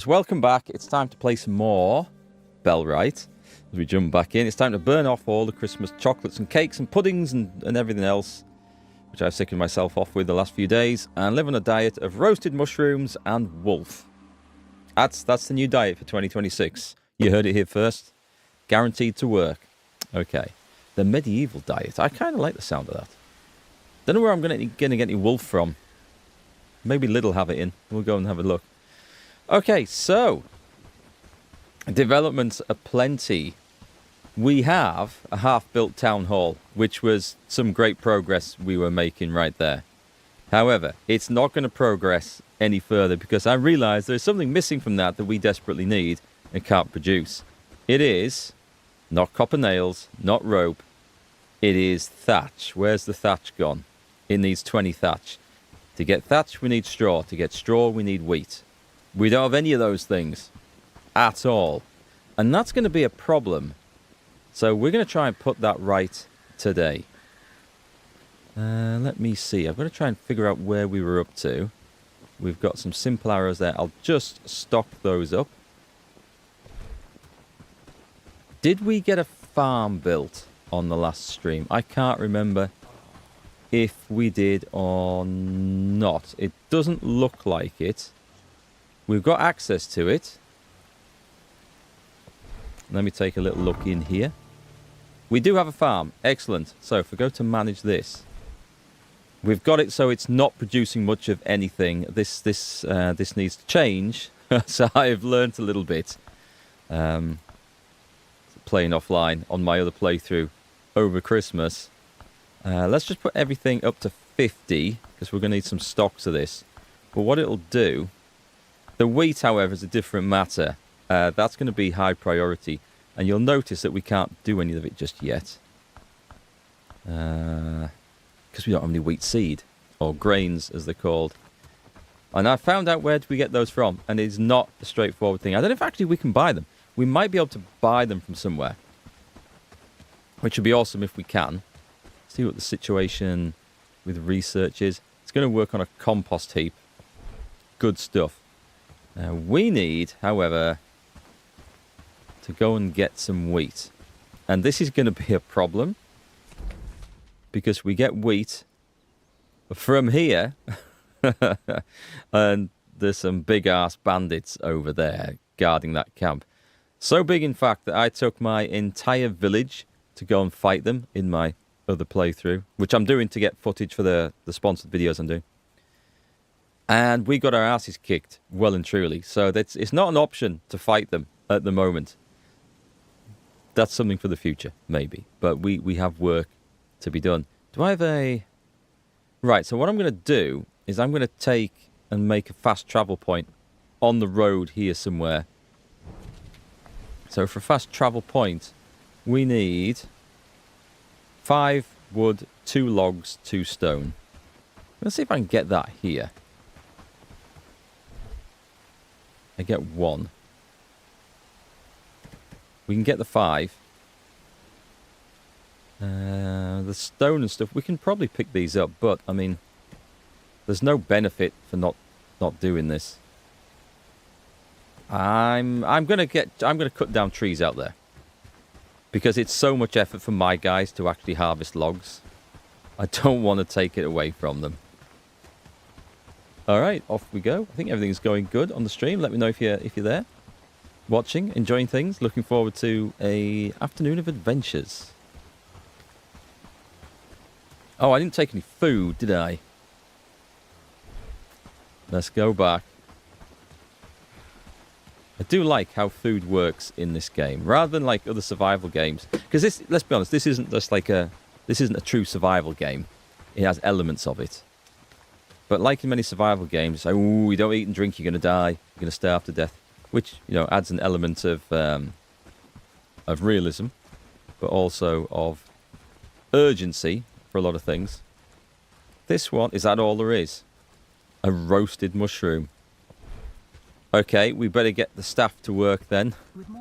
Welcome back. It's time to play some more Bellwright. As we jump back in, it's time to burn off all the Christmas chocolates and cakes and puddings and everything else, which I've sickened myself off with the last few days, and live on a diet of roasted mushrooms and wolf. That's the new diet for 2026. You heard it here first. Guaranteed to work. Okay. The medieval diet. I kind of like the sound of that. Don't know where I'm going to get any wolf from. Maybe Lidl have it in. We'll go and have a look. Okay, so developments are plenty. We have a half-built town hall, which was some great progress we were making right there. However, it's not going to progress any further because I realise there's something missing from that we desperately need and can't produce. It is not copper nails, not rope. It is thatch. Where's the thatch gone? It needs 20 thatch. To get thatch, we need straw. To get straw, we need wheat. We don't have any of those things at all. And that's going to be a problem. So we're going to try and put that right today. Let me see. I'm going to try and figure out where we were up to. We've got some simple arrows there. I'll just stock those up. Did we get a farm built on the last stream? I can't remember if we did or not. It doesn't look like it. We've got access to it. Let me take a little look in here. We do have a farm. Excellent. So if we go to manage this, we've got it so it's not producing much of anything. This needs to change. So I've learnt a little bit. Playing offline on my other playthrough over Christmas. Let's just put everything up to 50 because we're going to need some stocks of this. But what it'll do... The wheat, however, is a different matter. That's going to be high priority. And you'll notice that we can't do any of it just yet. Because we don't have any wheat seed. Or grains, as they're called. And I found out where do we get those from. And it's not a straightforward thing. I don't know if actually we can buy them. We might be able to buy them from somewhere. Which would be awesome if we can. See what the situation with research is. It's going to work on a compost heap. Good stuff. We need, however, to go and get some wheat. And this is going to be a problem. Because we get wheat from here. And there's some big-ass bandits over there guarding that camp. So big, in fact, that I took my entire village to go and fight them in my other playthrough. Which I'm doing to get footage for the sponsored videos I'm doing. And we got our asses kicked, well and truly. So it's not an option to fight them at the moment. That's something for the future, maybe. But we have work to be done. Do I have a... Right, so what I'm going to do is I'm going to take and make a fast travel point on the road here somewhere. So for a fast travel point, we need 5 wood, 2 logs, 2 stone. Let's see if I can get that here. I get 1. We can get the 5. The stone and stuff, we can probably pick these up, but I mean, there's no benefit for not doing this. I'm gonna cut down trees out there because it's so much effort for my guys to actually harvest logs. I don't want to take it away from them. Alright, off we go. I think everything's going good on the stream. Let me know if you're there. Watching, enjoying things. Looking forward to a afternoon of adventures. Oh, I didn't take any food, did I? Let's go back. I do like how food works in this game. Rather than like other survival games. Because this, let's be honest, this isn't just like this isn't a true survival game. It has elements of it. But like in many survival games, oh, you don't eat and drink, you're going to die, you're going to starve to death. Which, you know, adds an element of realism, but also of urgency for a lot of things. This one, is that all there is? A roasted mushroom. Okay, we better get the staff to work then.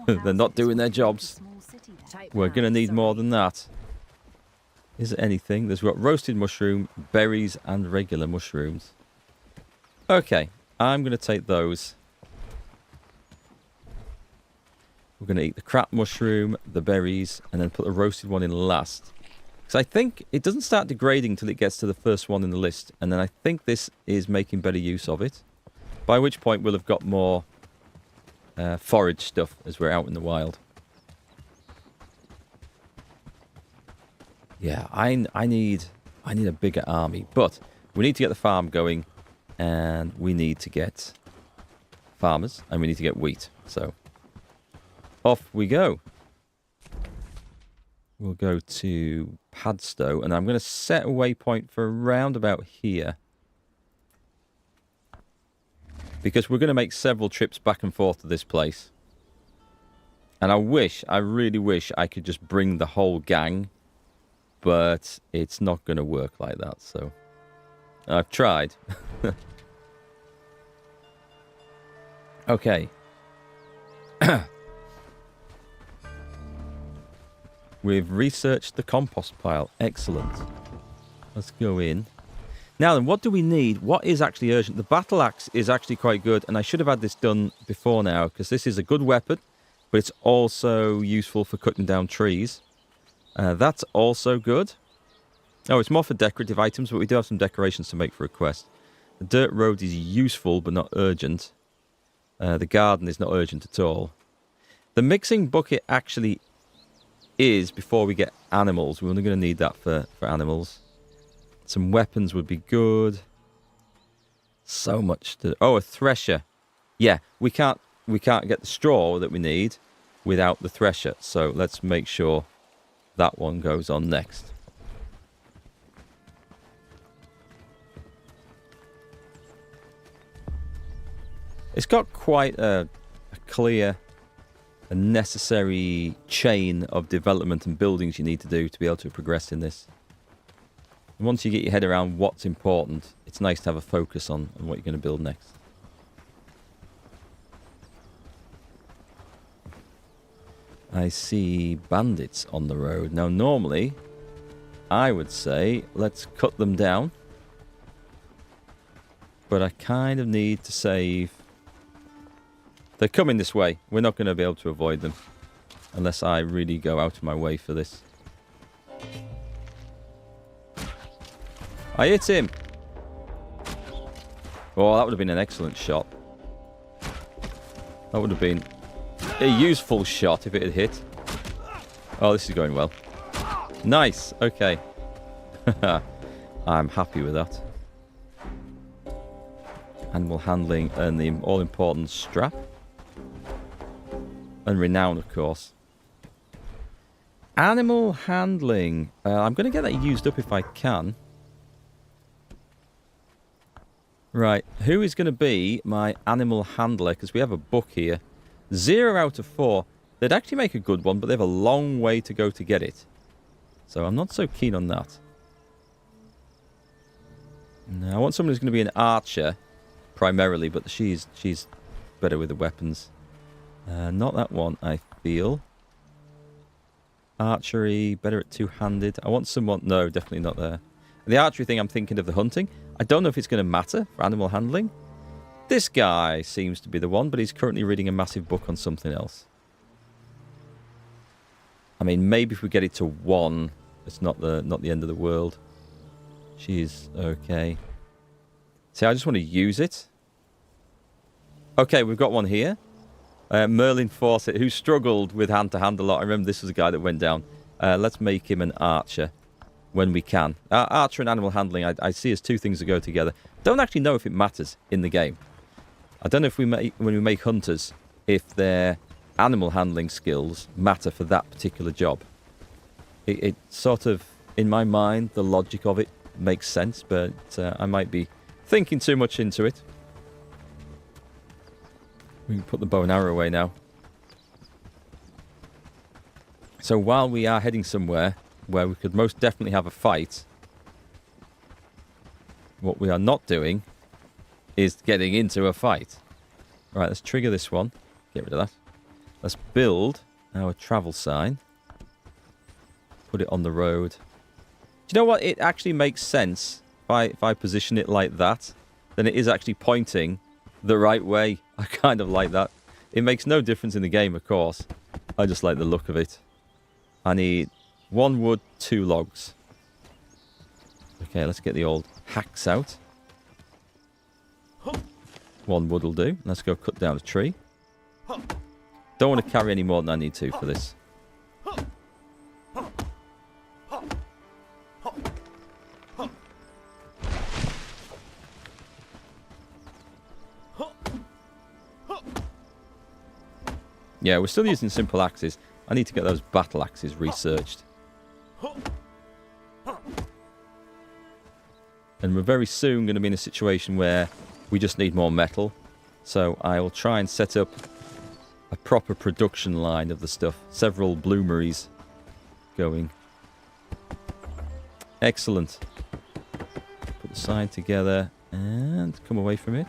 They're not doing their jobs. We're going to need more than that. Is there anything? There's got roasted mushroom, berries, and regular mushrooms. Okay, I'm going to take those. We're going to eat the crap mushroom, the berries, and then put the roasted one in last. Because I think it doesn't start degrading until it gets to the first one in the list. And then I think this is making better use of it. By which point we'll have got more forage stuff as we're out in the wild. Yeah, I need a bigger army. But we need to get the farm going. And we need to get farmers. And we need to get wheat. So off we go. We'll go to Padstow, and I'm going to set a waypoint for around about here. Because we're going to make several trips back and forth to this place. And I really wish I could just bring the whole gang. But it's not going to work like that, so I've tried. Okay. We've researched the compost pile. Excellent. Let's go in. Now then, what do we need? What is actually urgent? The battle axe is actually quite good, and I should have had this done before now, because this is a good weapon, but it's also useful for cutting down trees. That's also good. Oh, it's more for decorative items, but we do have some decorations to make for a quest. The dirt road is useful, but not urgent. The garden is not urgent at all. The mixing bucket actually is before we get animals. We're only going to need that for animals. Some weapons would be good. So much to... Oh, a thresher. Yeah, we can't get the straw that we need without the thresher. So let's make sure that one goes on next. It's got quite a clear... a necessary chain of development and buildings you need to do to be able to progress in this. And once you get your head around what's important, it's nice to have a focus on what you're going to build next. I see bandits on the road. Now normally, I would say let's cut them down. But I kind of need to save... They're coming this way. We're not going to be able to avoid them. Unless I really go out of my way for this. I hit him. Oh, that would have been an excellent shot. That would have been a useful shot if it had hit. Oh, this is going well. Nice. Okay. I'm happy with that. Animal handling and the all-important strap. And renown, of course. Animal handling. I'm going to get that used up if I can. Right. Who is going to be my animal handler? Because we have a book here. 0 out of 4. They'd actually make a good one, but they have a long way to go to get it. So I'm not so keen on that. No, I want someone who's going to be an archer, primarily, but she's better with the weapons. Not that one, I feel. Archery, better at two-handed. I want someone... No, definitely not there. The archery thing, I'm thinking of the hunting. I don't know if it's going to matter for animal handling. This guy seems to be the one, but he's currently reading a massive book on something else. I mean, maybe if we get it to 1, it's not the end of the world. She's okay. See, I just want to use it. Okay, we've got one here. Merlin Fawcett, who struggled with hand-to-hand a lot. I remember this was a guy that went down. Let's make him an archer when we can. Archer and animal handling, I see as two things that go together. Don't actually know if it matters in the game. I don't know if when we make hunters, if their animal handling skills matter for that particular job. It sort of, in my mind, the logic of it makes sense, but I might be thinking too much into it. We can put the bow and arrow away now. So while we are heading somewhere where we could most definitely have a fight, what we are not doing is getting into a fight. All right, let's trigger this one. Get rid of that. Let's build our travel sign. Put it on the road. Do you know what? It actually makes sense if I position it like that. Then it is actually pointing the right way. I kind of like that. It makes no difference in the game, of course. I just like the look of it. I need 1 wood, 2 logs. Okay, let's get the old hacks out. 1 wood will do. Let's go cut down a tree. Don't want to carry any more than I need to for this. Yeah, we're still using simple axes. I need to get those battle axes researched. And we're very soon going to be in a situation where we just need more metal. So I will try and set up a proper production line of the stuff. Several bloomeries going. Excellent. Put the sign together and come away from it.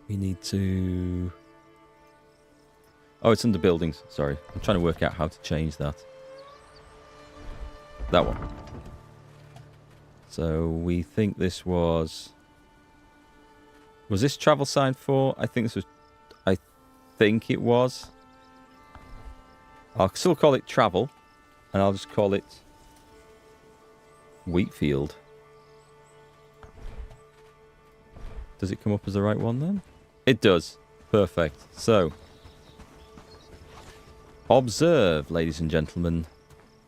We need to... Oh, it's under buildings. Sorry. I'm trying to work out how to change that. That one. So we think this was... Was this travel sign 4? I think this was... I think it was. I'll still call it travel. And I'll just call it... Wheatfield. Does it come up as the right one then? It does. Perfect. So... Observe, ladies and gentlemen,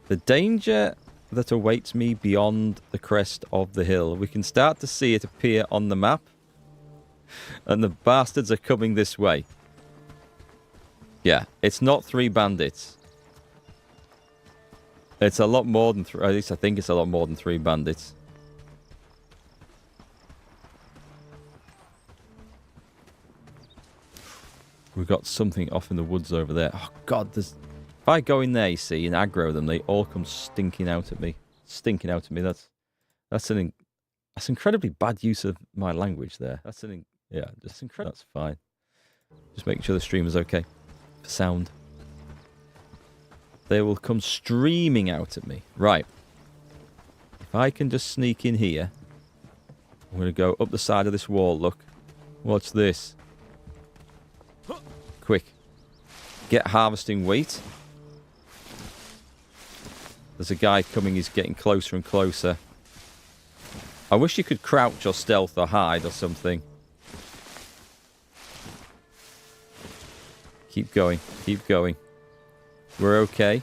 the danger that awaits me beyond the crest of the hill. We can start to see it appear on the map. And the bastards are coming this way. Yeah, it's not 3 bandits. It's a lot more than 3. At least I think it's a lot more than 3 bandits. We've got something off in the woods over there. Oh, God. There's... If I go in there, you see, and aggro them, they all come stinking out at me. Stinking out at me. That's incredibly bad use of my language there. Yeah, just incredible. That's fine. Just making sure the stream is okay for sound. They will come streaming out at me. Right. If I can just sneak in here, I'm going to go up the side of this wall. Look. Watch this. Quick. Get harvesting wheat. There's a guy coming. He's getting closer and closer. I wish you could crouch or stealth or hide or something. Keep going. Keep going. We're okay.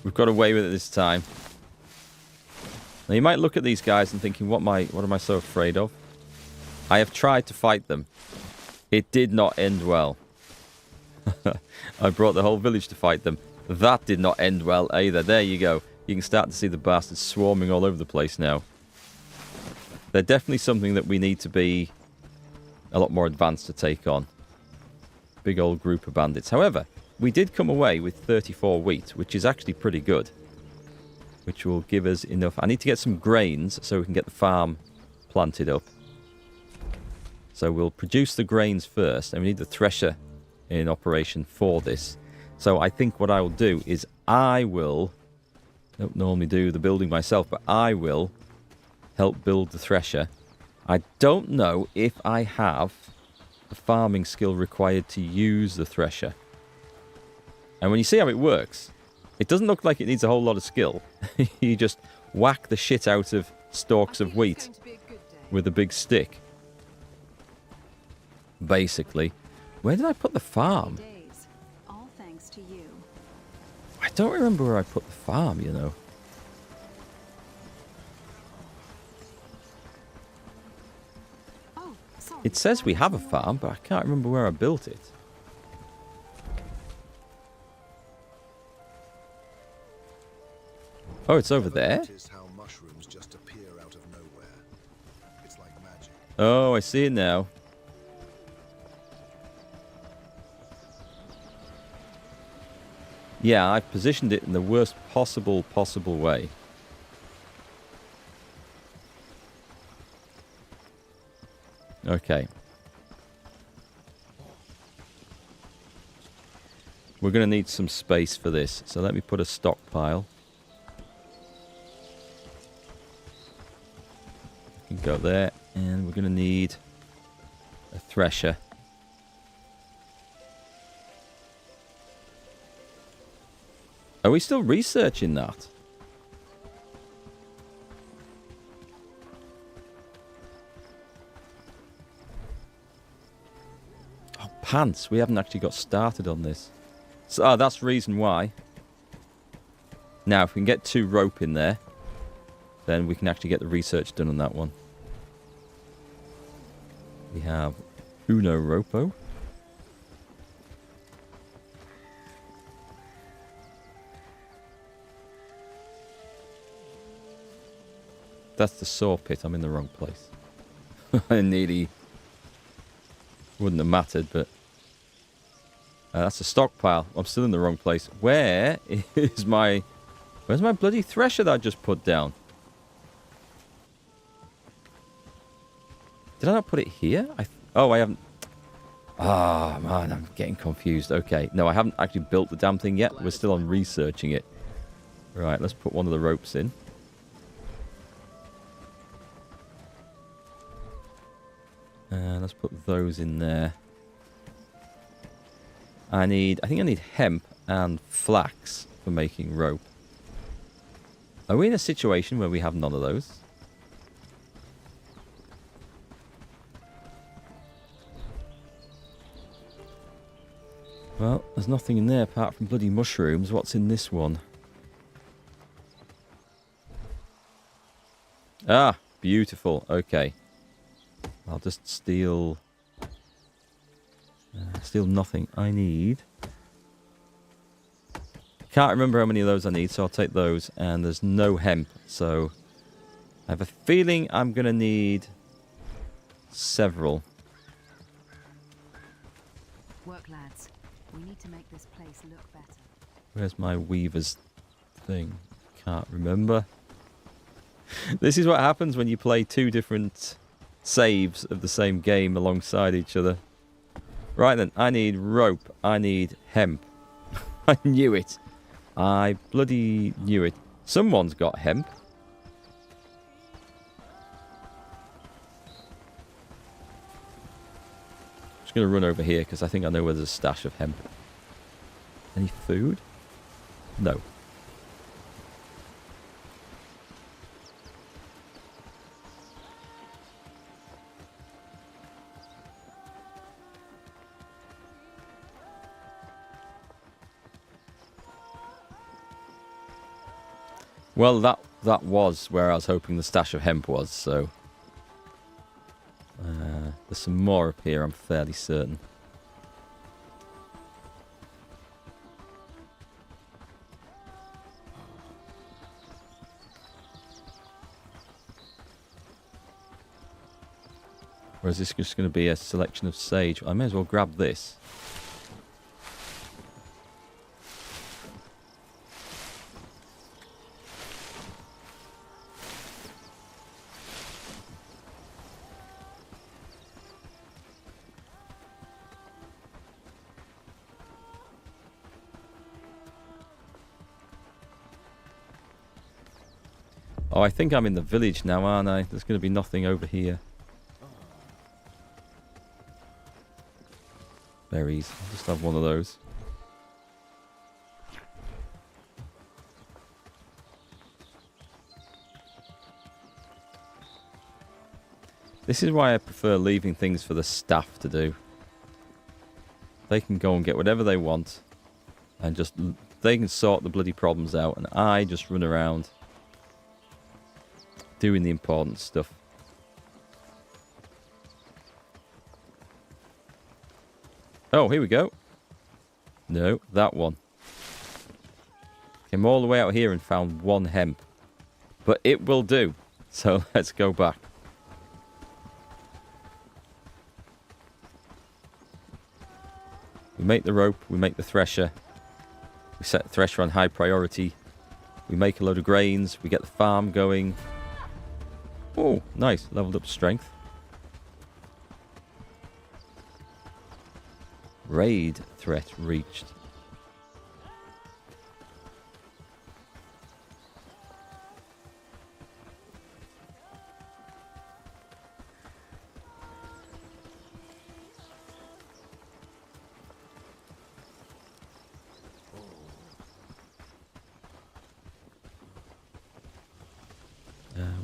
We've got away with it this time. Now you might look at these guys and thinking, what am I so afraid of? I have tried to fight them. It did not end well. I brought the whole village to fight them. That did not end well either. There you go. You can start to see the bastards swarming all over the place now. They're definitely something that we need to be a lot more advanced to take on. Big old group of bandits. However, we did come away with 34 wheat, which is actually pretty good. Which will give us enough. I need to get some grains so we can get the farm planted up. So we'll produce the grains first, and we need the thresher in operation for this. So I think what I will do is I don't normally do the building myself, but I will help build the thresher. I don't know if I have the farming skill required to use the thresher. And when you see how it works, it doesn't look like it needs a whole lot of skill. You just whack the shit out of stalks of wheat with a big stick. Basically. Where did I put the farm? All thanks to you. I don't remember where I put the farm, you know. It says we have a farm, but I can't remember where I built it. Oh, it's over there? Oh, I see it now. Yeah, I've positioned it in the worst possible way. Okay. We're going to need some space for this, so let me put a stockpile. can go there. And we're going to need a thresher. Are we still researching that? Oh, pants. We haven't actually got started on this. So, that's the reason why. Now, if we can get 2 rope in there, then we can actually get the research done on that one. We have Uno Ropo. That's the saw pit. I'm in the wrong place. I nearly wouldn't have mattered, but that's a stockpile. I'm still in the wrong place. Where is my... Where's my bloody thresher that I just put down? Did I not put it here? Oh, I haven't... Ah, man, I'm getting confused. Okay. No, I haven't actually built the damn thing yet. We're still on researching it. Right, let's put one of the ropes in. Let's put those in there. I think I need hemp and flax for making rope. Are we in a situation where we have none of those? Well, there's nothing in there apart from bloody mushrooms. What's in this one? Ah, beautiful. Okay. I'll just steal... steal nothing. I need... Can't remember how many of those I need, so I'll take those. And there's no hemp, so... I have a feeling I'm going to need... several. Work, lads. We need to make this place look better. Where's my weaver's thing? Can't remember. This is what happens when you play 2 different saves of the same game alongside each other. Right then, I need rope. I need hemp. I knew it. I bloody knew it. Someone's got hemp. Just going to run over here because I think I know where there's a stash of hemp. Any food? No. Well, that was where I was hoping the stash of hemp was, so... there's some more up here, I'm fairly certain. Or is this just going to be a selection of sage? I may as well grab this. Oh, I think I'm in the village now, aren't I? There's going to be nothing over here. Berries. I'll just have one of those. This is why I prefer leaving things for the staff to do. They can go and get whatever they want. And just... they can sort the bloody problems out. And I just run around... doing the important stuff. Oh, here we go. No, that one. Came all the way out here and found 1 hemp. But it will do. So let's go back. We make the rope. We make the thresher. We set the thresher on high priority. We make a load of grains. We get the farm going. Oh, nice. Leveled up strength. Raid threat reached.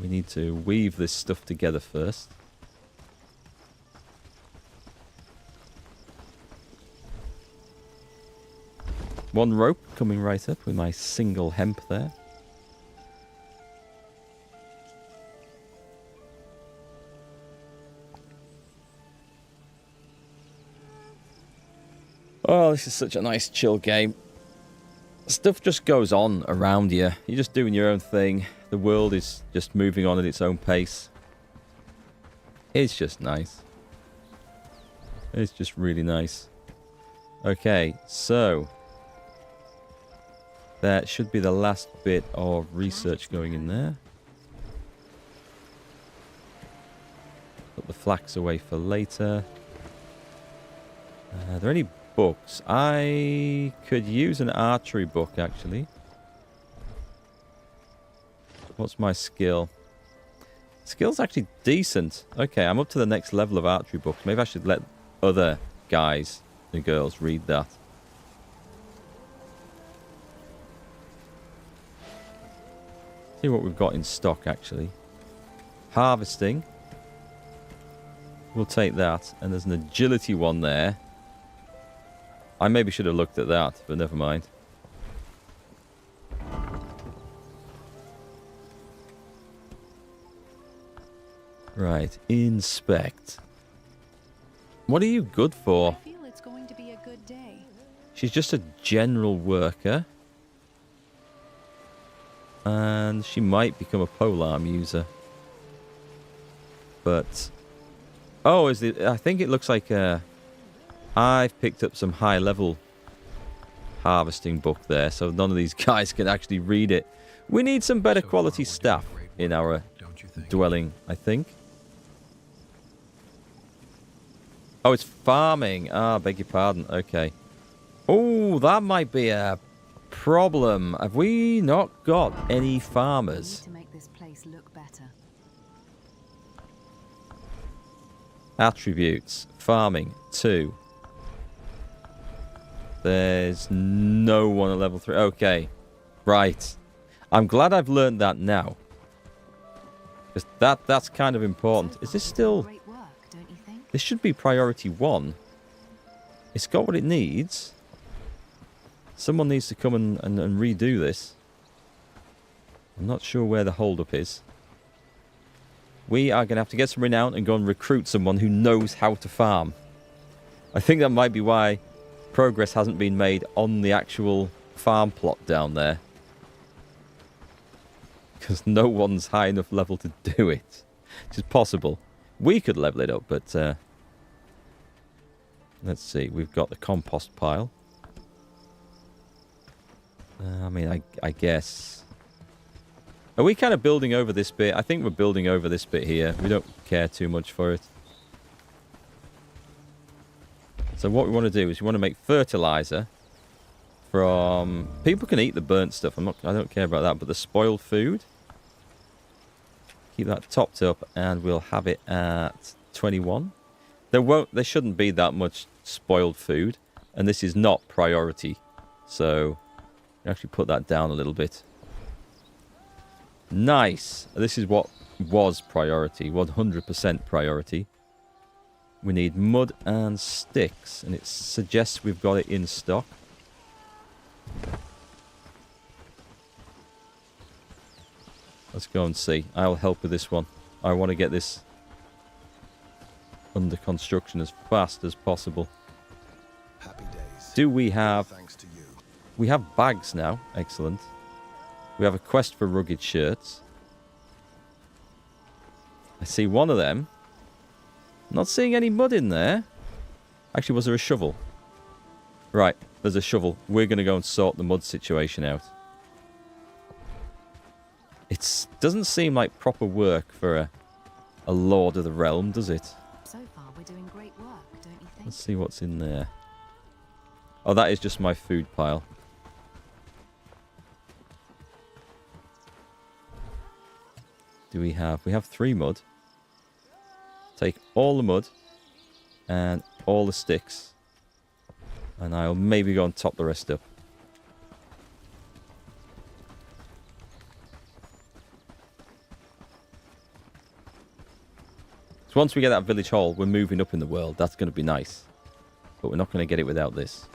We need to weave this stuff together first. One rope coming right up with my single hemp there. Oh, this is such a nice chill game. Stuff just goes on around you. You're just doing your own thing. The world is just moving on at its own pace. It's just nice. It's just really nice. Okay, so that should be the last bit of research going in there. Put the flax away for later. Are there any books? I could use an archery book, actually. What's my skill? Skill's actually decent. Okay, I'm up to the next level of archery books. Maybe I should let other guys and girls read that. See what we've got in stock, actually. Harvesting. We'll take that. And there's an agility one there. I maybe should have looked at that, but never mind. Right, inspect. What are you good for? I feel it's going to be a good day. She's just a general worker. And she might become a polearm user. But... oh, I think it looks like... I've picked up some high-level harvesting book there, so none of these guys can actually read it. We need some better quality staff in our dwelling, I think. Oh, it's farming. Ah, beg your pardon. Okay. Oh, that might be a problem. Have we not got any farmers? We need to make this place look better. Attributes. Farming. 2. There's no one at level 3. Okay. Right. I'm glad I've learned that now. Because that's kind of important. Is this still... Great work, don't you think? this should be priority 1. It's got what it needs. Someone needs to come and redo this. I'm not sure where the holdup is. We are going to have to get some renown and go and recruit someone who knows how to farm. I think that might be why progress hasn't been made on the actual farm plot down there. Because no one's high enough level to do it. Which is possible. We could level it up, but... let's see. We've got the compost pile. I mean, I guess... are we kind of building over this bit? I think we're building over this bit here. We don't care too much for it. So what we want to do is we want to make fertilizer from... people can eat the burnt stuff. I don't care about that, but the spoiled food... keep that topped up and we'll have it at 21. There shouldn't be that much spoiled food, and this is not priority. So actually put that down a little bit. Nice. This is what was priority, 100% priority. We need mud and sticks, and it suggests we've got it in stock. Let's go and see. I'll help with this one. I want to get this under construction as fast as possible. Happy days. Do we have... Thanks to you. we have bags now. Excellent. We have a quest for rugged shirts. I see one of them. Not seeing any mud in there. Actually, was there a shovel? Right, there's a shovel. We're going to go and sort the mud situation out. It doesn't seem like proper work for a Lord of the Realm, does it? So far, we're doing great work, don't you think? Let's see what's in there. Oh, that is just my food pile. Do we have... we have 3 mud. Take all the mud and all the sticks. And I'll maybe go and top the rest up. So once we get that village hall, we're moving up in the world. That's going to be nice. But we're not going to get it without this.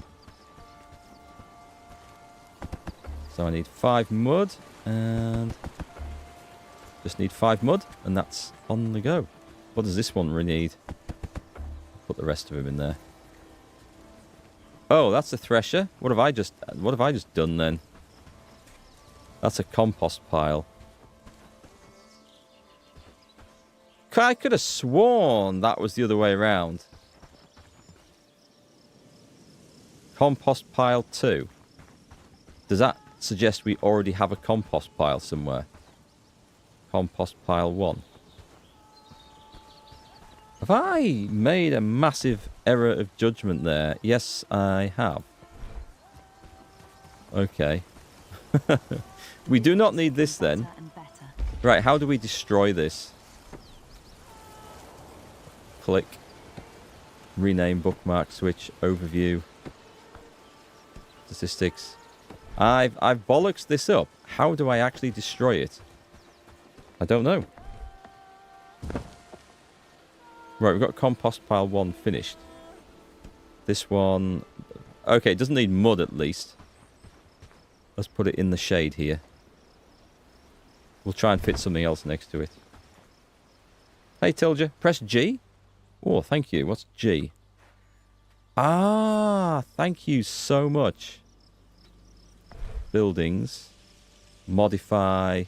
So I need 5 mud. And just need 5 mud. And that's on the go. What does this one really need? Put the rest of them in there. Oh, that's a thresher. What have I just done then? That's a compost pile. I could have sworn that was the other way around. Compost pile 2. Does that suggest we already have a compost pile somewhere? Compost pile 1. Have I made a massive error of judgment there? Yes, I have. Okay. We do not need this then. Right, how do we destroy this? Click. Rename, bookmark, switch, overview. Statistics. I've bollocksed this up. How do I actually destroy it? I don't know. Right, we've got compost pile 1 finished. This one... Okay, it doesn't need mud at least. Let's put it in the shade here. We'll try and fit something else next to it. Hey, Tilja, press G. Oh, thank you. What's G? Ah, thank you so much. Buildings. Modify.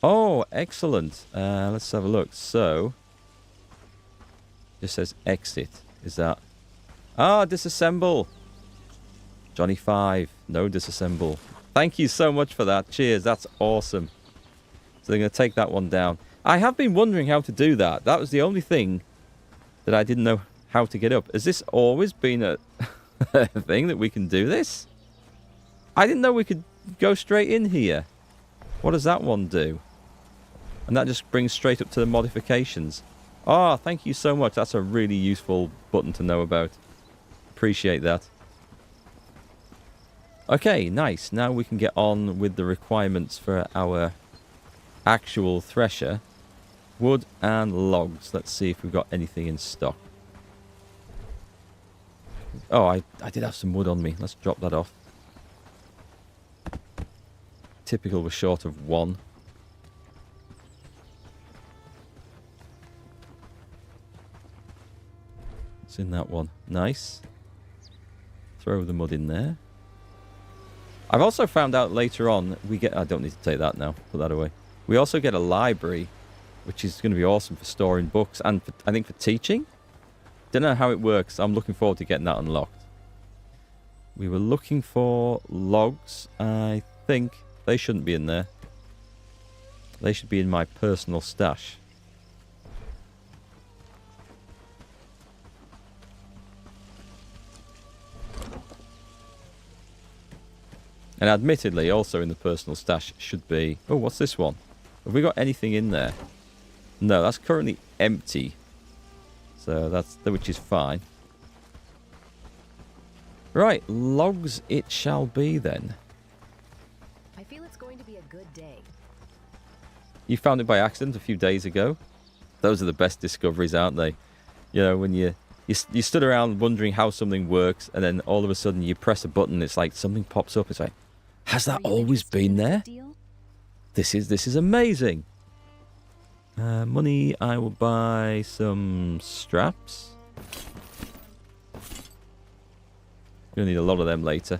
Oh, excellent. Let's have a look. So, just says exit. Is that... Ah, disassemble. Johnny 5. No disassemble. Thank you so much for that. Cheers. That's awesome. So they're going to take that one down. I have been wondering how to do that. That was the only thing that I didn't know how to get up. Has this always been a thing that we can do this? I didn't know we could go straight in here. What does that one do? And that just brings straight up to the modifications. Ah, thank you so much. That's a really useful button to know about. Appreciate that. Okay, nice. Now we can get on with the requirements for our actual thresher. Wood and logs. Let's see if we've got anything in stock. Oh, I did have some wood on me. Let's drop that off. Typical, we're short of 1. It's in that one. Nice. Throw the mud in there. I've also found out later on we get... I don't need to take that now. Put that away. We also get a library, which is going to be awesome for storing books and for, I think for teaching. Don't know how it works. I'm looking forward to getting that unlocked. We were looking for logs. I think they shouldn't be in there. They should be in my personal stash. And admittedly, also in the personal stash should be... Oh, what's this one? Have we got anything in there? No, that's currently empty. So that's... which is fine. Right, logs it shall be then. I feel it's going to be a good day. You found it by accident a few days ago. Those are the best discoveries, aren't they? You know, when you stood around wondering how something works, and then all of a sudden you press a button, it's like something pops up. It's like, has that always been there? This is amazing. Money, I will buy some straps. Gonna need a lot of them later.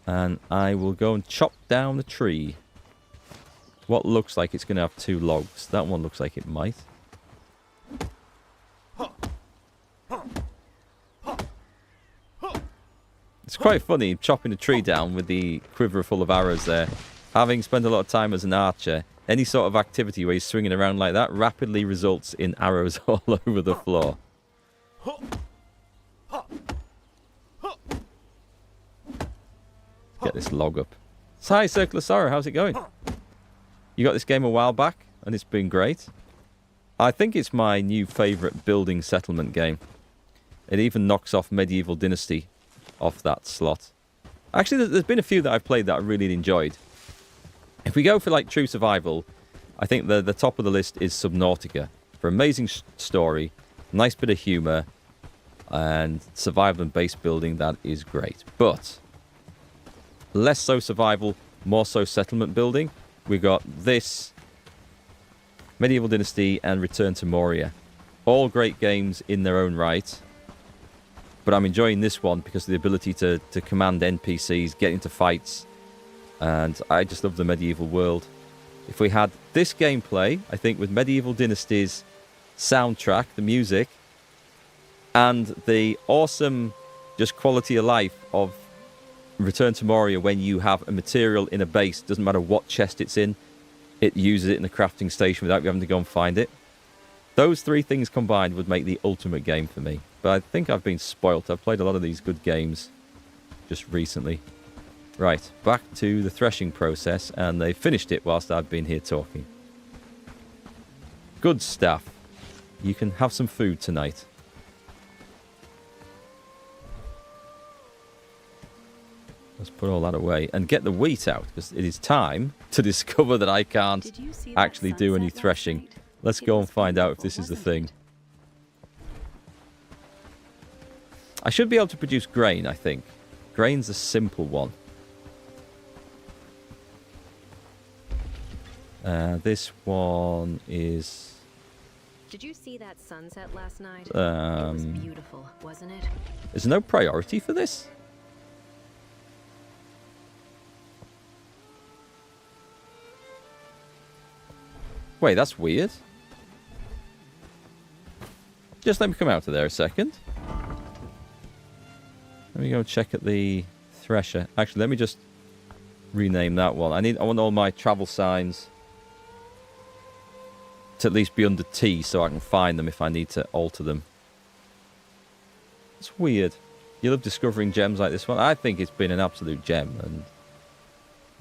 And I will go and chop down the tree. What looks like it's going to have 2 logs. That one looks like it might. It's quite funny chopping a tree down with the quiver full of arrows there. Having spent a lot of time as an archer, any sort of activity where you're swinging around like that rapidly results in arrows all over the floor. Get this log up. Hi, Circle of Sorrow. How's it going? You got this game a while back, and it's been great. I think it's my new favourite building settlement game. It even knocks off Medieval Dynasty off that slot. Actually, there's been a few that I've played that I really enjoyed. If we go for like true survival, I think the top of the list is Subnautica. For amazing story, nice bit of humour, and survival and base building, that is great. But less so survival, more so settlement building. We got this, Medieval Dynasty, and Return to Moria. All great games in their own right. But I'm enjoying this one because of the ability to command NPCs, get into fights, and I just love the medieval world. If we had this gameplay, I think with Medieval Dynasty's soundtrack, the music, and the awesome just quality of life of Return to Moria, when you have a material in a base, doesn't matter what chest it's in, it uses it in the crafting station without you having to go and find it. Those three things combined would make the ultimate game for me. But I think I've been spoilt. I've played a lot of these good games just recently. Right, back to the threshing process, and they finished it whilst I've been here talking. Good stuff. You can have some food tonight. Let's put all that away and get the wheat out, because it is time to discover that I can't actually do any threshing. Let's go and find out if this is the thing. I should be able to produce grain, I think. Grain's a simple one. This one is... Did you see that sunset last night? It was beautiful, wasn't it? Is there no priority for this? Wait, that's weird. Just let me come out of there a second. Let me go check at the thresher. Actually, let me just rename that one. I want all my travel signs to at least be under T so I can find them if I need to alter them. It's weird. You love discovering gems like this one. I think it's been an absolute gem,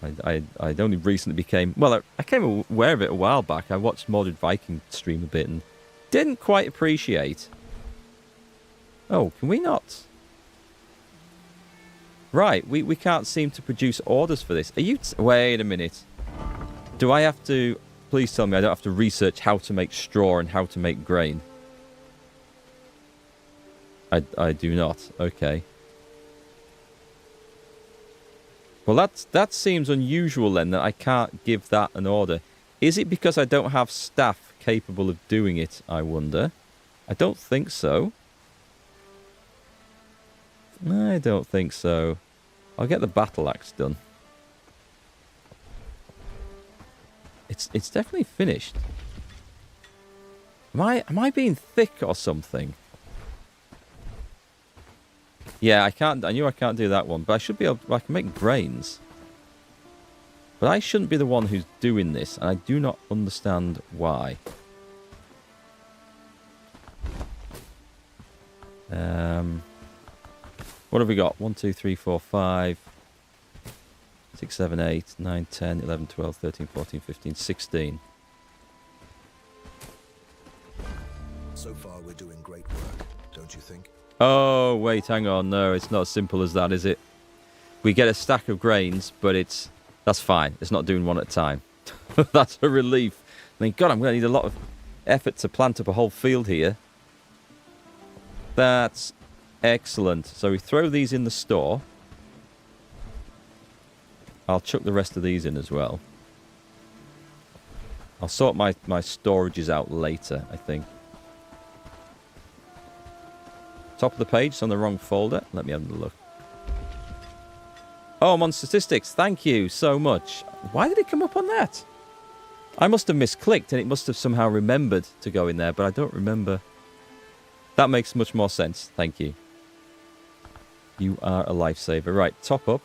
and I only recently became... Well, I came aware of it a while back. I watched Mordred Viking stream a bit and didn't quite appreciate... Oh, can we not? Right, we can't seem to produce orders for this. Are you... Wait a minute. Do I have to... Please tell me I don't have to research how to make straw and how to make grain. I do not. Okay. Well, that seems unusual then, that I can't give that an order. Is it because I don't have staff capable of doing it, I wonder? I don't think so. I don't think so. I'll get the battle axe done. It's definitely finished. Am I being thick or something? Yeah, I can't. I knew I can't do that one, but I should be able to, I can make grains. But I shouldn't be the one who's doing this, and I do not understand why. What have we got? 1, 2, 3, 4, 5, 6, 7, 8, 9, 10, 11, 12, 13, 14, 15, 16. So far, we're doing great work, don't you think? Oh, wait, hang on. No, it's not as simple as that, is it? We get a stack of grains, but that's fine. It's not doing one at a time. That's a relief. I mean, God, I'm going to need a lot of effort to plant up a whole field here. That's excellent. So we throw these in the store. I'll chuck the rest of these in as well. I'll sort my storages out later, I think. Top of the page, it's on the wrong folder. Let me have a look. Oh, I'm on statistics. Thank you so much. Why did it come up on that? I must have misclicked and it must have somehow remembered to go in there, but I don't remember. That makes much more sense. Thank you. You are a lifesaver. Right, top up.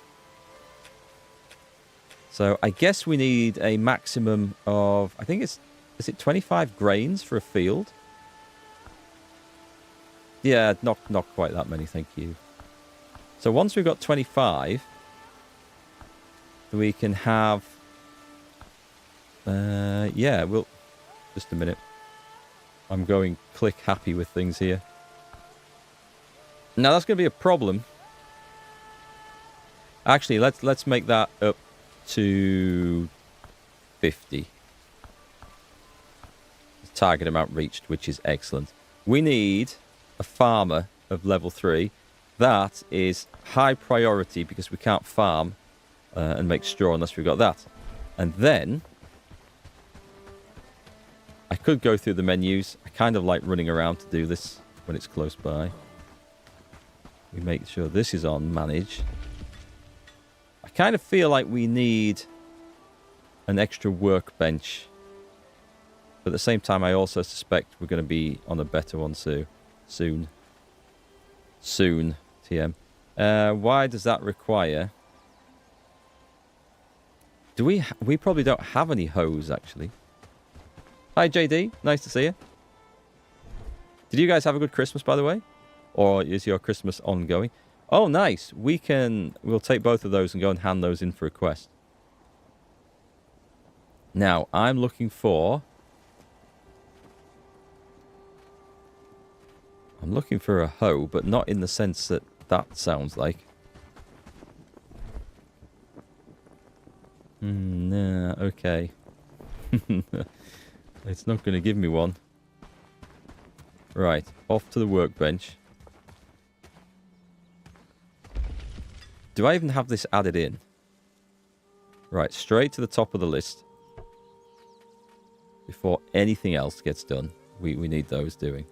So I guess we need a maximum of, I think is it 25 grains for a field? Yeah, not quite that many, thank you. So once we've got 25, we can have... yeah, we'll... Just a minute. I'm going click happy with things here. Now that's going to be a problem. Actually, let's make that up to 50. Target amount reached, which is excellent. We need a farmer of level 3. That is high priority because we can't farm and make straw unless we've got that. And then I could go through the menus. I kind of like running around to do this when it's close by. We make sure this is on manage. I kind of feel like we need an extra workbench. But at the same time, I also suspect we're going to be on a better one soon. Soon, TM. Why does that require... Do we probably don't have any hoes, actually. Hi, JD. Nice to see you. Did you guys have a good Christmas, by the way? Or is your Christmas ongoing? Oh, nice. We'll take both of those and go and hand those in for a quest. Now, I'm looking for... I'm looking for a hoe, but not in the sense that that sounds like. Nah, okay. It's not going to give me one. Right, off to the workbench. Do I even have this added in? Right, straight to the top of the list. Before anything else gets done, we need those doing.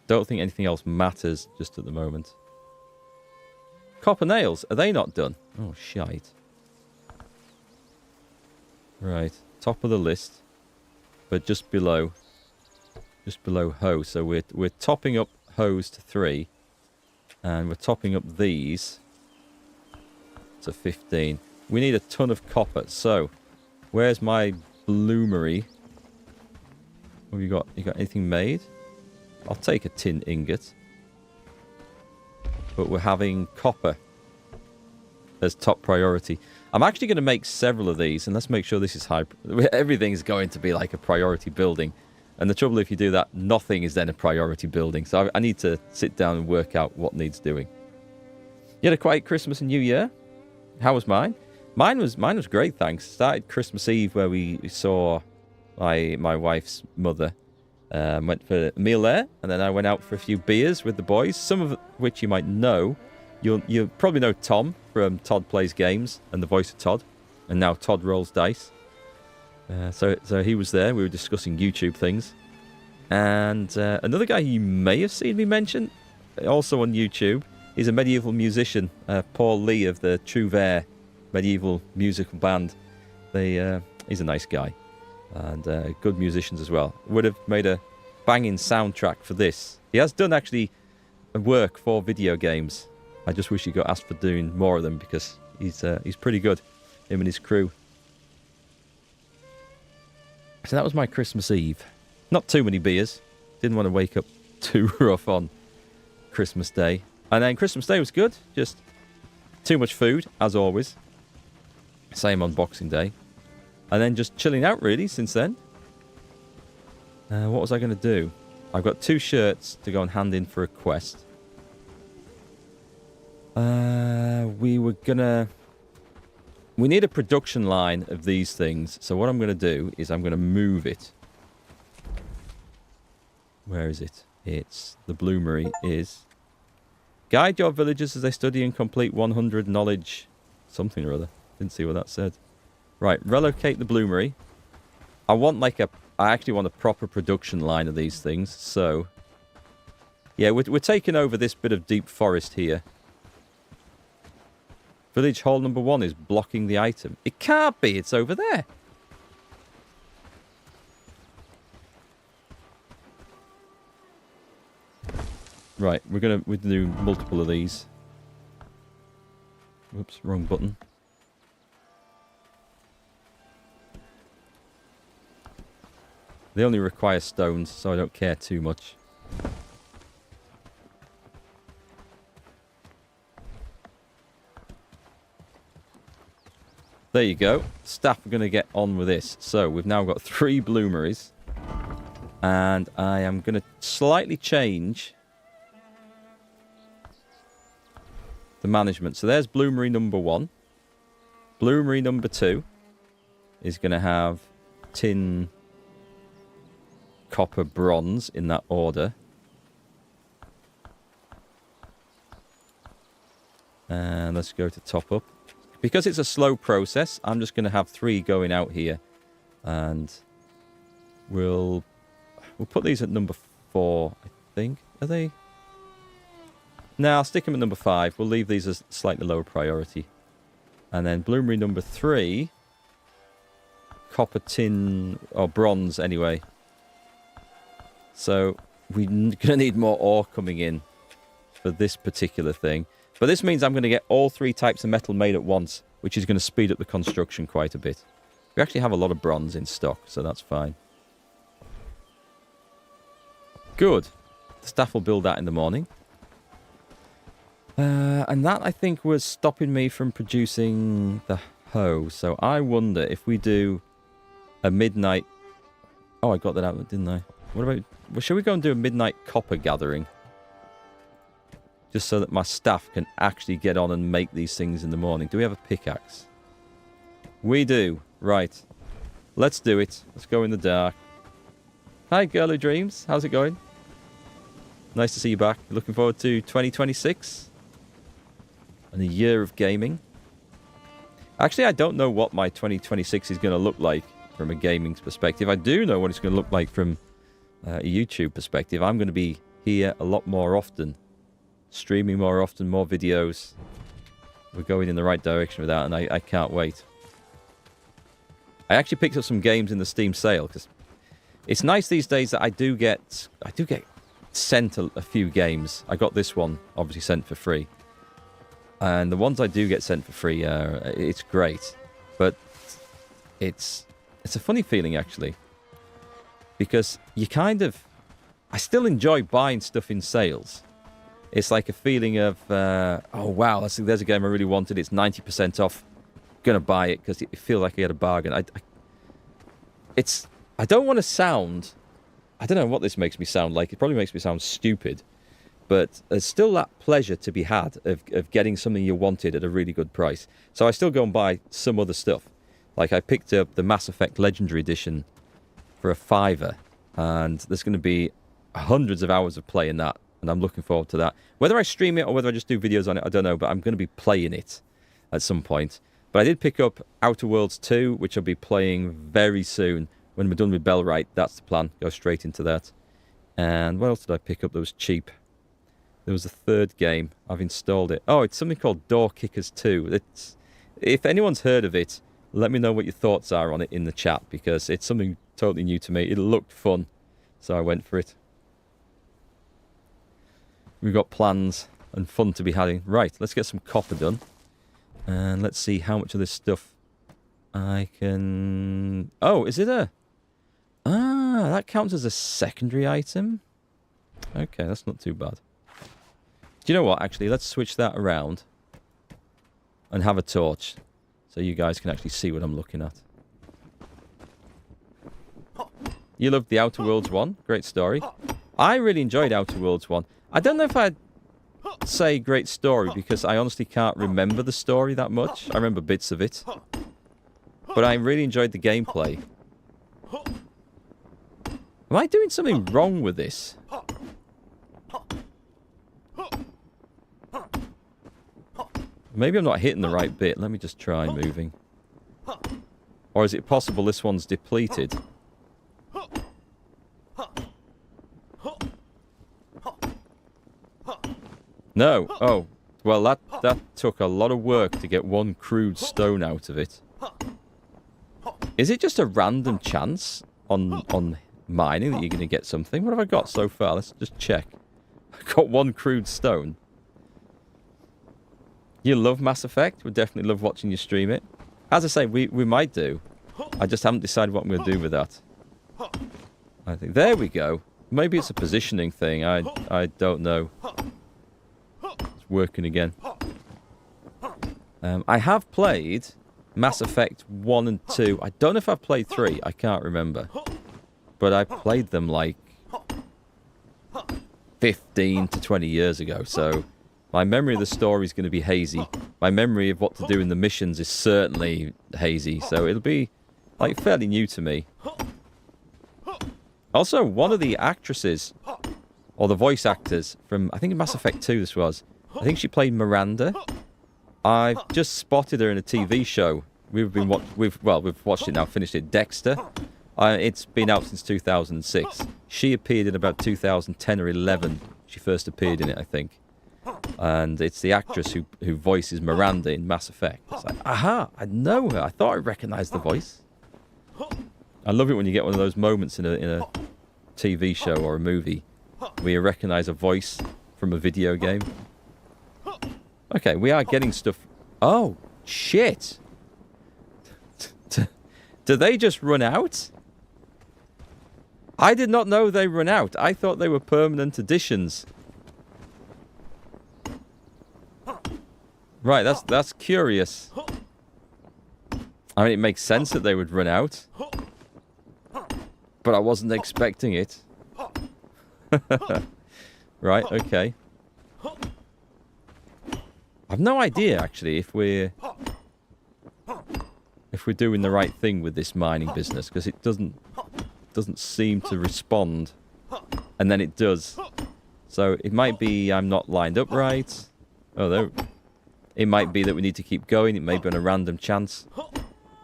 Don't think anything else matters just at the moment. Copper nails, are they not done? Oh, shite. Right, top of the list. But just below hoe. So we're topping up hoes to 3. And we're topping up these to 15. We need a ton of copper. So, where's my bloomery? What have you got? You got anything made? I'll take a tin ingot. But we're having copper as top priority. I'm actually going to make several of these, and let's make sure this is high. Everything's going to be like a priority building. And the trouble if you do that, nothing is then a priority building. So I need to sit down and work out what needs doing. You had a quiet Christmas and New Year? How was mine? Mine was great, thanks. Started Christmas Eve where we saw my wife's mother. Went for a meal there, and then I went out for a few beers with the boys, some of which you might know. You'll probably know Tom from Todd Plays Games and the voice of Todd, and now Todd Rolls Dice. So he was there. We were discussing YouTube things. And another guy you may have seen me mention, also on YouTube, is a medieval musician, Paul Lee of the Trouvert medieval musical band. He's a nice guy. And good musicians as well. Would have made a banging soundtrack for this. He has done actually work for video games. I just wish he got asked for doing more of them because he's pretty good, him and his crew. So that was my Christmas Eve. Not too many beers. Didn't want to wake up too rough on Christmas Day. And then Christmas Day was good. Just too much food, as always. Same on Boxing Day. And then just chilling out, really, since then. What was I going to do? I've got 2 shirts to go and hand in for a quest. We need a production line of these things. So what I'm going to do is I'm going to move it. Where is it? It's the bloomery is... Guide your villagers as they study and complete 100 knowledge... Something or other. Didn't see what that said. Right, relocate the bloomery. I actually want a proper production line of these things, so... Yeah, we're taking over this bit of deep forest here. Village hall number 1 is blocking the item. It can't be, it's over there. Right, we're gonna do multiple of these. Whoops, wrong button. They only require stones, so I don't care too much. There you go. Staff are going to get on with this. So we've now got 3 bloomeries. And I am going to slightly change the management. So there's bloomery number 1. Bloomery number 2 is going to have tin, copper, bronze in that order. And let's go to top up. Because it's a slow process, I'm just going to have 3 going out here. And we'll put these at number 4, I think. Are they? No, I'll stick them at number 5. We'll leave these as slightly lower priority. And then bloomery number 3. Copper, tin, or bronze anyway. So we're going to need more ore coming in for this particular thing. But this means I'm going to get all 3 types of metal made at once, which is going to speed up the construction quite a bit. We actually have a lot of bronze in stock, so that's fine. Good. The staff will build that in the morning. And that, I think, was stopping me from producing the hoe. So I wonder if we do a midnight... Oh, I got that out, didn't I? What about... Well, shall we go and do a midnight copper gathering? Just so that my staff can actually get on and make these things in the morning. Do we have a pickaxe? We do. Right. Let's do it. Let's go in the dark. Hi, Girly Dreams. How's it going? Nice to see you back. Looking forward to 2026. And a year of gaming. Actually, I don't know what my 2026 is going to look like from a gaming perspective. I do know what it's going to look like from a YouTube perspective. I'm going to be here a lot more often. Streaming more often, more videos. We're going in the right direction with that, and I can't wait. I actually picked up some games in the Steam sale, because it's nice these days that I do get sent a few games. I got this one, obviously, sent for free. And the ones I do get sent for free, it's great. But it's a funny feeling, actually. Because you kind of... I still enjoy buying stuff in sales. It's like a feeling of, oh, wow, there's a game I really wanted. It's 90% off. Going to buy it because it feels like I get a bargain. I don't want to sound... I don't know what this makes me sound like. It probably makes me sound stupid. But there's still that pleasure to be had of getting something you wanted at a really good price. So I still go and buy some other stuff. Like I picked up the Mass Effect Legendary Edition for a £5. And there's going to be hundreds of hours of play in that. And I'm looking forward to that. Whether I stream it or whether I just do videos on it, I don't know. But I'm going to be playing it at some point. But I did pick up Outer Worlds 2, which I'll be playing very soon. When we're done with Bellwright, that's the plan. Go straight into that. And what else did I pick up that was cheap? There was a third game. I've installed it. Oh, it's something called Door Kickers 2. If anyone's heard of it, let me know what your thoughts are on it in the chat, because it's something totally new to me. It looked fun, so I went for it. We've got plans and fun to be having. Right, let's get some copper done. And let's see how much of this stuff I can... Oh, is it a... Ah, that counts as a secondary item? Okay, that's not too bad. Do you know what, actually? Let's switch that around and have a torch so you guys can actually see what I'm looking at. You loved the Outer Worlds 1. Great story. I really enjoyed Outer Worlds 1. I don't know if I'd say great story because I honestly can't remember the story that much. I remember bits of it. But I really enjoyed the gameplay. Am I doing something wrong with this? Maybe I'm not hitting the right bit. Let me just try moving. Or is it possible this one's depleted? No. Oh. Well, that took a lot of work to get one crude stone out of it. Is it just a random chance on mining that you're going to get something? What have I got so far? Let's just check. I got one crude stone. You love Mass Effect? We'd definitely love watching you stream it. As I say, we might do. I just haven't decided what I'm going to do with that. I think there we go. Maybe it's a positioning thing. I don't know. It's working again. I have played Mass Effect 1 and 2. I don't know if I've played 3. I can't remember. But I played them like 15 to 20 years ago. So My memory of the story is going to be hazy. My memory of what to do in the missions is certainly hazy. So it'll be, like, fairly new to me. Also, one of the actresses, or the voice actors from, I think in Mass Effect 2 this was, I think she played Miranda. I've just spotted her in a TV show. We've watched it now, finished it, Dexter. It's been out since 2006. She appeared in about 2010 or 11. She first appeared in it, I think. And it's the actress who voices Miranda in Mass Effect. It's like, aha, I know her. I thought I recognised the voice. I love it when you get one of those moments in a TV show or a movie where you recognise a voice from a video game. Okay, we are getting stuff. Oh, shit. Do they just run out? I did not know they run out. I thought they were permanent additions. Right, that's curious. I mean, it makes sense that they would run out. But I wasn't expecting it. Right, okay. I've no idea, actually, if we're doing the right thing with this mining business, because it doesn't seem to respond, and then it does. So it might be I'm not lined up right. Oh, there. It might be that we need to keep going. It may be on a random chance.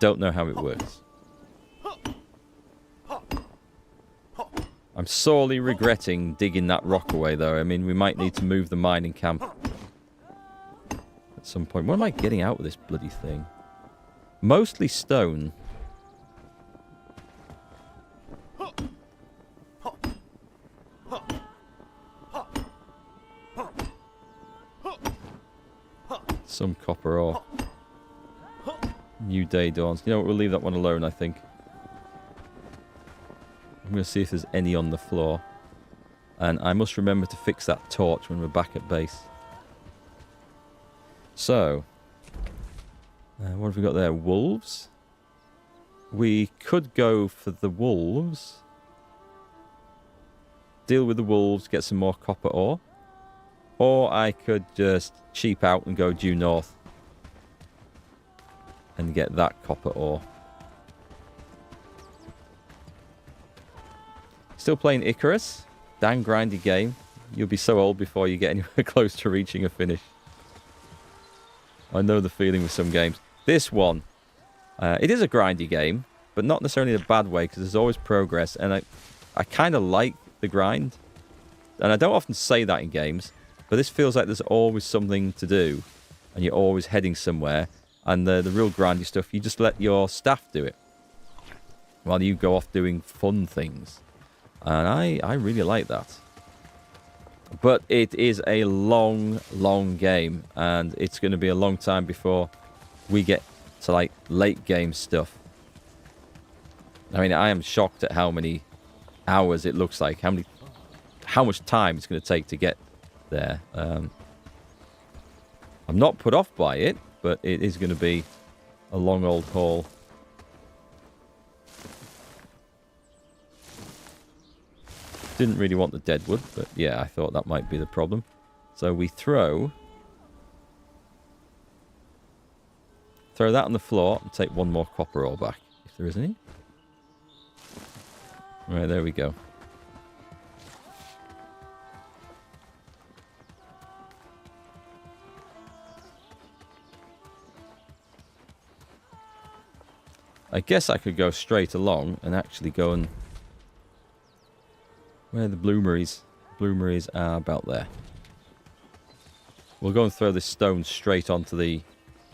Don't know how it works. I'm sorely regretting digging that rock away, though. I mean, we might need to move the mining camp at some point. What am I getting out of this bloody thing? Mostly stone. Some copper ore. New day dawns. You know what? We'll leave that one alone, I think. I'm going to see if there's any on the floor. And I must remember to fix that torch when we're back at base. So, what have we got there? Wolves? We could go for the wolves. Deal with the wolves, get some more copper ore. Or I could just cheap out and go due north. And get that copper ore. Still playing Icarus. Dang grindy game. You'll be so old before you get anywhere close to reaching a finish. I know the feeling with some games. This one, it is a grindy game, but not necessarily in a bad way, because there's always progress, and I kind of like the grind. And I don't often say that in games, but this feels like there's always something to do, and you're always heading somewhere, and the real grindy stuff, you just let your staff do it, while you go off doing fun things. And I really like that. But it is a long, long game, and it's going to be a long time before we get to, like, late game stuff. I mean, I am shocked at how many hours it looks like, how much time it's going to take to get there. I'm not put off by it, but it is going to be a long old haul. Didn't really want the deadwood, but yeah, I thought that might be the problem. So we throw that on the floor and take one more copper ore back, if there is any. Right, there we go. I guess I could go straight along and actually go and... Where are the bloomeries? Bloomeries are about there. We'll go and throw this stone straight onto the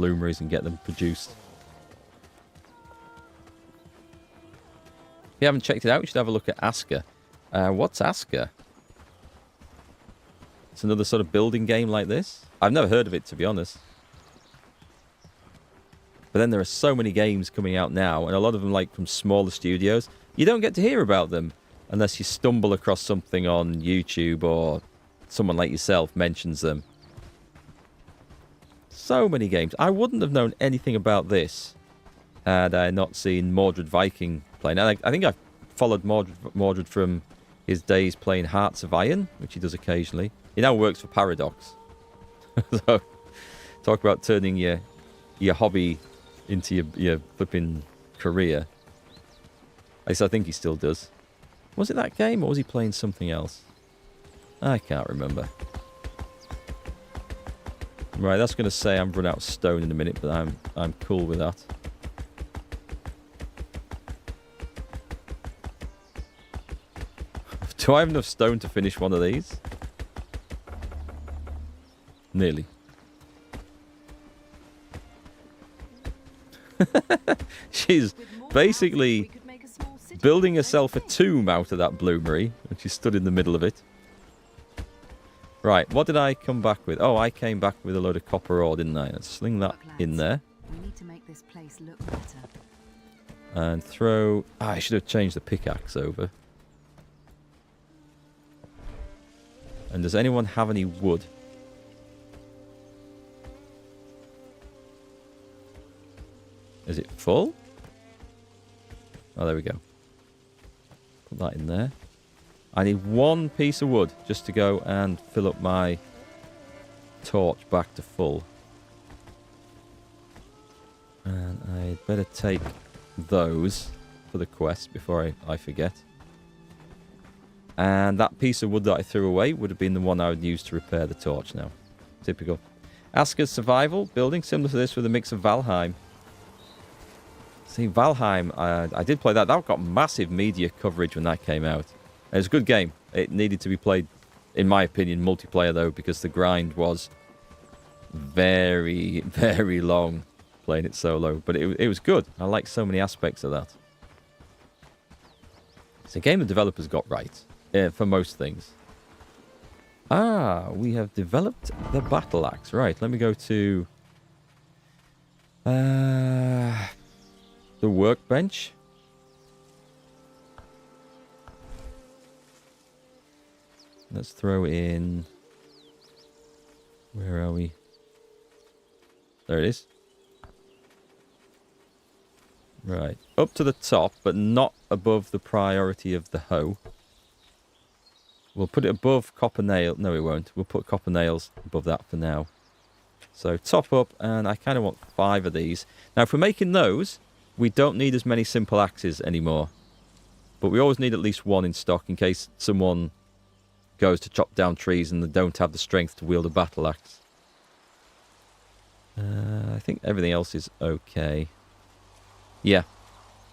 bloomeries and get them produced. If you haven't checked it out, you should have a look at Asker. What's Asker? It's another sort of building game like this. I've never heard of it, to be honest. But then there are so many games coming out now, and a lot of them, like, from smaller studios. You don't get to hear about them unless you stumble across something on YouTube or someone like yourself mentions them. So many games. I wouldn't have known anything about this had I not seen Mordred Viking play. Now, I think I've followed Mordred from his days playing Hearts of Iron, which he does occasionally. He now works for Paradox. So, talk about turning your hobby into your flipping career. At least I think he still does. Was it that game, or was he playing something else? I can't remember. Right, that's going to say I'm run out of stone in a minute, but I'm cool with that. Do I have enough stone to finish one of these? Nearly. She's basically building herself a tomb out of that bloomery, and she stood in the middle of it. Right, what did I come back with? Oh, I came back with a load of copper ore, didn't I? Let's sling that in there. We need to make this place look better. And throw... I should have changed the pickaxe over. And does anyone have any wood? Is it full? Oh, there we go. Put that in there. I need one piece of wood just to go and fill up my torch back to full. And I'd better take those for the quest before I forget. And that piece of wood that I threw away would have been the one I would use to repair the torch now. Typical. Asker's survival building, similar to this with a mix of Valheim. See, Valheim, I did play that. That got massive media coverage when that came out. It was a good game. It needed to be played, in my opinion, multiplayer though, because the grind was very, very long playing it solo. But it was good. I like so many aspects of that. It's a game the developers got right, for most things. Ah, we have developed the battle axe. Right, let me go to the workbench. Let's throw in... Where are we? There it is. Right. Up to the top, but not above the priority of the hoe. We'll put it above copper nail. No, we won't. We'll put copper nails above that for now. So top up, and I kind of want 5 of these. Now, if we're making those, we don't need as many simple axes anymore. But we always need at least one in stock in case someone goes to chop down trees and they don't have the strength to wield a battle axe. I think everything else is okay. Yeah,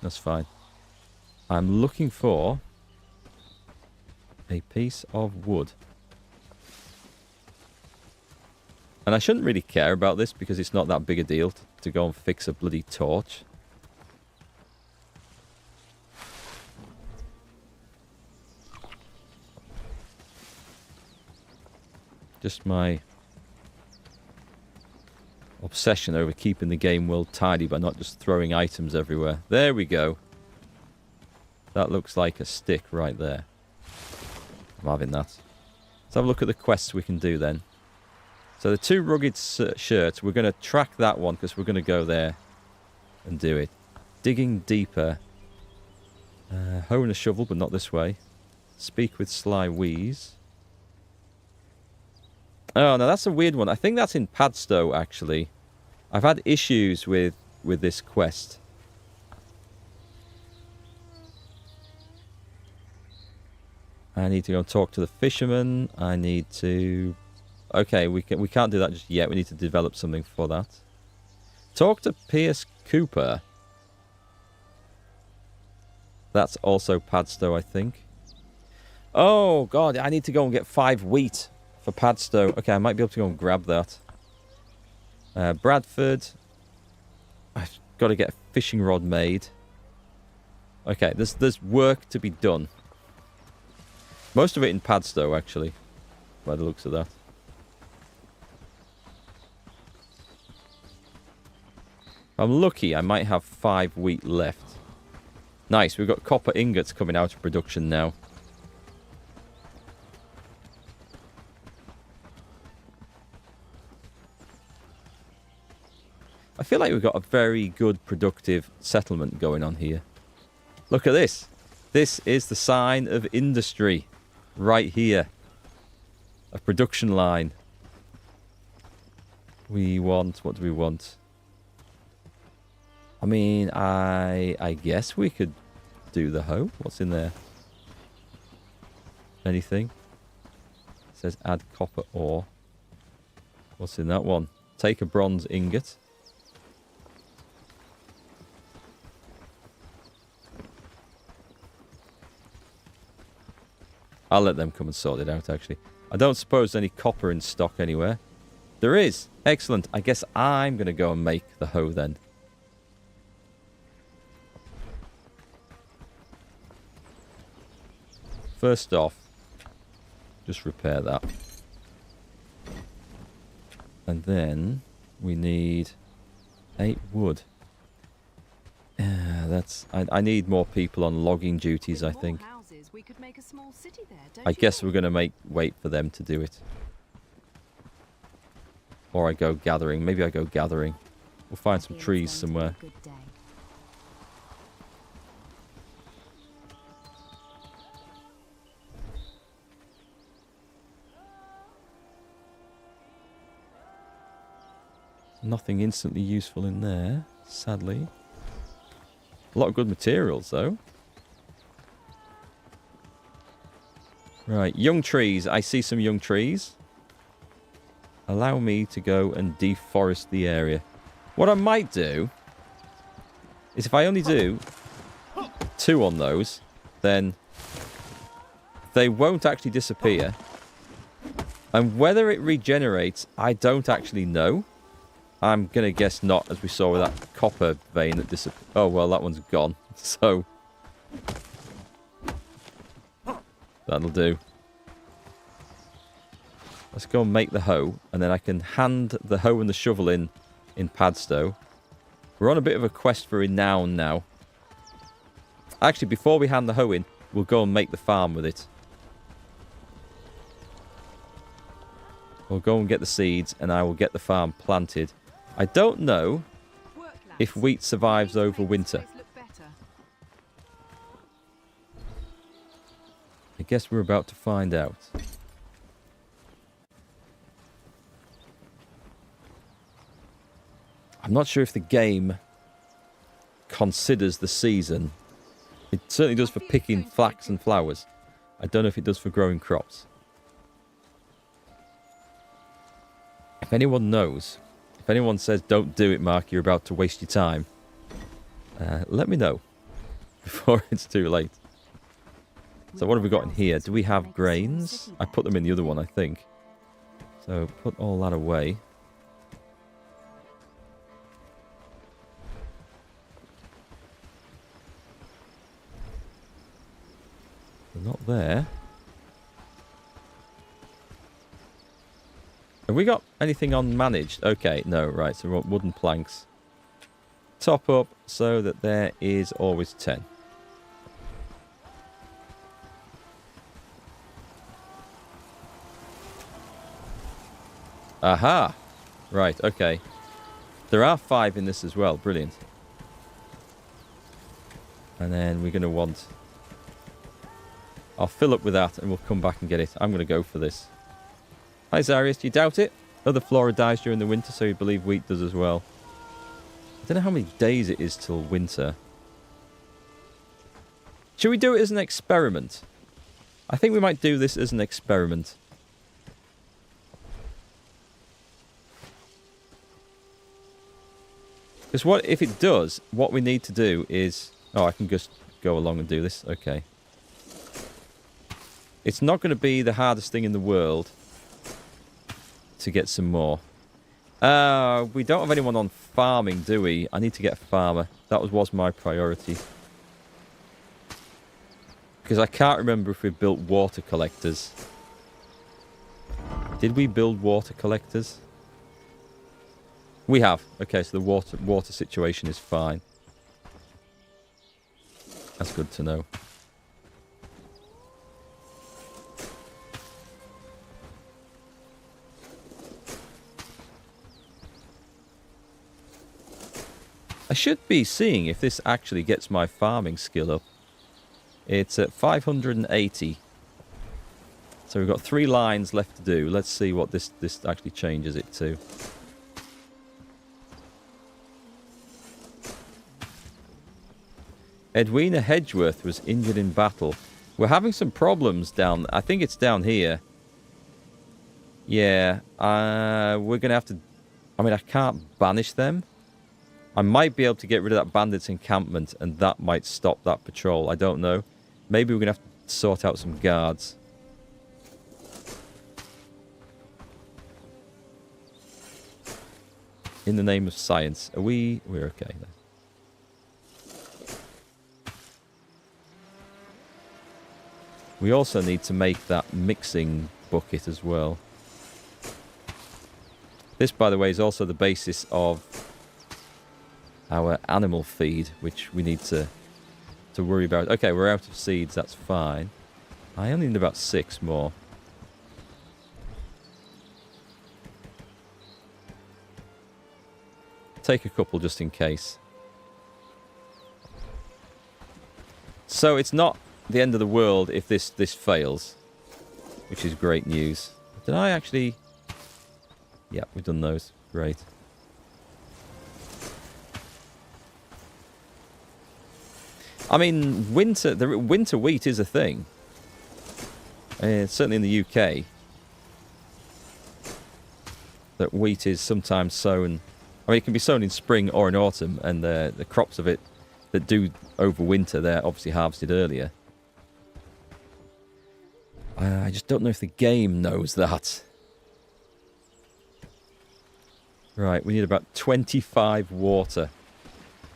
that's fine. I'm looking for a piece of wood. And I shouldn't really care about this because it's not that big a deal to go and fix a bloody torch. Just my obsession over keeping the game well tidy by not just throwing items everywhere. There we go. That looks like a stick right there. I'm having that. Let's have a look at the quests we can do then. So the 2 rugged shirts, we're going to track that one because we're going to go there and do it. Digging deeper. Hoe and a shovel, but not this way. Speak with sly wheeze. Oh, no, that's a weird one. I think that's in Padstow, actually. I've had issues with this quest. I need to go and talk to the fisherman. I need to... Okay, we can't do that just yet. We need to develop something for that. Talk to Pierce Cooper. That's also Padstow, I think. Oh, God, I need to go and get 5 wheat for Padstow. Okay, I might be able to go and grab that. Bradford. I've got to get a fishing rod made. Okay, there's work to be done. Most of it in Padstow, actually, by the looks of that. If I'm lucky, I might have 5 wheat left. Nice, we've got copper ingots coming out of production now. I feel like we've got a very good, productive settlement going on here. Look at this. This is the sign of industry. Right here. A production line. We want... What do we want? I mean, I guess we could do the hoe. What's in there? Anything? It says add copper ore. What's in that one? Take a bronze ingot. I'll let them come and sort it out, actually. I don't suppose there's any copper in stock anywhere. There is. Excellent. I guess I'm going to go and make the hoe then. First off, just repair that. And then we need 8 wood. I need more people on logging duties, I think. We could make a small city there, don't I you guess think? we're going to wait for them to do it. Or I go gathering. Maybe I go gathering. We'll find some Here's trees going to be a somewhere. good day. Nothing instantly useful in there, sadly. A lot of good materials, though. Right, young trees. I see some young trees. Allow me to go and deforest the area. What I might do is if I only do 2 on those, then they won't actually disappear. And whether it regenerates, I don't actually know. I'm going to guess not, as we saw with that copper vein that disappeared. Oh, well, that one's gone. So that'll do. Let's go and make the hoe, and then I can hand the hoe and the shovel in Padstow. We're on a bit of a quest for renown now. Actually, before we hand the hoe in, we'll go and make the farm with it. We'll go and get the seeds, and I will get the farm planted. I don't know if wheat survives over winter. I guess we're about to find out. I'm not sure if the game considers the season. It certainly does for picking flax and flowers. I don't know if it does for growing crops. If anyone knows, if anyone says, don't do it, Mark, you're about to waste your time, let me know before it's too late. So what have we got in here? Do we have grains? I put them in the other one, I think. So put all that away. They're not there. Have we got anything unmanaged? Okay, no, right. So we want wooden planks. Top up so that there is always 10. Aha! Right, okay. There are 5 in this as well. Brilliant. And then we're going to want... I'll fill up with that and we'll come back and get it. I'm going to go for this. Hi, Zarius. Do you doubt it? Other flora dies during the winter, so you believe wheat does as well. I don't know how many days it is till winter. Should we do it as an experiment? I think we might do this as an experiment. Because what if it does, what we need to do is... Oh, I can just go along and do this. Okay. It's not going to be the hardest thing in the world to get some more. We don't have anyone on farming, do we? I need to get a farmer. That was my priority. Because I can't remember if we built water collectors. Did we build water collectors? We have. Okay, so the water situation is fine. That's good to know. I should be seeing if this actually gets my farming skill up. It's at 580. So we've got 3 lines left to do. Let's see what this actually changes it to. Edwina Hedgeworth was injured in battle. We're having some problems down... I think it's down here. Yeah, we're going to have to... I mean, I can't banish them. I might be able to get rid of that bandits encampment, and that might stop that patrol. I don't know. Maybe we're going to have to sort out some guards. In the name of science. Are we... We're okay then. We also need to make that mixing bucket as well. This, by the way, is also the basis of our animal feed, which we need to worry about. Okay, we're out of seeds. That's fine. I only need about 6 more. Take a couple just in case. So it's not the end of the world if this fails, which is great news. Did I actually... Yeah, we've done those. Great. I mean, winter wheat is a thing. Certainly in the UK, that wheat is sometimes sown... I mean, it can be sown in spring or in autumn, and the crops of it that do overwinter, they're obviously harvested earlier. I just don't know if the game knows that. Right, we need about 25 water.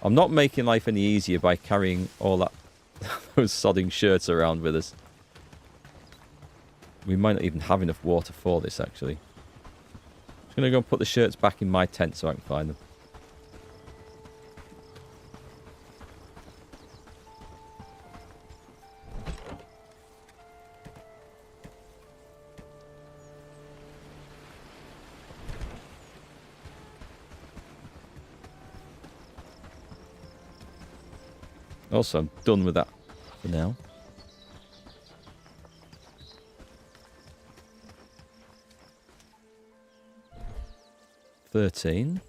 I'm not making life any easier by carrying all that those sodding shirts around with us. We might not even have enough water for this, actually. I'm just going to go and put the shirts back in my tent so I can find them. Also, I'm done with that for now. $13.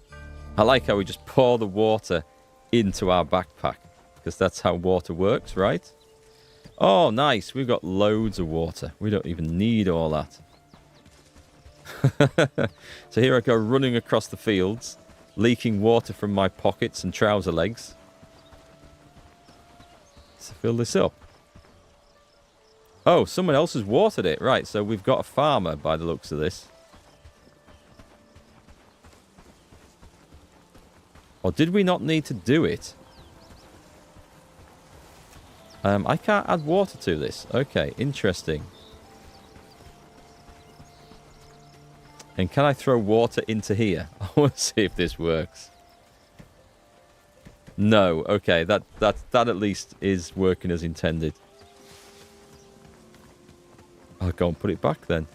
I like how we just pour the water into our backpack, because that's how water works, right? Oh, nice. We've got loads of water. We don't even need all that. So here I go running across the fields, leaking water from my pockets and trouser legs. To fill this up. Oh, someone else has watered it. Right, so we've got a farmer by the looks of this. Or did we not need to do it? I can't add water to this. Okay, interesting. And can I throw water into here? I want to see if this works. No, okay, that at least is working as intended. I'll go and put it back then.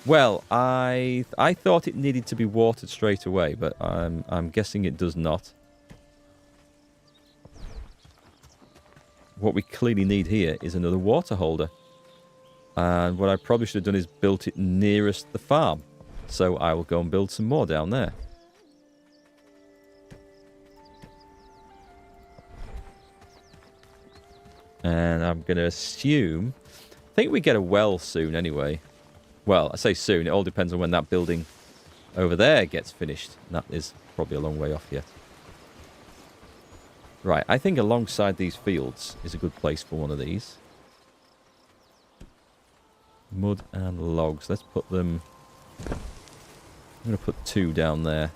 Well, I thought it needed to be watered straight away, but I'm guessing it does not. What we clearly need here is another water holder. And what I probably should have done is built it nearest the farm. So I will go and build some more down there. And I'm going to assume... I think we get a well soon anyway. Well, I say soon. It all depends on when that building over there gets finished. And that is probably a long way off yet. Right, I think alongside these fields is a good place for one of these. Mud and logs. Let's put them... I'm going to put 2 down there.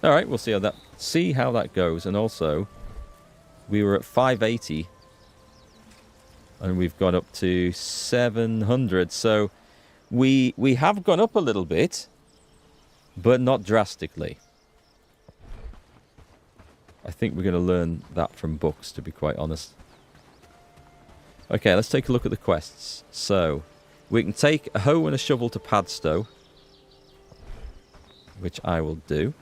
All right, we'll see how that goes. And also, we were at 580, and we've gone up to 700. So we have gone up a little bit, but not drastically. I think we're going to learn that from books, to be quite honest. Okay, let's take a look at the quests. So we can take a hoe and a shovel to Padstow, which I will do.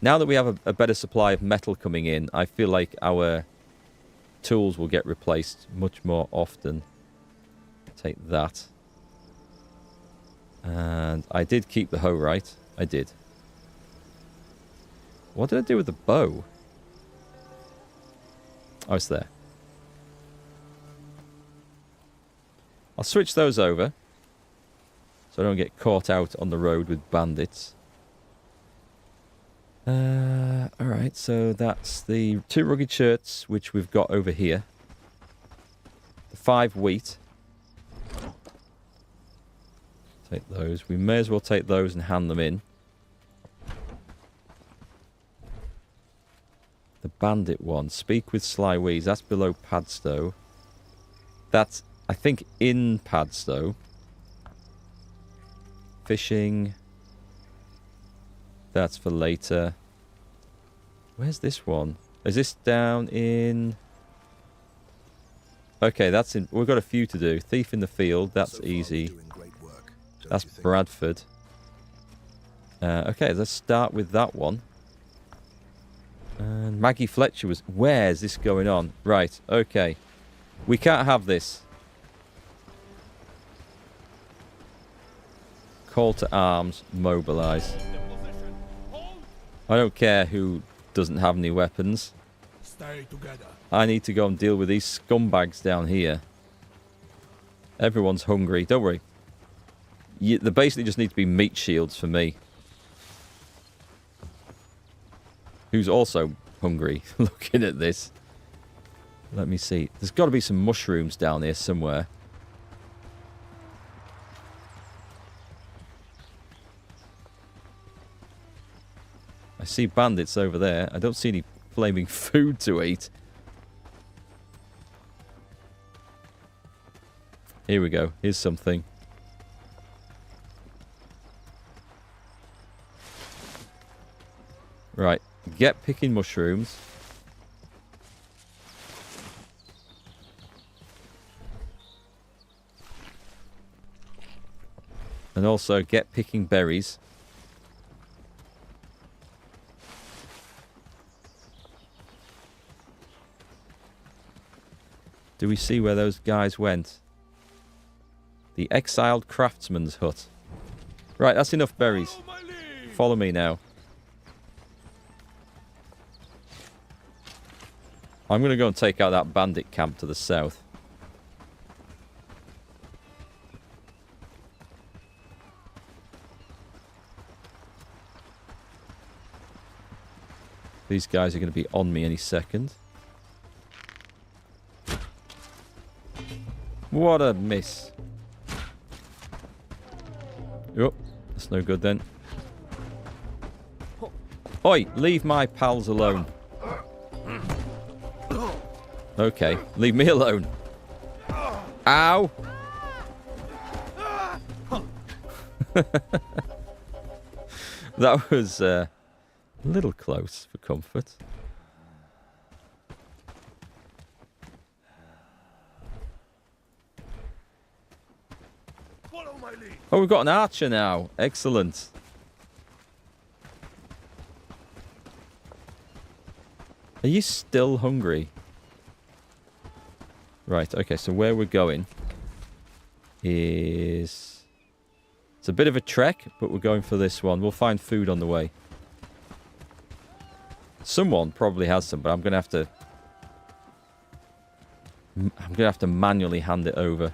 Now that we have a better supply of metal coming in, I feel like our tools will get replaced much more often. Take that. And I did keep the hoe, right? I did. What did I do with the bow? Oh, it's there. I'll switch those over, so I don't get caught out on the road with bandits. Alright, so that's the 2 rugged shirts, which we've got over here. The 5 wheat. Take those. We may as well take those and hand them in. The bandit one. Speak with Sly Weeze. That's below Padstow. That's, I think, in Padstow. Fishing. That's for later. Where's this one? Is this down in... Okay, that's in... We've got a few to do. Thief in the Field. That's easy. That's Bradford. Okay, let's start with that one. And Maggie Fletcher was... Where's this going on? Right, okay. We can't have this. Call to arms. Mobilise. I don't care who doesn't have any weapons. Stay together. I need to go and deal with these scumbags down here. Everyone's hungry. Don't worry. There basically just need to be meat shields for me. Who's also hungry looking at this. Let me see. There's got to be some mushrooms down here somewhere. I see bandits over there. I don't see any flaming food to eat. Here we go. Here's something. Right. Get picking mushrooms. And also get picking berries. Do we see where those guys went? The exiled craftsman's hut. Right, that's enough berries. Follow me now. I'm going to go and take out that bandit camp to the south. These guys are going to be on me any second. What a miss. Oh, that's no good then. Oi, leave my pals alone. Okay, leave me alone. Ow! That was a little close for comfort. Oh, we've got an archer now. Excellent. Are you still hungry? Right, okay, so where we're going is... It's a bit of a trek, but we're going for this one. We'll find food on the way. Someone probably has some, but I'm going to have to manually hand it over.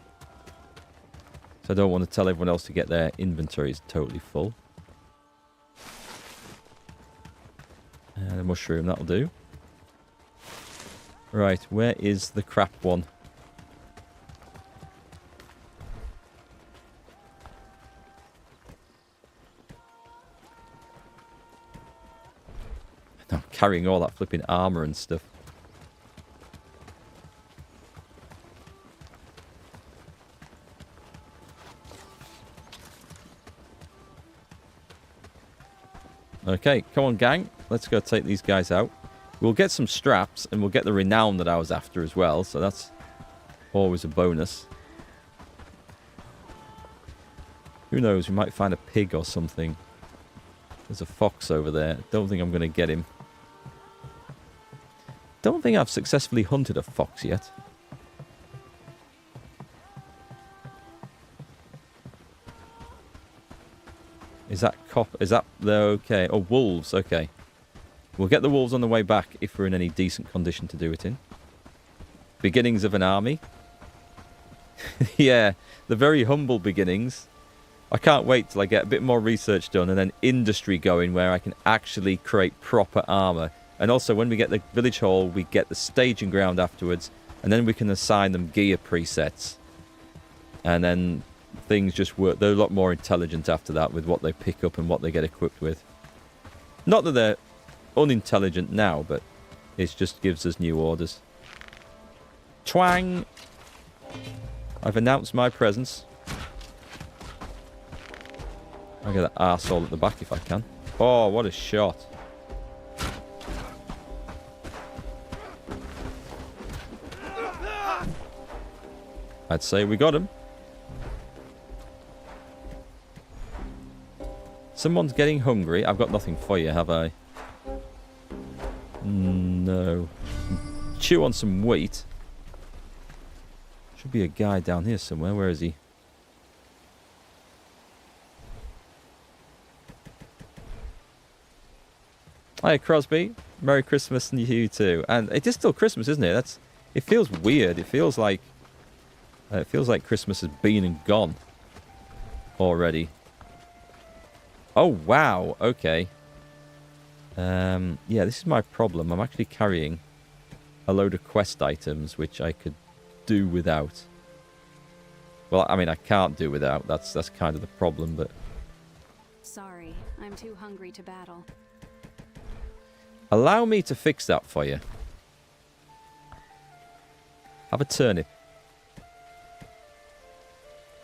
So I don't want to tell everyone else to get their inventories totally full. And a mushroom, that'll do. Right, where is the crap one? I'm carrying all that flipping armor and stuff. Okay, come on, gang. Let's go take these guys out. We'll get some straps, and we'll get the renown that I was after as well, so that's always a bonus. Who knows, we might find a pig or something. There's a fox over there. Don't think I'm going to get him. Don't think I've successfully hunted a fox yet. Is that okay? Oh, wolves. Okay. We'll get the wolves on the way back if we're in any decent condition to do it in. Beginnings of an army. Yeah, the very humble beginnings. I can't wait till I get a bit more research done and then industry going where I can actually create proper armor. And also when we get the village hall, we get the staging ground afterwards, and then we can assign them gear presets. And then things just work. They're a lot more intelligent after that with what they pick up and what they get equipped with. Not that they're unintelligent now, but it just gives us new orders. Twang! I've announced my presence. I'll get that arsehole at the back if I can. Oh, what a shot. I'd say we got him. Someone's getting hungry. I've got nothing for you, have I? No. Chew on some wheat. Should be a guy down here somewhere. Where is he? Hi, Crosby. Merry Christmas and you too. And it is still Christmas, isn't it? It feels weird. It feels like Christmas has been and gone already. Oh, wow. Okay. Yeah, this is my problem. I'm actually carrying a load of quest items, which I could do without. Well, I mean, I can't do without. That's kind of the problem, but... Sorry, I'm too hungry to battle. Allow me to fix that for you. Have a turnip.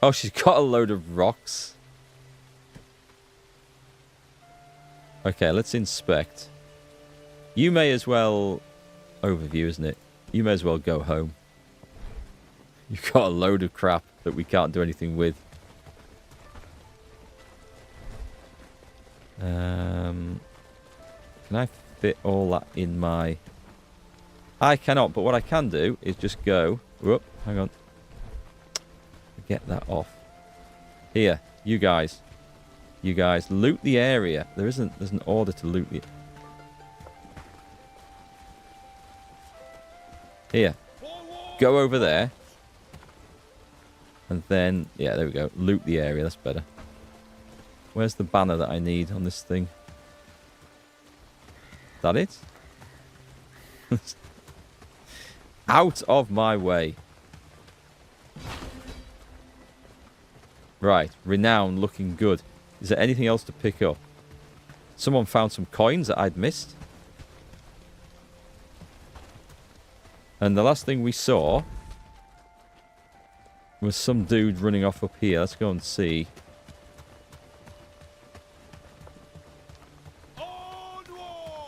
Oh, she's got a load of rocks. Okay, let's inspect. You may as well... Overview, isn't it? You may as well go home. You've got a load of crap that we can't do anything with. Can I fit all that in my... I cannot, but what I can do is just go... Whoop, hang on. Get that off. Here, you guys. You guys, loot the area. There's an order to loot it. Here. Go over there. And then, yeah, there we go. Loot the area, that's better. Where's the banner that I need on this thing? Is that it? Out of my way. Right, renown looking good. Is there anything else to pick up? Someone found some coins that I'd missed. And the last thing we saw was some dude running off up here. Let's go and see.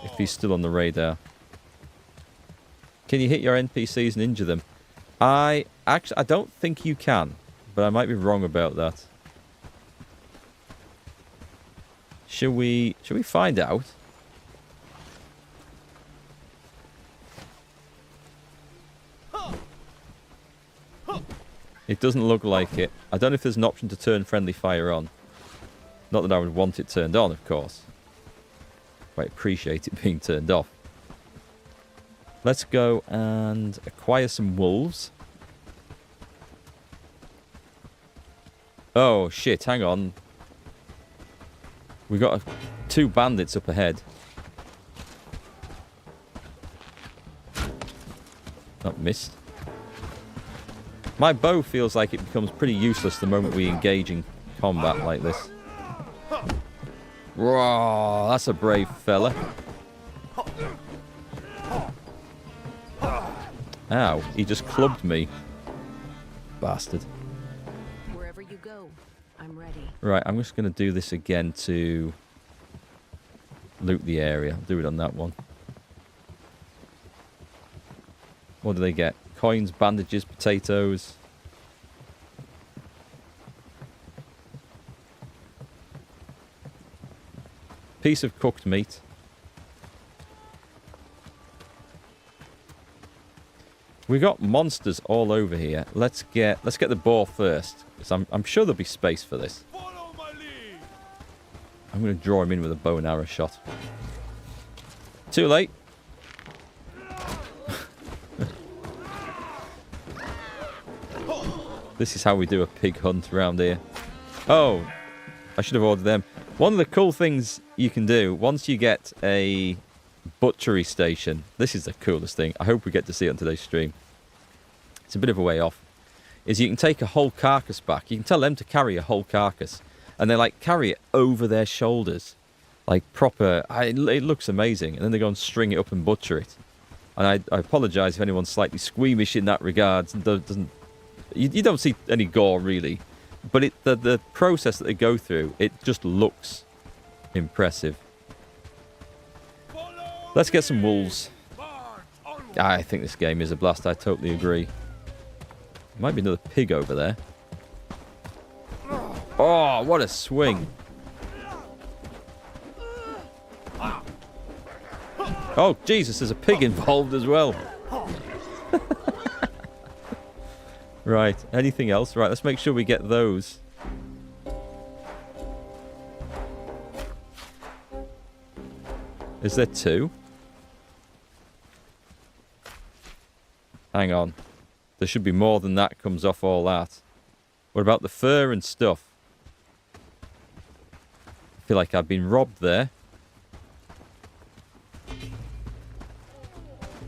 If he's still on the radar. Can you hit your NPCs and injure them? I don't think you can, but I might be wrong about that. Should we find out? It doesn't look like it. I don't know if there's an option to turn friendly fire on. Not that I would want it turned on, of course. I appreciate it being turned off. Let's go and acquire some wolves. Oh, shit. Hang on. We got two bandits up ahead. Not missed. My bow feels like it becomes pretty useless the moment we engage in combat like this. Whoa, that's a brave fella. Ow, he just clubbed me. Bastard. Wherever you go, I'm ready. Right, I'm just going to do this again to loot the area. I'll do it on that one. What do they get? Coins, bandages, potatoes. Piece of cooked meat. We got monsters all over here. Let's get the boar first, because I'm sure there'll be space for this. Follow my lead. I'm going to draw him in with a bow and arrow shot. Too late. This is how we do a pig hunt around here. Oh, I should have ordered them. One of the cool things you can do, once you get a butchery station, this is the coolest thing. I hope we get to see it on today's stream. It's a bit of a way off. Is you can take a whole carcass back. You can tell them to carry a whole carcass. And they like carry it over their shoulders. Like proper, it looks amazing. And then they go and string it up and butcher it. And I apologise if anyone's slightly squeamish in that regard. You don't see any gore really. But the process that they go through, it just looks impressive. Let's get some wolves. I think this game is a blast. I totally agree. Might be another pig over there. Oh, what a swing. Oh, Jesus, there's a pig involved as well. Right, anything else? Right, let's make sure we get those. Is there two? Hang on. There should be more than that comes off all that. What about the fur and stuff? I feel like I've been robbed there.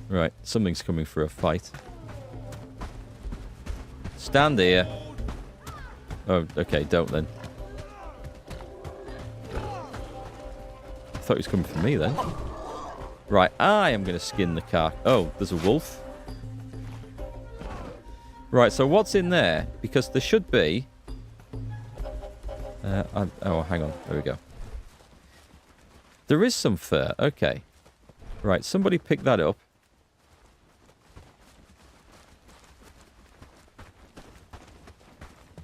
Right, something's coming for a fight. Stand here. Oh, okay, don't then. I thought he was coming for me then. Right, I am going to skin the car. Oh, there's a wolf. Right, so what's in there? Because there should be... oh, hang on. There we go. There is some fur. Okay. Right, somebody pick that up.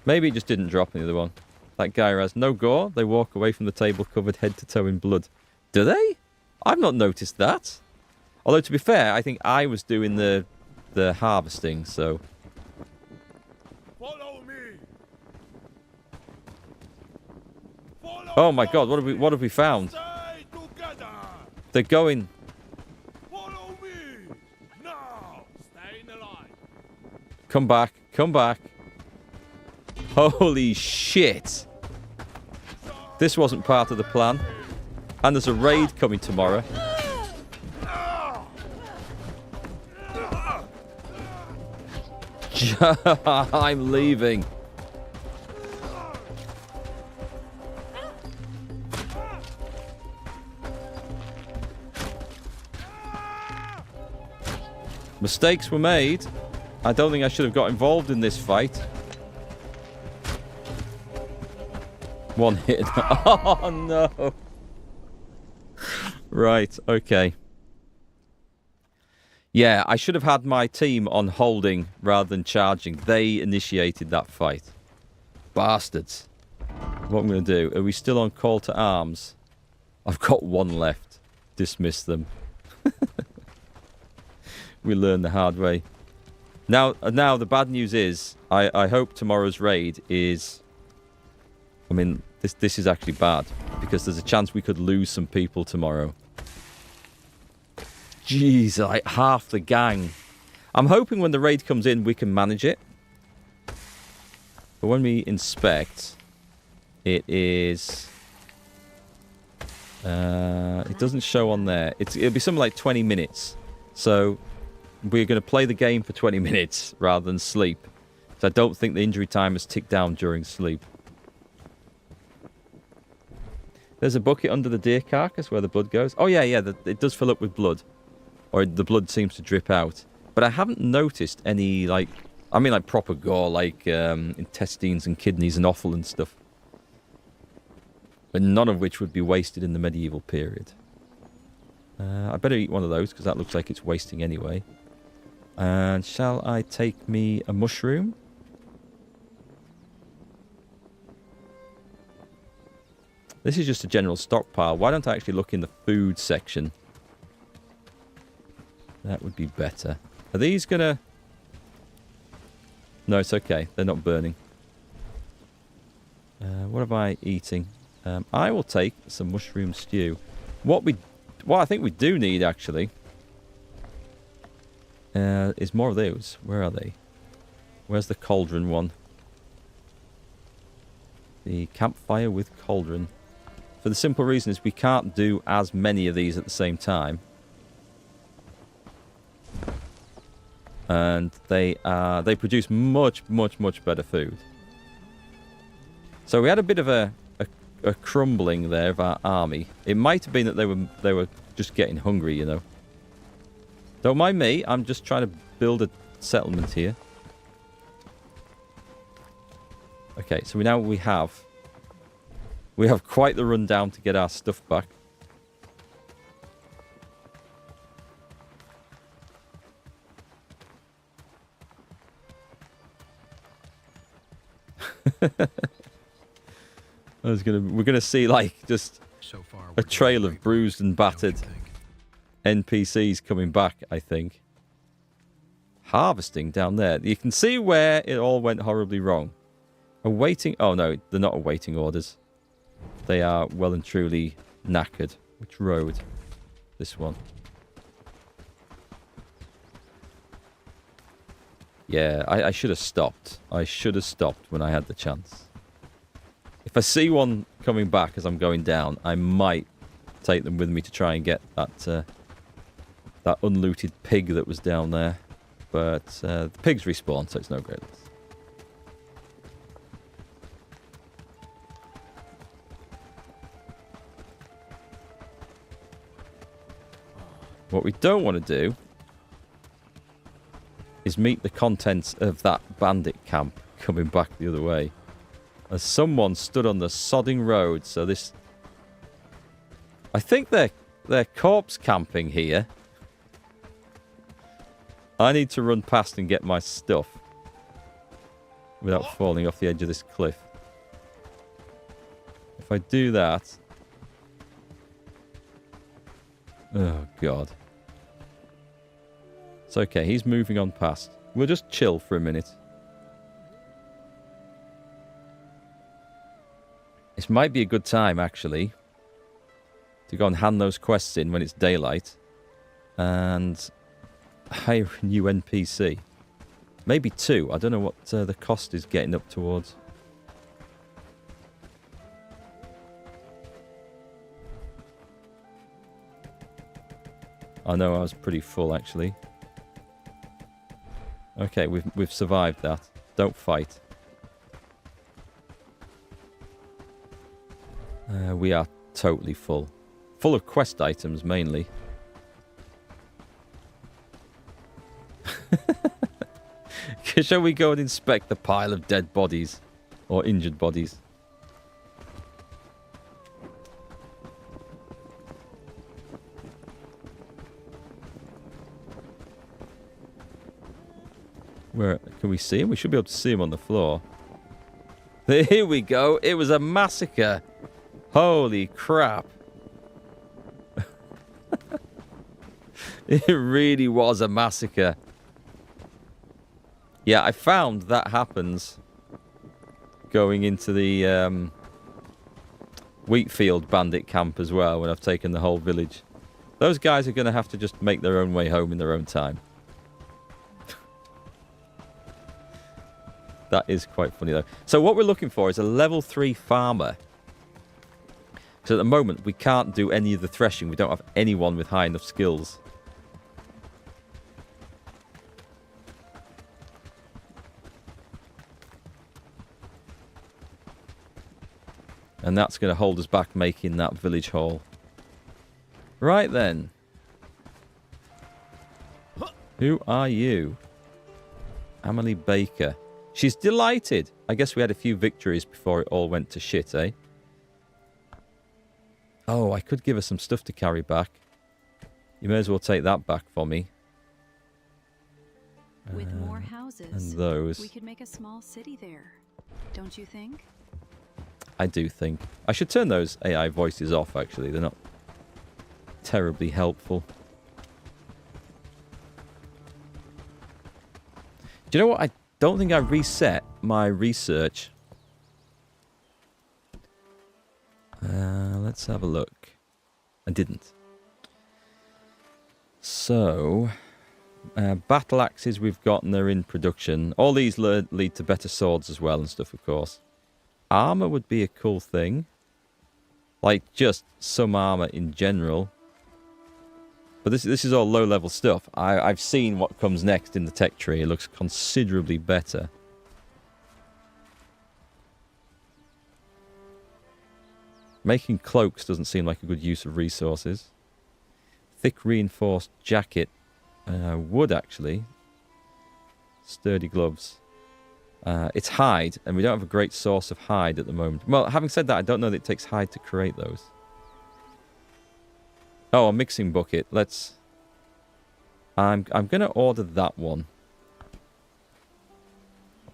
Maybe it just didn't drop in the other one. That guy has no gore. They walk away from the table covered head to toe in blood. Do they? I've not noticed that. Although, to be fair, I think I was doing the harvesting, so... Follow me. Oh my God! What have we found? Stay together. They're going. Follow me now. Staying alive. Come back! Come back! Holy shit! This wasn't part of the plan. And there's a raid coming tomorrow. I'm leaving. Mistakes were made. I don't think I should have got involved in this fight. One hit. Oh no. Right, okay. Yeah, I should have had my team on holding rather than charging. They initiated that fight. Bastards. What I'm going to do, are we still on call to arms? I've got one left. Dismiss them. We learned the hard way. Now the bad news is, I hope tomorrow's raid is... I mean, this is actually bad, because there's a chance we could lose some people tomorrow. Jeez, like half the gang. I'm hoping when the raid comes in, we can manage it. But when we inspect, it is... it doesn't show on there. It'll be something like 20 minutes. So we're going to play the game for 20 minutes rather than sleep. So I don't think the injury time has ticked down during sleep. There's a bucket under the deer carcass where the blood goes. Oh, yeah, it does fill up with blood. Or the blood seems to drip out. But I haven't noticed any, like... I mean, like, proper gore, like intestines and kidneys and offal and stuff. But none of which would be wasted in the medieval period. I better eat one of those, because that looks like it's wasting anyway. And shall I take me a mushroom? This is just a general stockpile. Why don't I actually look in the food section? That would be better. Are these gonna... No, it's okay. They're not burning. What am I eating? I will take some mushroom stew. What I think we do need, actually, is more of those. Where are they? Where's the cauldron one? The campfire with cauldron. For the simple reason is we can't do as many of these at the same time. And they produce much, much, much better food. So we had a bit of a crumbling there of our army. It might have been that they were just getting hungry, you know. Don't mind me. I'm just trying to build a settlement here. Okay, so we have quite the rundown to get our stuff back. We're gonna see like just a trail of bruised and battered NPCs coming back, I think. Harvesting down there. You can see where it all went horribly wrong. Awaiting... Oh, no, they're not awaiting orders. They are well and truly knackered. Which road? This one. Yeah, I should have stopped. I should have stopped when I had the chance. If I see one coming back as I'm going down, I might take them with me to try and get that that unlooted pig that was down there. But the pigs respawn, so it's no great loss. What we don't want to do is meet the contents of that bandit camp coming back the other way. As someone stood on the sodding road, so this... I think they're corpse camping here. I need to run past and get my stuff without falling off the edge of this cliff. If I do that... Oh, God. It's okay, he's moving on past. We'll just chill for a minute. This might be a good time, actually, to go and hand those quests in when it's daylight. And hire a new NPC. Maybe 2. I don't know what the cost is getting up towards. I know I was pretty full, actually. Okay, we've survived that. Don't fight. We are totally full. Full of quest items, mainly. Shall we go and inspect the pile of dead bodies? Or injured bodies? Where can we see him? We should be able to see him on the floor. Here we go. It was a massacre. Holy crap. It really was a massacre. Yeah, I found that happens going into the Wheatfield bandit camp as well when I've taken the whole village. Those guys are going to have to just make their own way home in their own time. That is quite funny, though. So what we're looking for is a level 3 farmer. So at the moment, we can't do any of the threshing. We don't have anyone with high enough skills. And that's going to hold us back making that village hall. Right then. Who are you? Emily Baker. She's delighted. I guess we had a few victories before it all went to shit, eh? Oh, I could give her some stuff to carry back. You may as well take that back for me. With more houses, and those. we could make a small city there. Don't you think? I do think. I should turn those AI voices off, actually. They're not terribly helpful. Do you know what? I don't think I reset my research. Let's have a look. I didn't. So, battle axes we've got and they're in production. All these lead to better swords as well and stuff, of course. Armor would be a cool thing. Like, just some armor in general. But this is all low-level stuff. I've seen what comes next in the tech tree. It looks considerably better. Making cloaks doesn't seem like a good use of resources. Thick reinforced jacket. Wood, actually. Sturdy gloves. It's hide, and we don't have a great source of hide at the moment. Well, having said that, I don't know that it takes hide to create those. Oh, a mixing bucket. Let's... I'm going to order that one.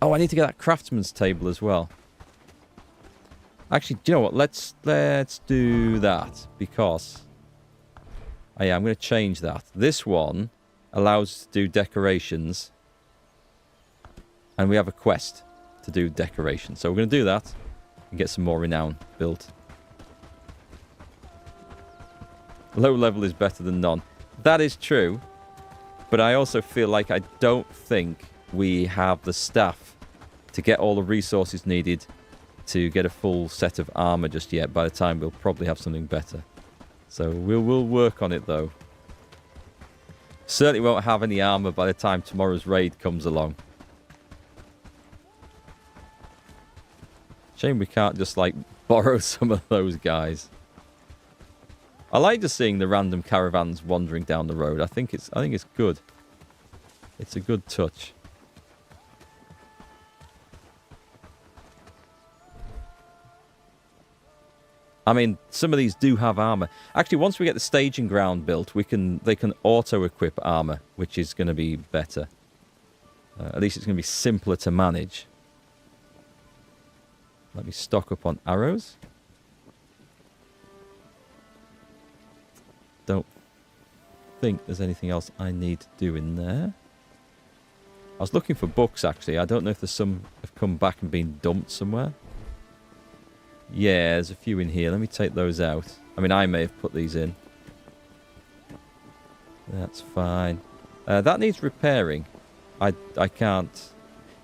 Oh, I need to get that craftsman's table as well. Actually, do you know what? Let's do that, because... Oh, yeah, I'm going to change that. This one allows us to do decorations. And we have a quest to do decorations. So we're going to do that and get some more renown built. Low level is better than none. That is true. But I also feel like I don't think we have the staff to get all the resources needed to get a full set of armor just yet. By the time we'll probably have something better. So we'll work on it though. Certainly won't have any armor by the time tomorrow's raid comes along. Shame we can't just like borrow some of those guys. I like just seeing the random caravans wandering down the road. I think it's good. It's a good touch. I mean, some of these do have armor. Actually, once we get the staging ground built, they can auto-equip armor, which is going to be better. At least it's going to be simpler to manage. Let me stock up on arrows. Don't think there's anything else I need to do in there. I was looking for books, actually. I don't know if there's some have come back and been dumped somewhere. Yeah, there's a few in here. Let me take those out. I mean, I may have put these in. That's fine. That needs repairing. I can't...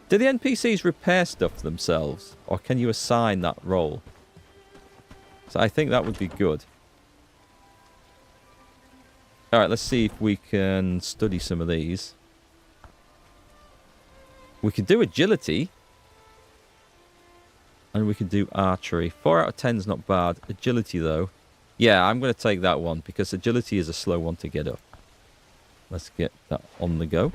Do the NPCs repair stuff themselves? Or can you assign that role? So I think that would be good. Alright, let's see if we can study some of these. We could do agility. And we could do archery. 4 out of 10 is not bad. Agility, though. Yeah, I'm going to take that one, because agility is a slow one to get up. Let's get that on the go.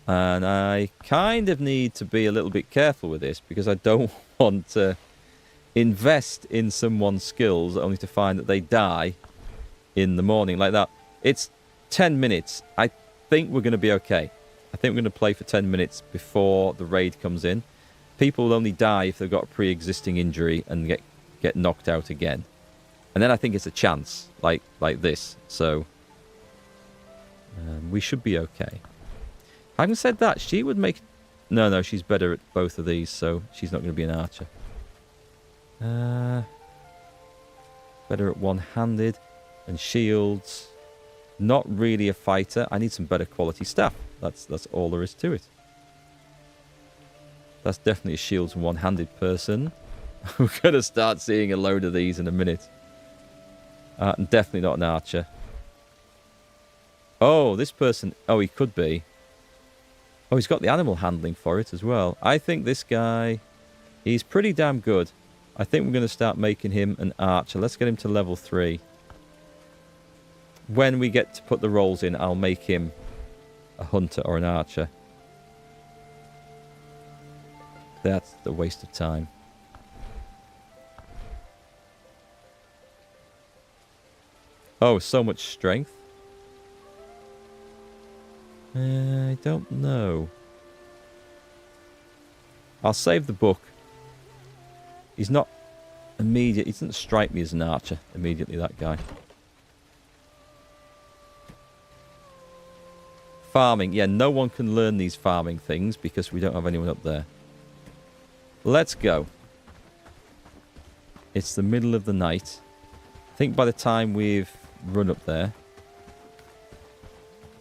And I kind of need to be a little bit careful with this, because I don't want to invest in someone's skills only to find that they die in the morning like that. It's 10 minutes. I think we're going to be okay. I think we're going to play for 10 minutes before the raid comes in. People will only die if they've got a pre-existing injury and get knocked out again. And then I think it's a chance, like this. So, we should be okay. Having said that, she would make... No, she's better at both of these, so she's not going to be an archer. Better at one-handed and shields. Not really a fighter. I need some better quality staff. That's all there is to it. That's definitely a shields and one-handed person. We're going to start seeing a load of these in a minute. And definitely not an archer. Oh, this person... Oh, he could be. Oh, he's got the animal handling for it as well. I think this guy... He's pretty damn good. I think we're going to start making him an archer. Let's get him to level 3. When we get to put the rolls in, I'll make him a hunter or an archer. That's the waste of time. Oh, so much strength. I don't know. I'll save the book. He's not immediate. He doesn't strike me as an archer immediately, that guy. Farming. Yeah, no one can learn these farming things because we don't have anyone up there. Let's go. It's the middle of the night. I think by the time we've run up there,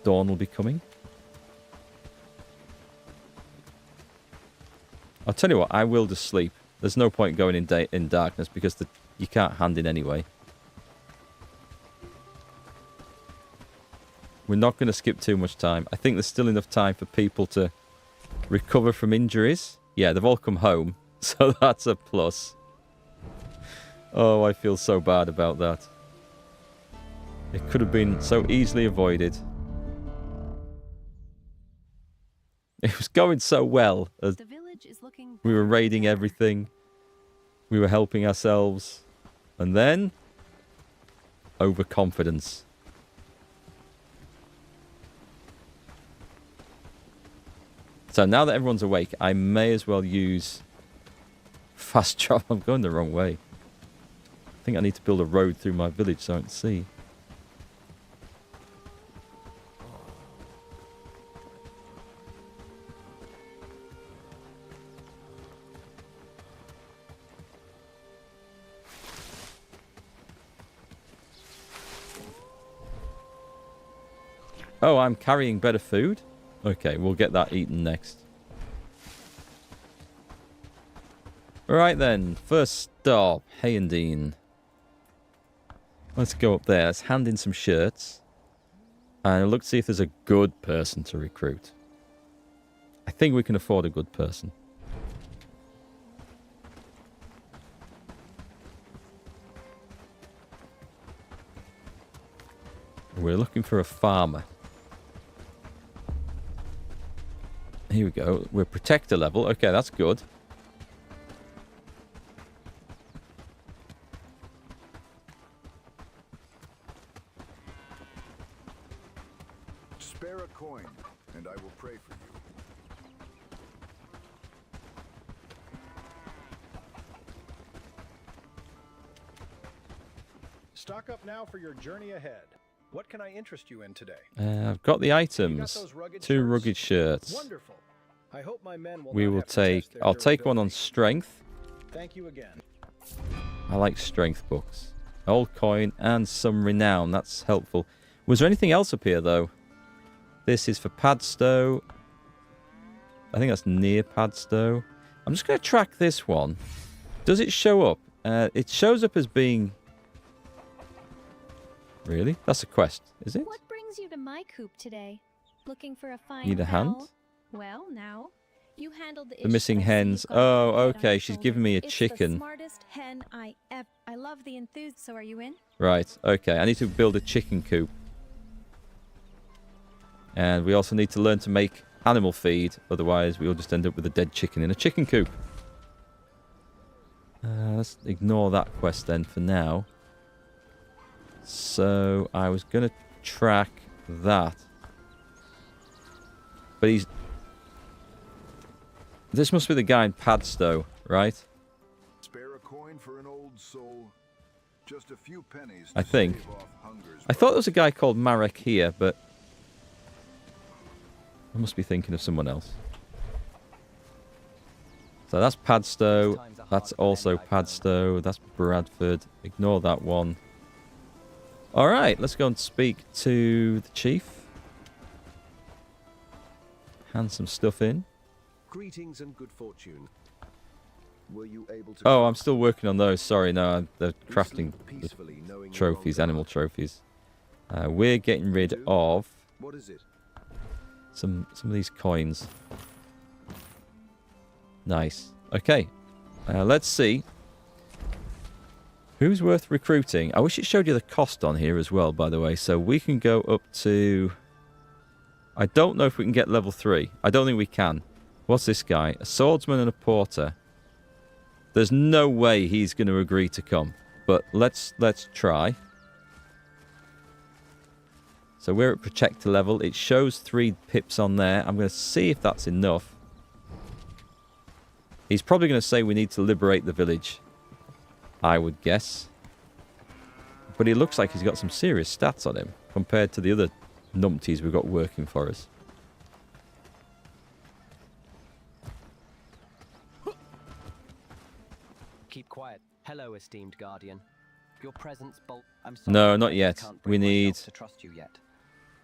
dawn will be coming. I'll tell you what, I will just sleep. There's no point going in darkness because you can't hand in anyway. We're not going to skip too much time. I think there's still enough time for people to recover from injuries. Yeah, they've all come home, so that's a plus. Oh, I feel so bad about that. It could have been so easily avoided. It was going so well. The village is looking We were raiding everything. We were helping ourselves. And then, overconfidence. So now that everyone's awake, I may as well use fast travel. I'm going the wrong way. I think I need to build a road through my village so I can see. Oh, I'm carrying better food? Okay, we'll get that eaten next. Alright then, first stop, Hayendine. Let's go up there, let's hand in some shirts. And look to see if there's a good person to recruit. I think we can afford a good person. We're looking for a farmer. Here we go. We're protector level. Okay, that's good. Spare a coin, and I will pray for you. Stock up now for your journey ahead. What can I interest you in today? I've got the items. Two rugged shirts. Wonderful. I hope my men will We not will have to test take... their I'll take one on durability. strength. Thank you again. I like strength books. Old coin and some renown. That's helpful. Was there anything else up here, though? This is for Padstow. I think that's near Padstow. I'm just going to track this one. Does it show up? It shows up as being... Really? That's a quest, is it? What brings you to my coop today? Looking for a fine Need a hand? fowl? Well, now you handled The missing hens. Oh, okay. She's giving me a chicken. The smartest hen I love the enthusiasm. So are you in? Right, okay. I need to build a chicken coop. And we also need to learn to make animal feed. Otherwise, we'll just end up with a dead chicken in a chicken coop. Let's ignore that quest then for now. So, I was going to track that. But he's... This must be the guy in Padstow, right? Spare a coin for an old soul. Just a few pennies. I think. Stave off hunger's I thought there was a guy called Marek here, but... I must be thinking of someone else. So that's Padstow. That's also Padstow. That's Bradford. Ignore that one. Alright, let's go and speak to the chief. Hand some stuff in. Greetings and good fortune. Were you able to... Oh, I'm still working on those. Sorry, no, they're You crafting sleep peacefully, knowing the you're on trophies, guard. animal trophies. We're getting rid of What is it? some of these coins. Nice. Okay, let's see. Who's worth recruiting? I wish it showed you the cost on here as well, by the way. So we can go up to... I don't know if we can get level 3. I don't think we can. What's this guy? A swordsman and a porter. There's no way he's going to agree to come. But let's try. So we're at protector level. It shows 3 pips on there. I'm going to see if that's enough. He's probably going to say we need to liberate the village. I would guess. But he looks like he's got some serious stats on him compared to the other numpties we've got working for us. Keep quiet. Hello, esteemed guardian. Your presence I'm sorry, No, not I yet. can't We bring need... myself to trust you yet.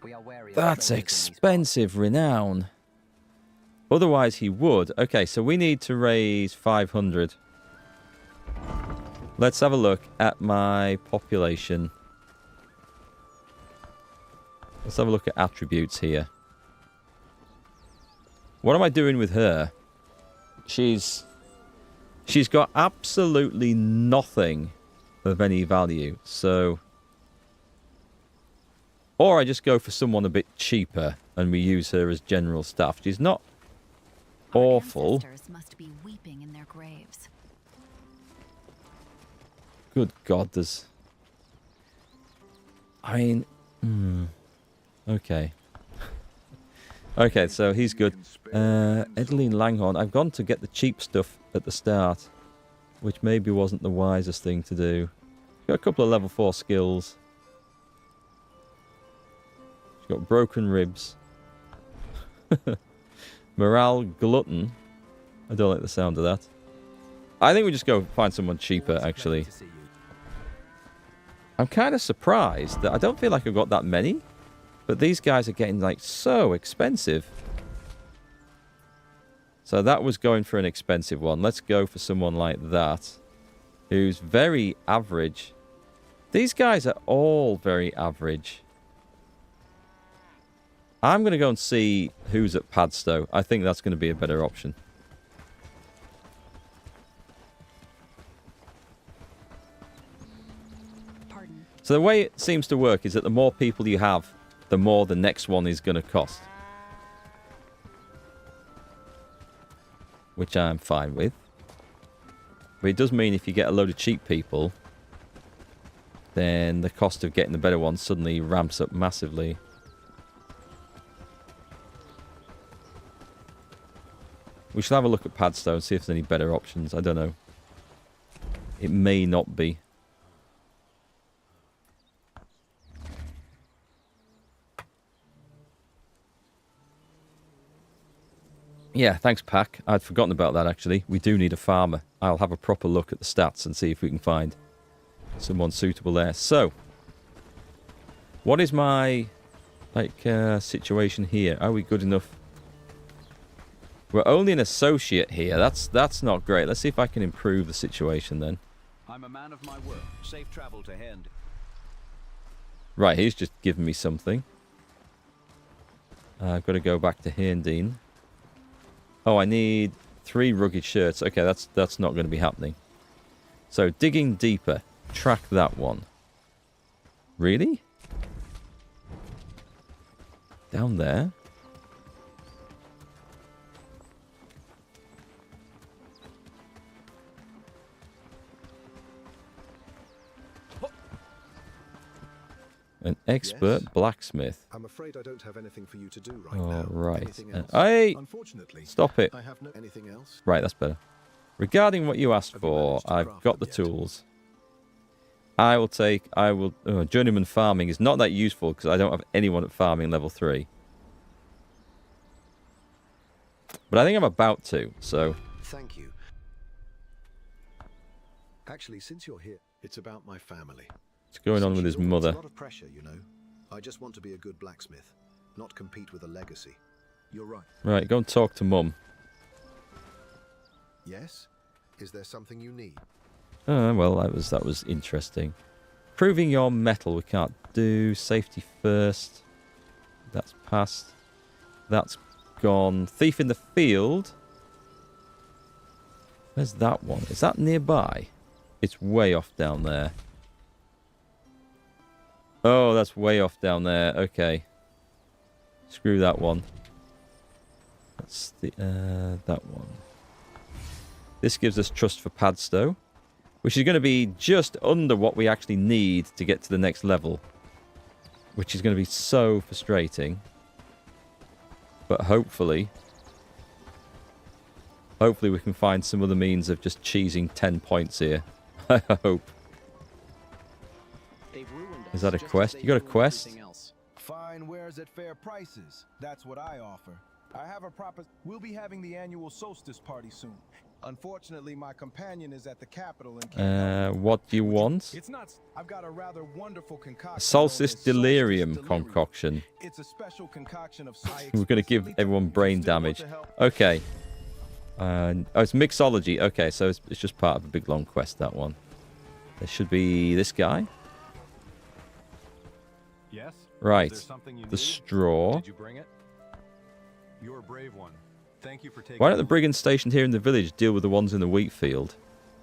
We are wary of That's strangers in these expensive renown. Otherwise he would. Okay, so we need to raise 500. Let's have a look at my population. Let's have a look at attributes here. What am I doing with her? She's got absolutely nothing of any value. So, or I just go for someone a bit cheaper and we use her as general staff. She's not awful. Our ancestors must be weeping in their graves. Good God, there's... I mean... Okay. Okay, so he's good. Edeline Langhorn. I've gone to get the cheap stuff at the start, which maybe wasn't the wisest thing to do. Got a couple of level 4 skills. She's got broken ribs. Morale glutton. I don't like the sound of that. I think we just go find someone cheaper, actually. I'm kind of surprised that I don't feel like I've got that many. But these guys are getting, like, so expensive. So that was going for an expensive one. Let's go for someone like that. Who's very average. These guys are all very average. I'm going to go and see who's at Padstow. I think that's going to be a better option. Pardon. So the way it seems to work is that the more people you have, the more the next one is going to cost. Which I'm fine with. But it does mean if you get a load of cheap people, then the cost of getting the better one suddenly ramps up massively. We should have a look at Padstow and see if there's any better options. I don't know. It may not be. Yeah, thanks, Pack. I'd forgotten about that, actually. We do need a farmer. I'll have a proper look at the stats and see if we can find someone suitable there. So, what is my, situation here? Are we good enough? We're only an associate here. That's not great. Let's see if I can improve the situation then. I'm a man of my word. Safe travel to Hand. Right, he's just given me something. I've got to go back to Herndine. Oh, I need 3 rugged shirts. Okay, that's not going to be happening. So, digging deeper. Track that one. Really? Down there? An expert Yes? blacksmith. I'm afraid I don't have anything for you to do right Oh, now. right. Anything else? Hey! Unfortunately, Stop it. I have no anything else. Right, that's better. Regarding what you asked Have you for, managed to I've craft got the them yet? tools. Journeyman farming is not that useful because I don't have anyone at farming level 3. But I think I'm about to, so... Thank you. Actually, since you're here, it's about my family. What's going on with She's his always mother? A lot of pressure, you know. I just want to be a good blacksmith, not compete with a legacy. You're right. Right, go and talk to Mum. Yes? Is there something you need? Well, that was interesting. Proving your metal we can't do. Safety first. That's passed. That's gone. Thief in the field. Where's that one? Is that nearby? It's way off down there. Oh, that's way off down there. Okay. Screw that one. That's the that one. This gives us trust for Padstow, which is going to be just under what we actually need to get to the next level, which is going to be so frustrating. But hopefully we can find some other means of just cheesing 10 points here. I hope. Is that a quest? You got a quest? Fine wares at fair prices. That's what I offer. I have a proper. We'll be having the annual solstice party soon. Unfortunately, my companion is at the capital and can't help. What do you want? It's not. I've got a rather wonderful concoction. Solstice delirium concoction. It's a special concoction of. We're going to give everyone brain damage. Okay. Oh, it's mixology. Okay, so it's just part of a big long quest, that one. There should be this guy. Yes. Right. The straw. Did you bring it? You're a brave one. Thank you for taking. Why don't the brigands stationed here in the village deal with the ones in the wheat field?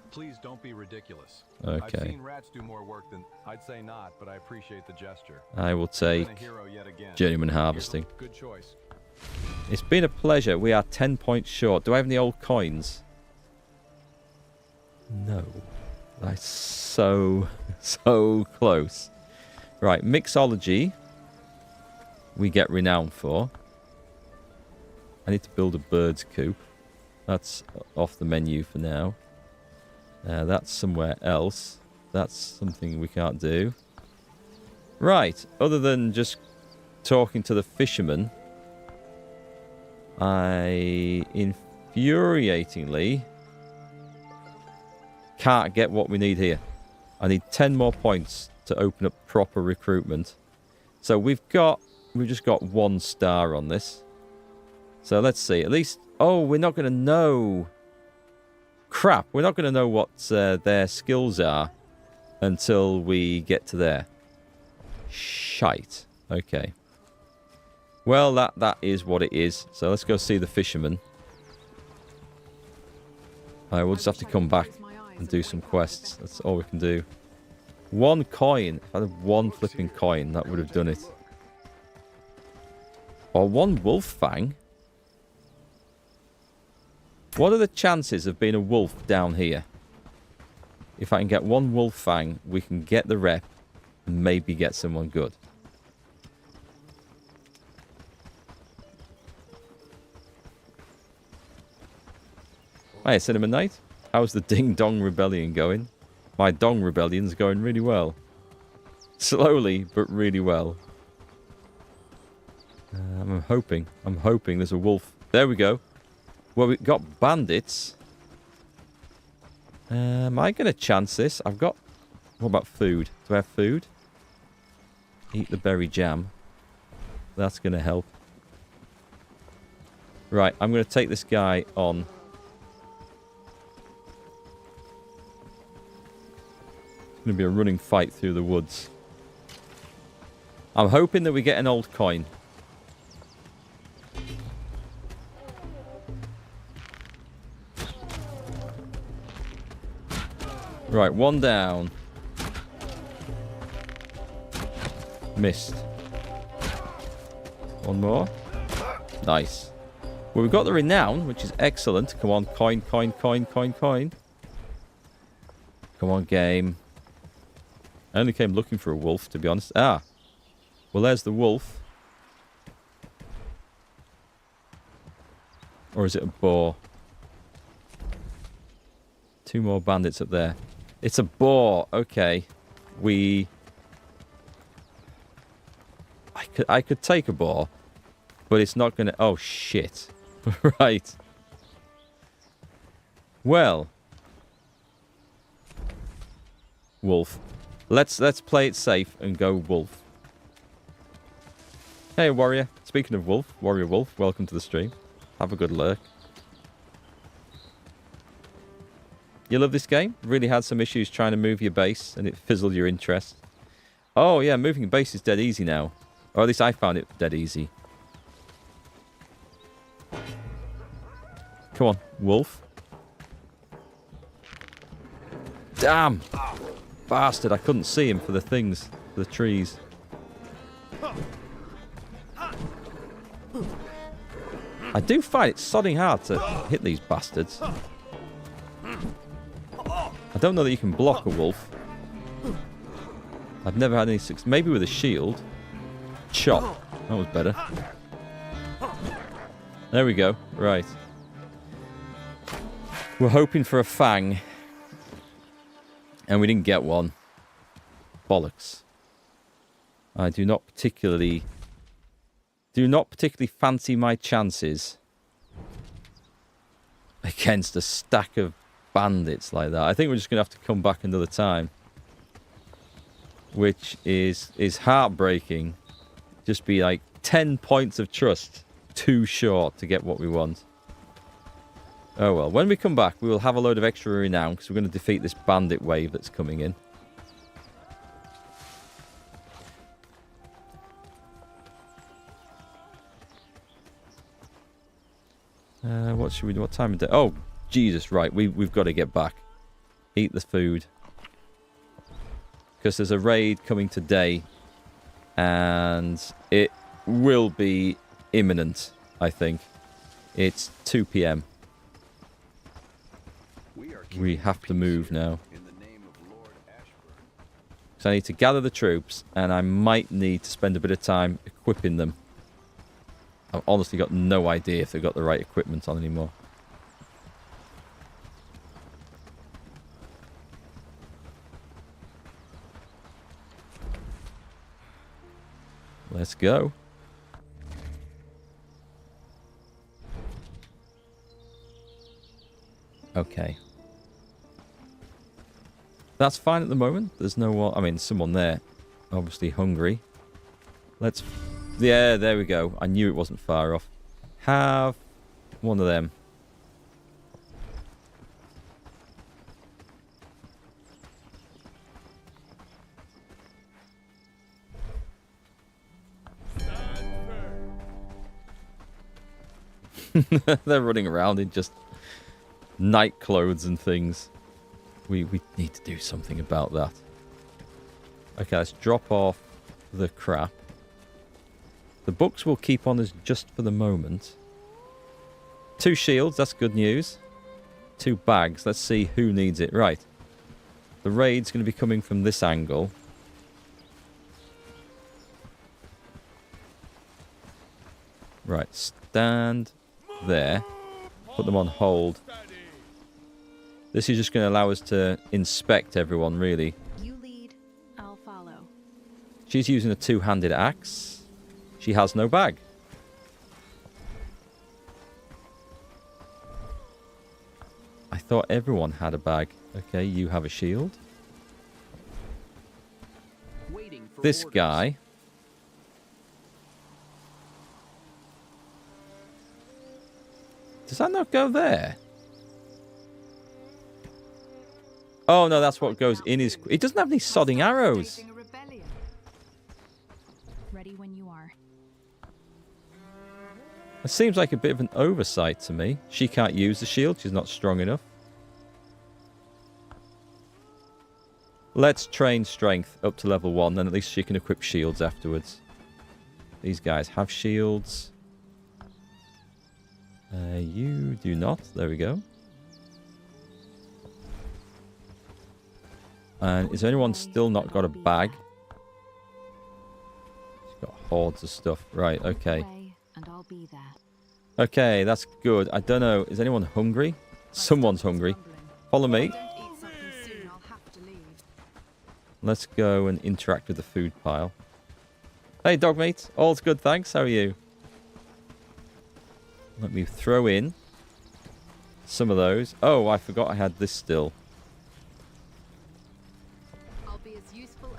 Please don't be ridiculous. Okay. I've seen rats do more work than I'd say not, but I appreciate the gesture. I will take journeyman harvesting. Good choice. It's been a pleasure. We are 10 points short. Do I have any old coins? No. That's so close. Right, mixology. We get renown for. I need to build a bird's coop. That's off the menu for now. That's somewhere else. That's something we can't do. Right, other than just talking to the fisherman, I infuriatingly can't get what we need here. I need 10 more points to open up proper recruitment. So we've just got 1 star on this. So let's see. At least, oh, we're not going to know. Crap, we're not going to know what their skills are until we get to there. Shite. Okay. Well, that is what it is. So let's go see the fisherman. We'll just have to come back and do some quests. That's all we can do. 1 coin. If I had 1 flipping coin, that would have done it. Or 1 wolf fang. What are the chances of being a wolf down here? If I can get 1 wolf fang, we can get the rep and maybe get someone good. Hey, Cinnamon Knight. How's the Ding Dong Rebellion going? My Dong Rebellion's going really well. Slowly, but really well. I'm hoping there's a wolf. There we go. Well, we've got bandits. Am I going to chance this? I've got... What about food? Do I have food? Eat the berry jam. That's going to help. Right, I'm going to take this guy on. It's going to be a running fight through the woods. I'm hoping that we get an old coin. Right, 1 down. Missed. 1 more. Nice. Well, we've got the renown, which is excellent. Come on, coin, coin, coin, coin, coin. Come on, game. I only came looking for a wolf, to be honest. Ah. Well, there's the wolf. Or is it a boar? 2 more bandits up there. It's a boar. Okay. I could take a boar, but it's not going to... Oh, shit. Right. Well. Wolf. Let's play it safe and go wolf. Hey, warrior. Speaking of wolf, warrior wolf, welcome to the stream. Have a good lurk. You love this game? Really had some issues trying to move your base and it fizzled your interest. Oh yeah, moving base is dead easy now. Or at least I found it dead easy. Come on, wolf. Damn! Bastard, I couldn't see him for the things, for the trees. I do find it sodding hard to hit these bastards. I don't know that you can block a wolf. I've never had any success. Maybe with a shield. Chop. That was better. There we go. Right. We're hoping for a fang. And we didn't get one. Bollocks. I do not particularly do not particularly fancy my chances against a stack of bandits like that. I think we're just going to have to come back another time. Which is heartbreaking. Just be like 10 points of trust too short to get what we want. Oh well, when we come back, we will have a load of extra renown because we're going to defeat this bandit wave that's coming in. What should we do? What time of day? Oh, Jesus, right. We've got to get back. Eat the food. Because there's a raid coming today. And it will be imminent, I think. It's 2 p.m. We have to move now. So I need to gather the troops. And I might need to spend a bit of time equipping them. I've honestly got no idea if they've got the right equipment on anymore. Let's go. Okay. That's fine at the moment. There's no one... I mean, someone there. Obviously hungry. Let's... Yeah, there we go. I knew it wasn't far off. Have one of them. They're running around in just night clothes and things. We need to do something about that. Okay, let's drop off the crap. The books will keep on us just for the moment. 2 shields, that's good news. 2 bags, let's see who needs it. Right. The raid's going to be coming from this angle. Right, stand there. Put them on hold. This is just going to allow us to inspect everyone, really. You lead, I'll follow. She's using a 2-handed axe. She has no bag. I thought everyone had a bag. Okay, you have a shield. This guy... Does that not go there? Oh, no, that's what goes in his... He doesn't have any sodding arrows. Ready when you are. It seems like a bit of an oversight to me. She can't use the shield. She's not strong enough. Let's train strength up to level 1. Then at least she can equip shields afterwards. These guys have shields. You do not. There we go. And is anyone still not got a bag? She's got hordes of stuff. Right, okay. And I'll be there. Okay, that's good. I don't know. Is anyone hungry? Someone's hungry. Follow me. Let's go and interact with the food pile. Hey, dog mate. All's good, thanks. How are you? Let me throw in some of those. Oh, I forgot I had this still.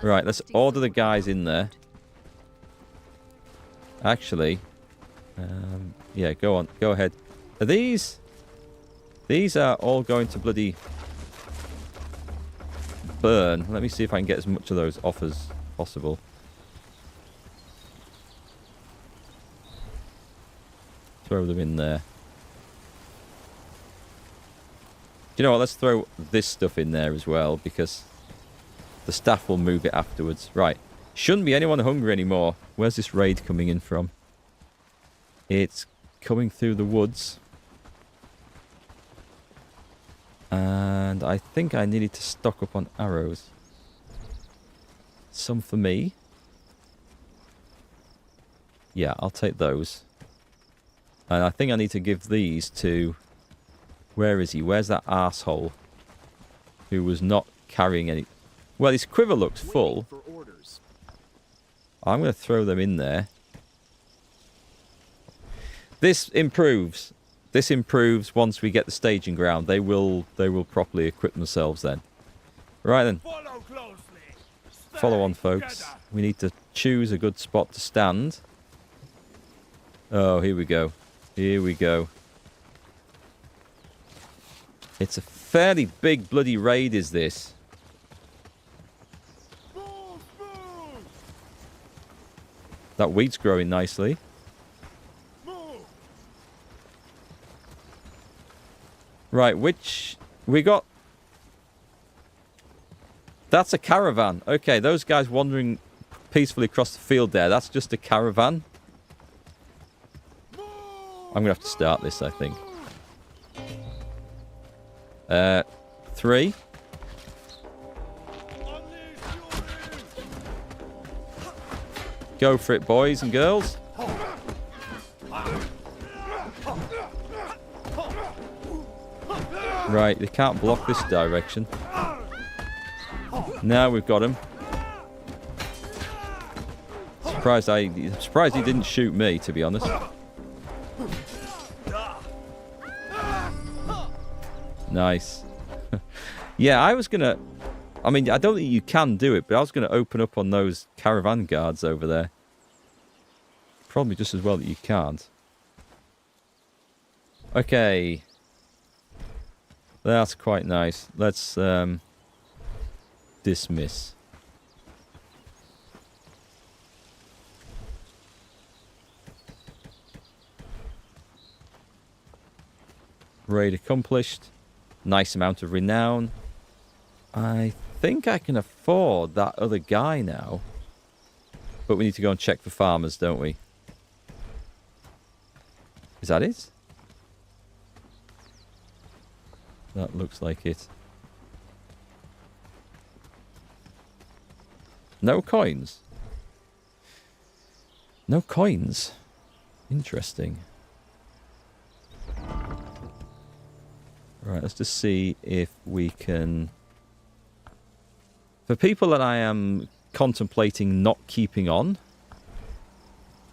Right, let's order the guys in there. Actually, yeah, go on. Go ahead. Are these... These are all going to bloody burn. Let me see if I can get as much of those off as possible. Throw them in there. Do you know what? Let's throw this stuff in there as well, because the staff will move it afterwards. Right. Shouldn't be anyone hungry anymore. Where's this raid coming in from? It's coming through the woods. And I think I needed to stock up on arrows. Some for me. Yeah, I'll take those. And I think I need to give these to... Where is he? Where's that arsehole who was not carrying any... Well, his quiver looks full. I'm going to throw them in there. This improves. This improves once we get the staging ground. They will properly equip themselves then. Right then. Follow closely. Follow on, folks. We need to choose a good spot to stand. Oh, here we go. Here we go. It's a fairly big bloody raid, is this? That wheat's growing nicely. Right, which... We got... That's a caravan. Okay, those guys wandering peacefully across the field there. That's just a caravan. I'm going to have to start this, I think. 3. Go for it, boys and girls. Right, they can't block this direction. Now we've got him. Surprised he didn't shoot me, to be honest. Nice. Yeah, I was gonna... I mean, I don't think you can do it, but I was gonna open up on those caravan guards over there. Probably just as well that you can't. Okay. That's quite nice. Let's dismiss. Raid accomplished. Nice amount of renown. I think I can afford that other guy now. But we need to go and check for farmers, don't we? Is that it? That looks like it. No coins. No coins. Interesting. Right, let's just see if we can... For people that I am contemplating not keeping on,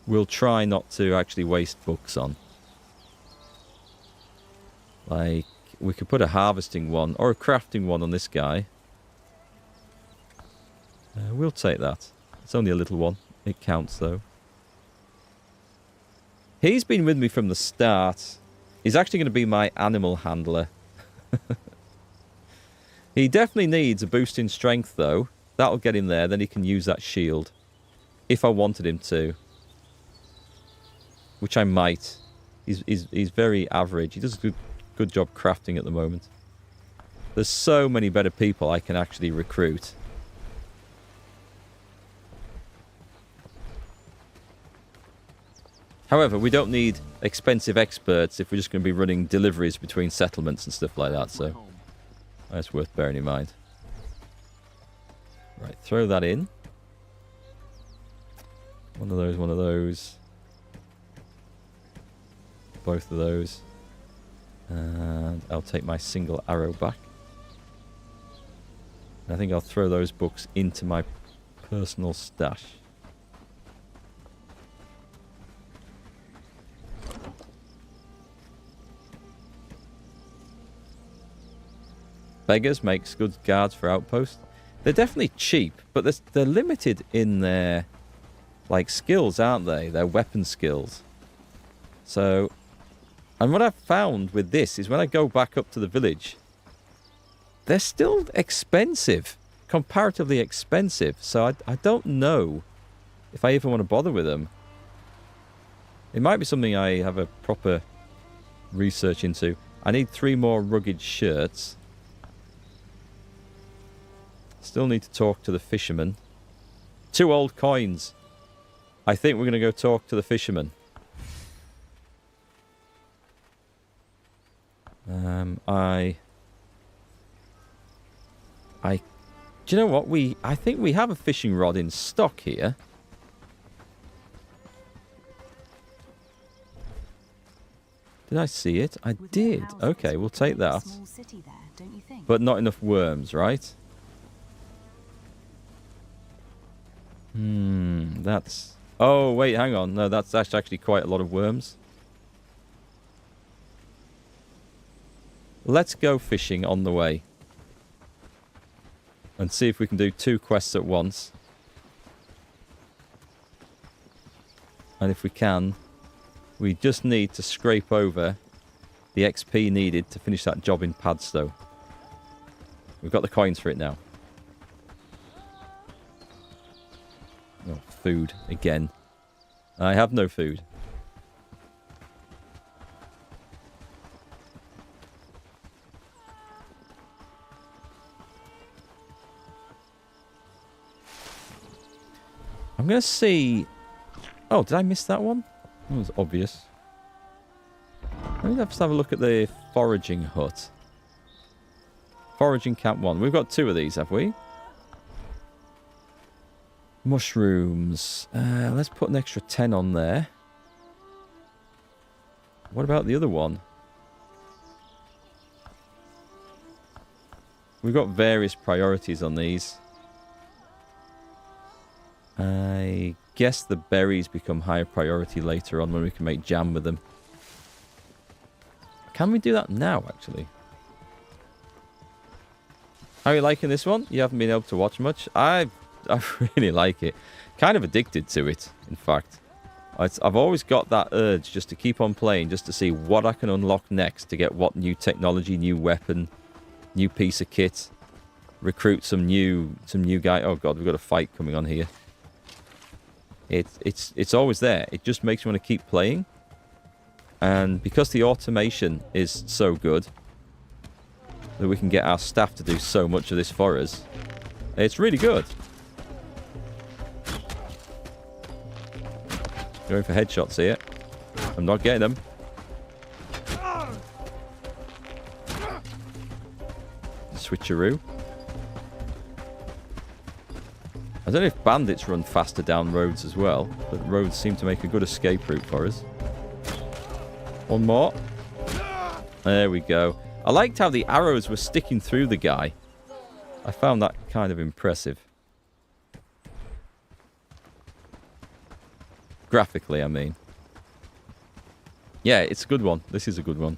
we'll try not to actually waste books on. Like, we could put a harvesting one or a crafting one on this guy. We'll take that. It's only a little one. It counts, though. He's been with me from the start. He's actually going to be my animal handler. He definitely needs a boost in strength, though. That'll get him there. Then he can use that shield. If I wanted him to. Which I might. He's very average. He does a good job crafting at the moment. There's so many better people I can actually recruit. However, we don't need expensive experts if we're just going to be running deliveries between settlements and stuff like that, so that's worth bearing in mind. Right, throw that in. One of those, one of those. Both of those. And I'll take my single arrow back. And I think I'll throw those books into my personal stash. Beggars makes good guards for outposts. They're definitely cheap, but they're limited in their like skills, aren't they? Their weapon skills. So, and what I've found with this is when I go back up to the village, they're still expensive, comparatively expensive. So I don't know if I even want to bother with them. It might be something I have a proper research into. I need 3 more rugged shirts. Still need to talk to the fisherman. 2 old coins. I think we're going to go talk to the fisherman. Do you know what? I think we have a fishing rod in stock here. Did I see it? I did. Okay, we'll take that. But not enough worms, right? That's... Oh, wait, hang on. No, that's actually quite a lot of worms. let's go fishing on the way. And see if we can do 2 quests at once. And if we can, we just need to scrape over the XP needed to finish that job in Padstow. We've got the coins for it now. Oh, food again. I have no food. I'm going to see... Oh, did I miss that one? That was obvious. Let me just have a look at the foraging hut. Foraging camp 1. We've got 2 of these, have we? Mushrooms. Let's put an extra 10 on there. What about the other one? We've got various priorities on these. I guess the berries become higher priority later on when we can make jam with them. Can we do that now, actually? How are you liking this one? You haven't been able to watch much? I really like it. Kind of addicted to it, in fact. I've always got that urge just to keep on playing, just to see what I can unlock next, to get what new technology, new weapon, new piece of kit, recruit some new guy. Oh god, we've got a fight coming on here. It's always there. It just makes me want to keep playing. And because the automation is so good, that we can get our staff to do so much of this for us, it's really good. Going for headshots here. I'm not getting them. Switcheroo. I don't know if bandits run faster down roads as well, but roads seem to make a good escape route for us. One more. There we go. I liked how the arrows were sticking through the guy. I found that kind of impressive. Graphically, I mean. Yeah, it's a good one. This is a good one.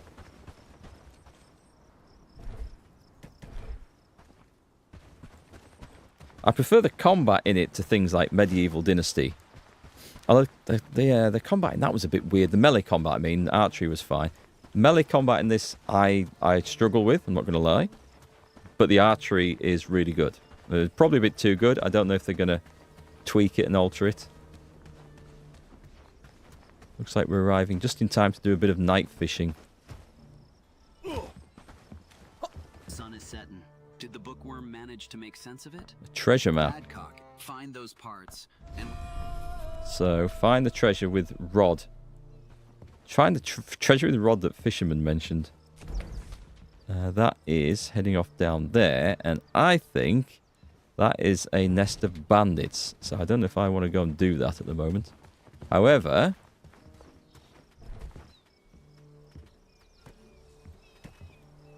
I prefer the combat in it to things like Medieval Dynasty. Although the combat in that was a bit weird. The melee combat, I mean, archery was fine. Melee combat in this, I struggle with, I'm not going to lie. But the archery is really good. It's probably a bit too good. I don't know if they're going to tweak it and alter it. Looks like we're arriving just in time to do a bit of night fishing. Sun is setting. Did the bookworm manage to make sense of it? A treasure map. Adcock, find those parts and... So, find the treasure with rod. Find the treasure with rod that fisherman mentioned. That is heading off down there. And I think that is a nest of bandits. So I don't know if I want to go and do that at the moment. However...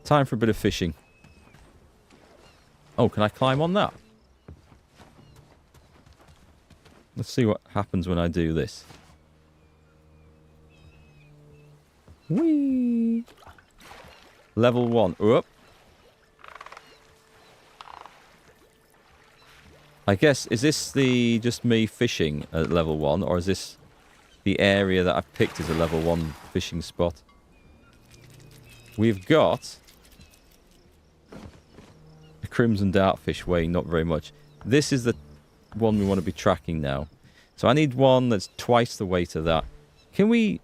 time for a bit of fishing. Oh, can I climb on that? Let's see what happens when I do this. Whee! Level 1. Up. I guess, is this just me fishing at level 1? Or is this the area that I've picked as a level 1 fishing spot? We've got... a crimson dartfish weighing not very much. This is the one we want to be tracking now. So I need one that's twice the weight of that. Can we...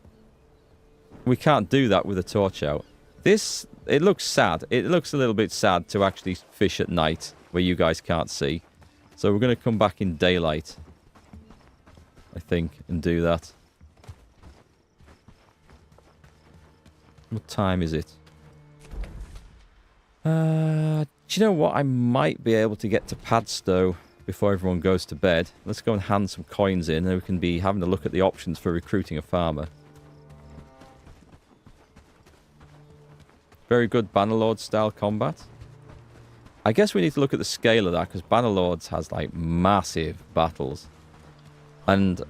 we can't do that with a torch out. This, it looks sad. It looks a little bit sad to actually fish at night where you guys can't see. So we're going to come back in daylight, I think, and do that. What time is it? Do you know what? I might be able to get to Padstow before everyone goes to bed. Let's go and hand some coins in, and we can be having a look at the options for recruiting a farmer. Very good Bannerlord style combat. I guess we need to look at the scale of that, because Bannerlords has like massive battles. And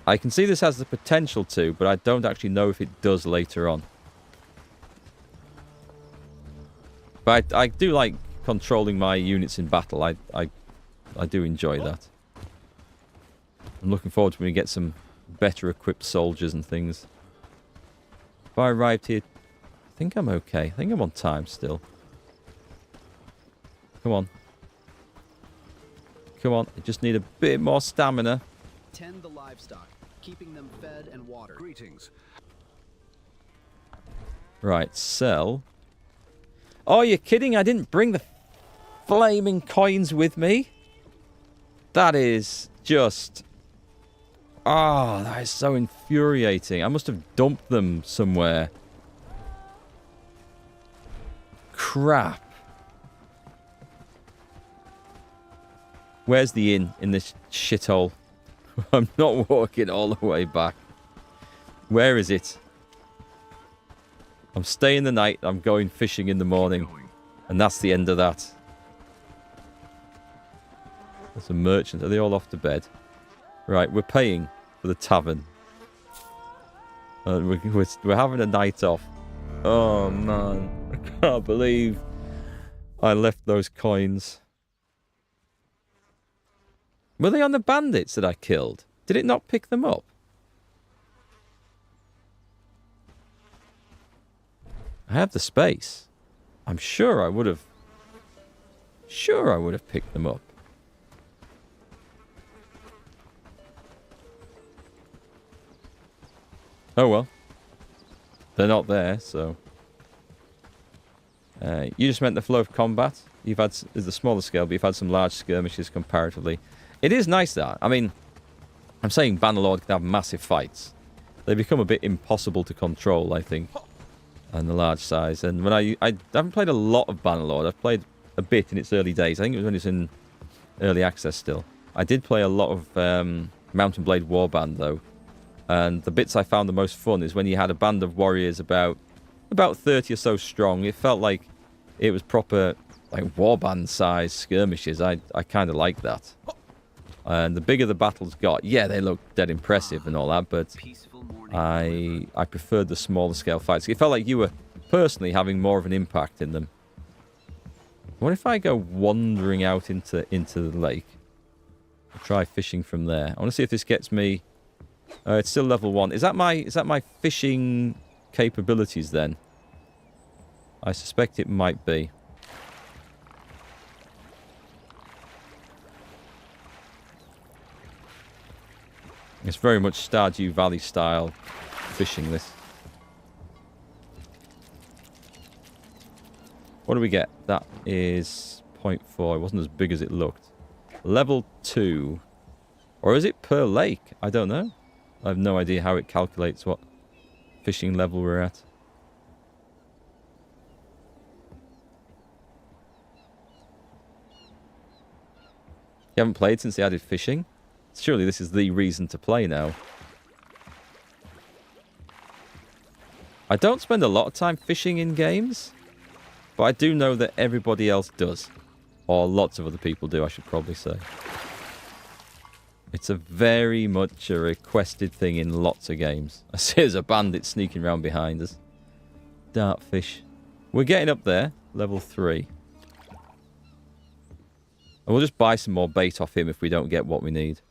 I can see this has the potential to, but I don't actually know if it does later on. But I do like controlling my units in battle. I do enjoy that. I'm looking forward to when we get some better equipped soldiers and things. If I arrived here, I think I'm okay. I think I'm on time still. Come on. Come on. I just need a bit more stamina. Tend the livestock, keeping them fed and watered. Greetings. Right, sell. Oh, you're kidding? I didn't bring the flaming coins with me? That is just... Ah, that is so infuriating. I must have dumped them somewhere. Crap. Where's the inn in this shithole? I'm not walking all the way back. Where is it? I'm staying the night. I'm going fishing in the morning. And that's the end of that. There's some merchants. Are they all off to bed? Right, we're paying for the tavern. We're having a night off. Oh, man. I can't believe I left those coins. Were they on the bandits that I killed? Did it not pick them up? I have the space. I'm sure I would have... Sure I would have picked them up. Oh well. They're not there, so... you just meant the flow of combat. You've had... is the smaller scale, but you've had some large skirmishes comparatively. It is nice that. I mean, I'm saying Bannerlord can have massive fights. They become a bit impossible to control, I think. And the large size. And when I haven't played a lot of Bannerlord. I've played a bit in its early days. I think it was when it was in early access still. I did play a lot of Mountain Blade Warband, though. And the bits I found the most fun is when you had a band of warriors about 30 or so strong. It felt like it was proper like warband size skirmishes. I kind of like that. And the bigger the battles got, yeah, they look dead impressive and all that, but I preferred the smaller scale fights. It felt like you were personally having more of an impact in them. What if I go wandering out into the lake? I'll try fishing from there. I want to see if this gets me... it's still level 1. Is that my fishing capabilities then? I suspect it might be. It's very much Stardew Valley style fishing, this. What do we get? That is 0.4. It wasn't as big as it looked. Level 2. Or is it per lake? I don't know. I have no idea how it calculates what fishing level we're at. You haven't played since they added fishing? Surely this is the reason to play now. I don't spend a lot of time fishing in games, but I do know that everybody else does. Or lots of other people do, I should probably say. It's a very much a requested thing in lots of games. I see there's a bandit sneaking around behind us. Dartfish. We're getting up there. Level 3. And we'll just buy some more bait off him if we don't get what we need.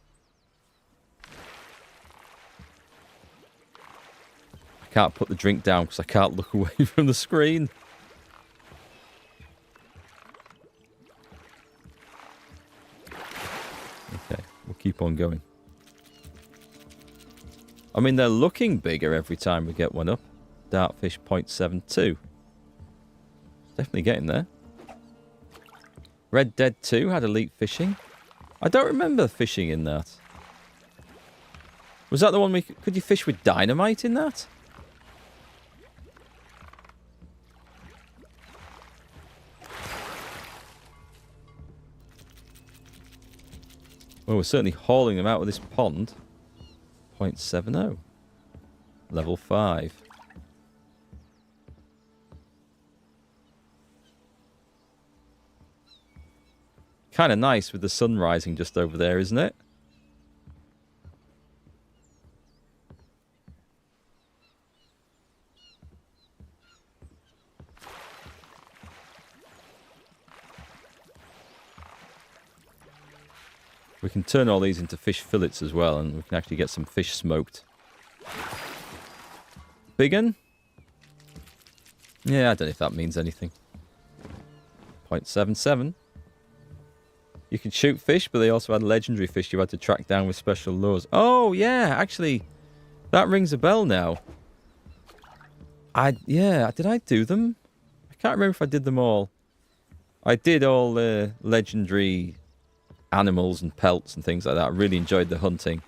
I can't put the drink down because I can't look away from the screen. Okay, we'll keep on going. I mean, they're looking bigger every time we get one up. Dartfish 0.72. Definitely getting there. Red Dead 2 had elite fishing. I don't remember fishing in that. Was that the one we could you fish with dynamite in that? Well, we're certainly hauling them out of this pond. 0.70. Level 5. Kind of nice with the sun rising just over there, isn't it? We can turn all these into fish fillets as well, and we can actually get some fish smoked. Big un? Yeah, I don't know if that means anything. 0.77. You could shoot fish, but they also had legendary fish you had to track down with special lures. Oh, yeah, actually, that rings a bell now. Yeah, did I do them? I can't remember if I did them all. I did all the legendary animals and pelts and things like that. I really enjoyed the hunting.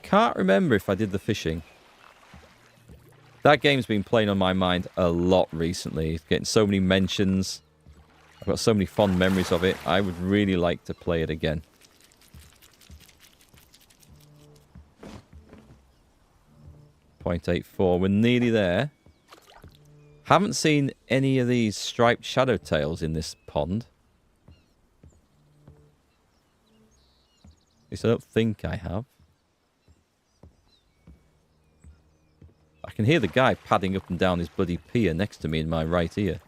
Can't remember if I did the fishing. That game's been playing on my mind a lot recently. It's getting so many mentions. I've got so many fond memories of it. I would really like to play it again. .84. We're nearly there. Haven't seen any of these striped shadow tails in this pond. At least I don't think I have. I can hear the guy padding up and down his bloody pier next to me in my right ear.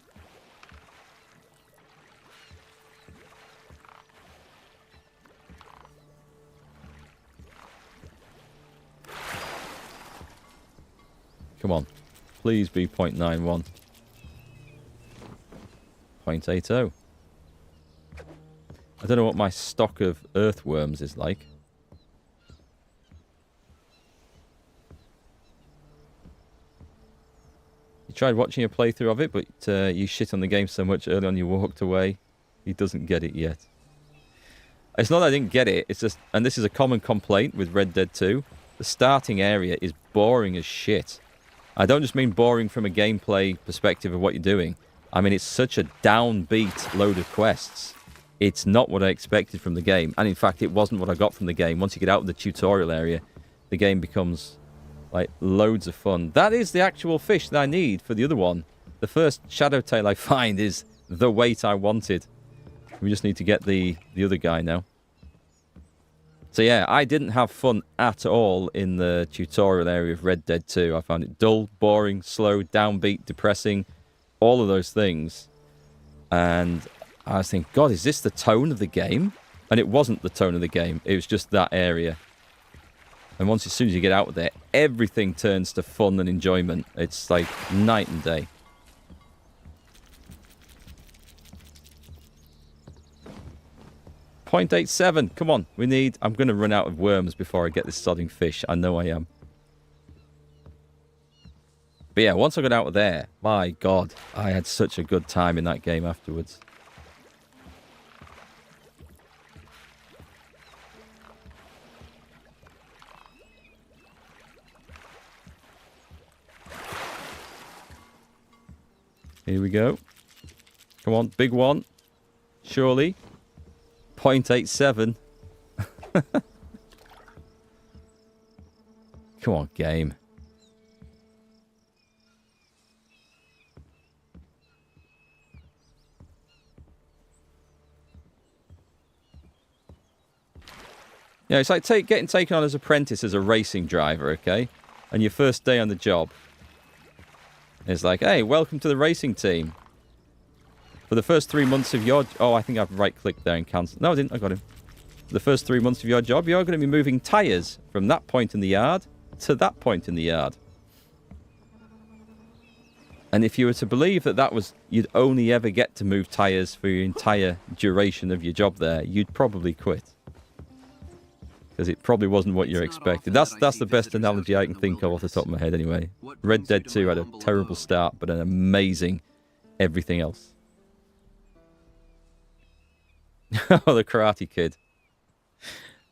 Come on. Please be 0.91. 0.80. I don't know what my stock of earthworms is like. You tried watching a playthrough of it, but you shit on the game so much early on you walked away. He doesn't get it yet. It's not that I didn't get it, it's just, and this is a common complaint with Red Dead 2, the starting area is boring as shit. I don't just mean boring from a gameplay perspective of what you're doing. I mean, it's such a downbeat load of quests. It's not what I expected from the game. And in fact, it wasn't what I got from the game. Once you get out of the tutorial area, the game becomes, like, loads of fun. That is the actual fish that I need for the other one. The first Shadowtail I find is the weight I wanted. We just need to get the other guy now. So yeah, I didn't have fun at all in the tutorial area of Red Dead 2. I found it dull, boring, slow, downbeat, depressing, all of those things. And I was thinking, God, is this the tone of the game? And it wasn't the tone of the game. It was just that area. And as soon as you get out of there, everything turns to fun and enjoyment. It's like night and day. .87. Come on, we need... I'm going to run out of worms before I get this sodding fish. I know I am. But yeah, once I got out of there, my God, I had such a good time in that game afterwards. Here we go. Come on, big one. Surely. 0.87. Come on, game. Yeah, it's like getting taken on as apprentice as a racing driver, okay? And your first day on the job. It's like, hey, welcome to the racing team. For the first 3 months of your... Oh, I think I've right-clicked there and cancelled. No, I didn't. I got him. For the first 3 months of your job, you're going to be moving tyres from that point in the yard to that point in the yard. And if you were to believe that was... You'd only ever get to move tyres for your entire duration of your job there, you'd probably quit. Because it probably wasn't what you're expecting. That's the best analogy I can think of off the top of my head anyway. Red Dead 2 had a terrible start, but an amazing everything else. Oh, the Karate Kid.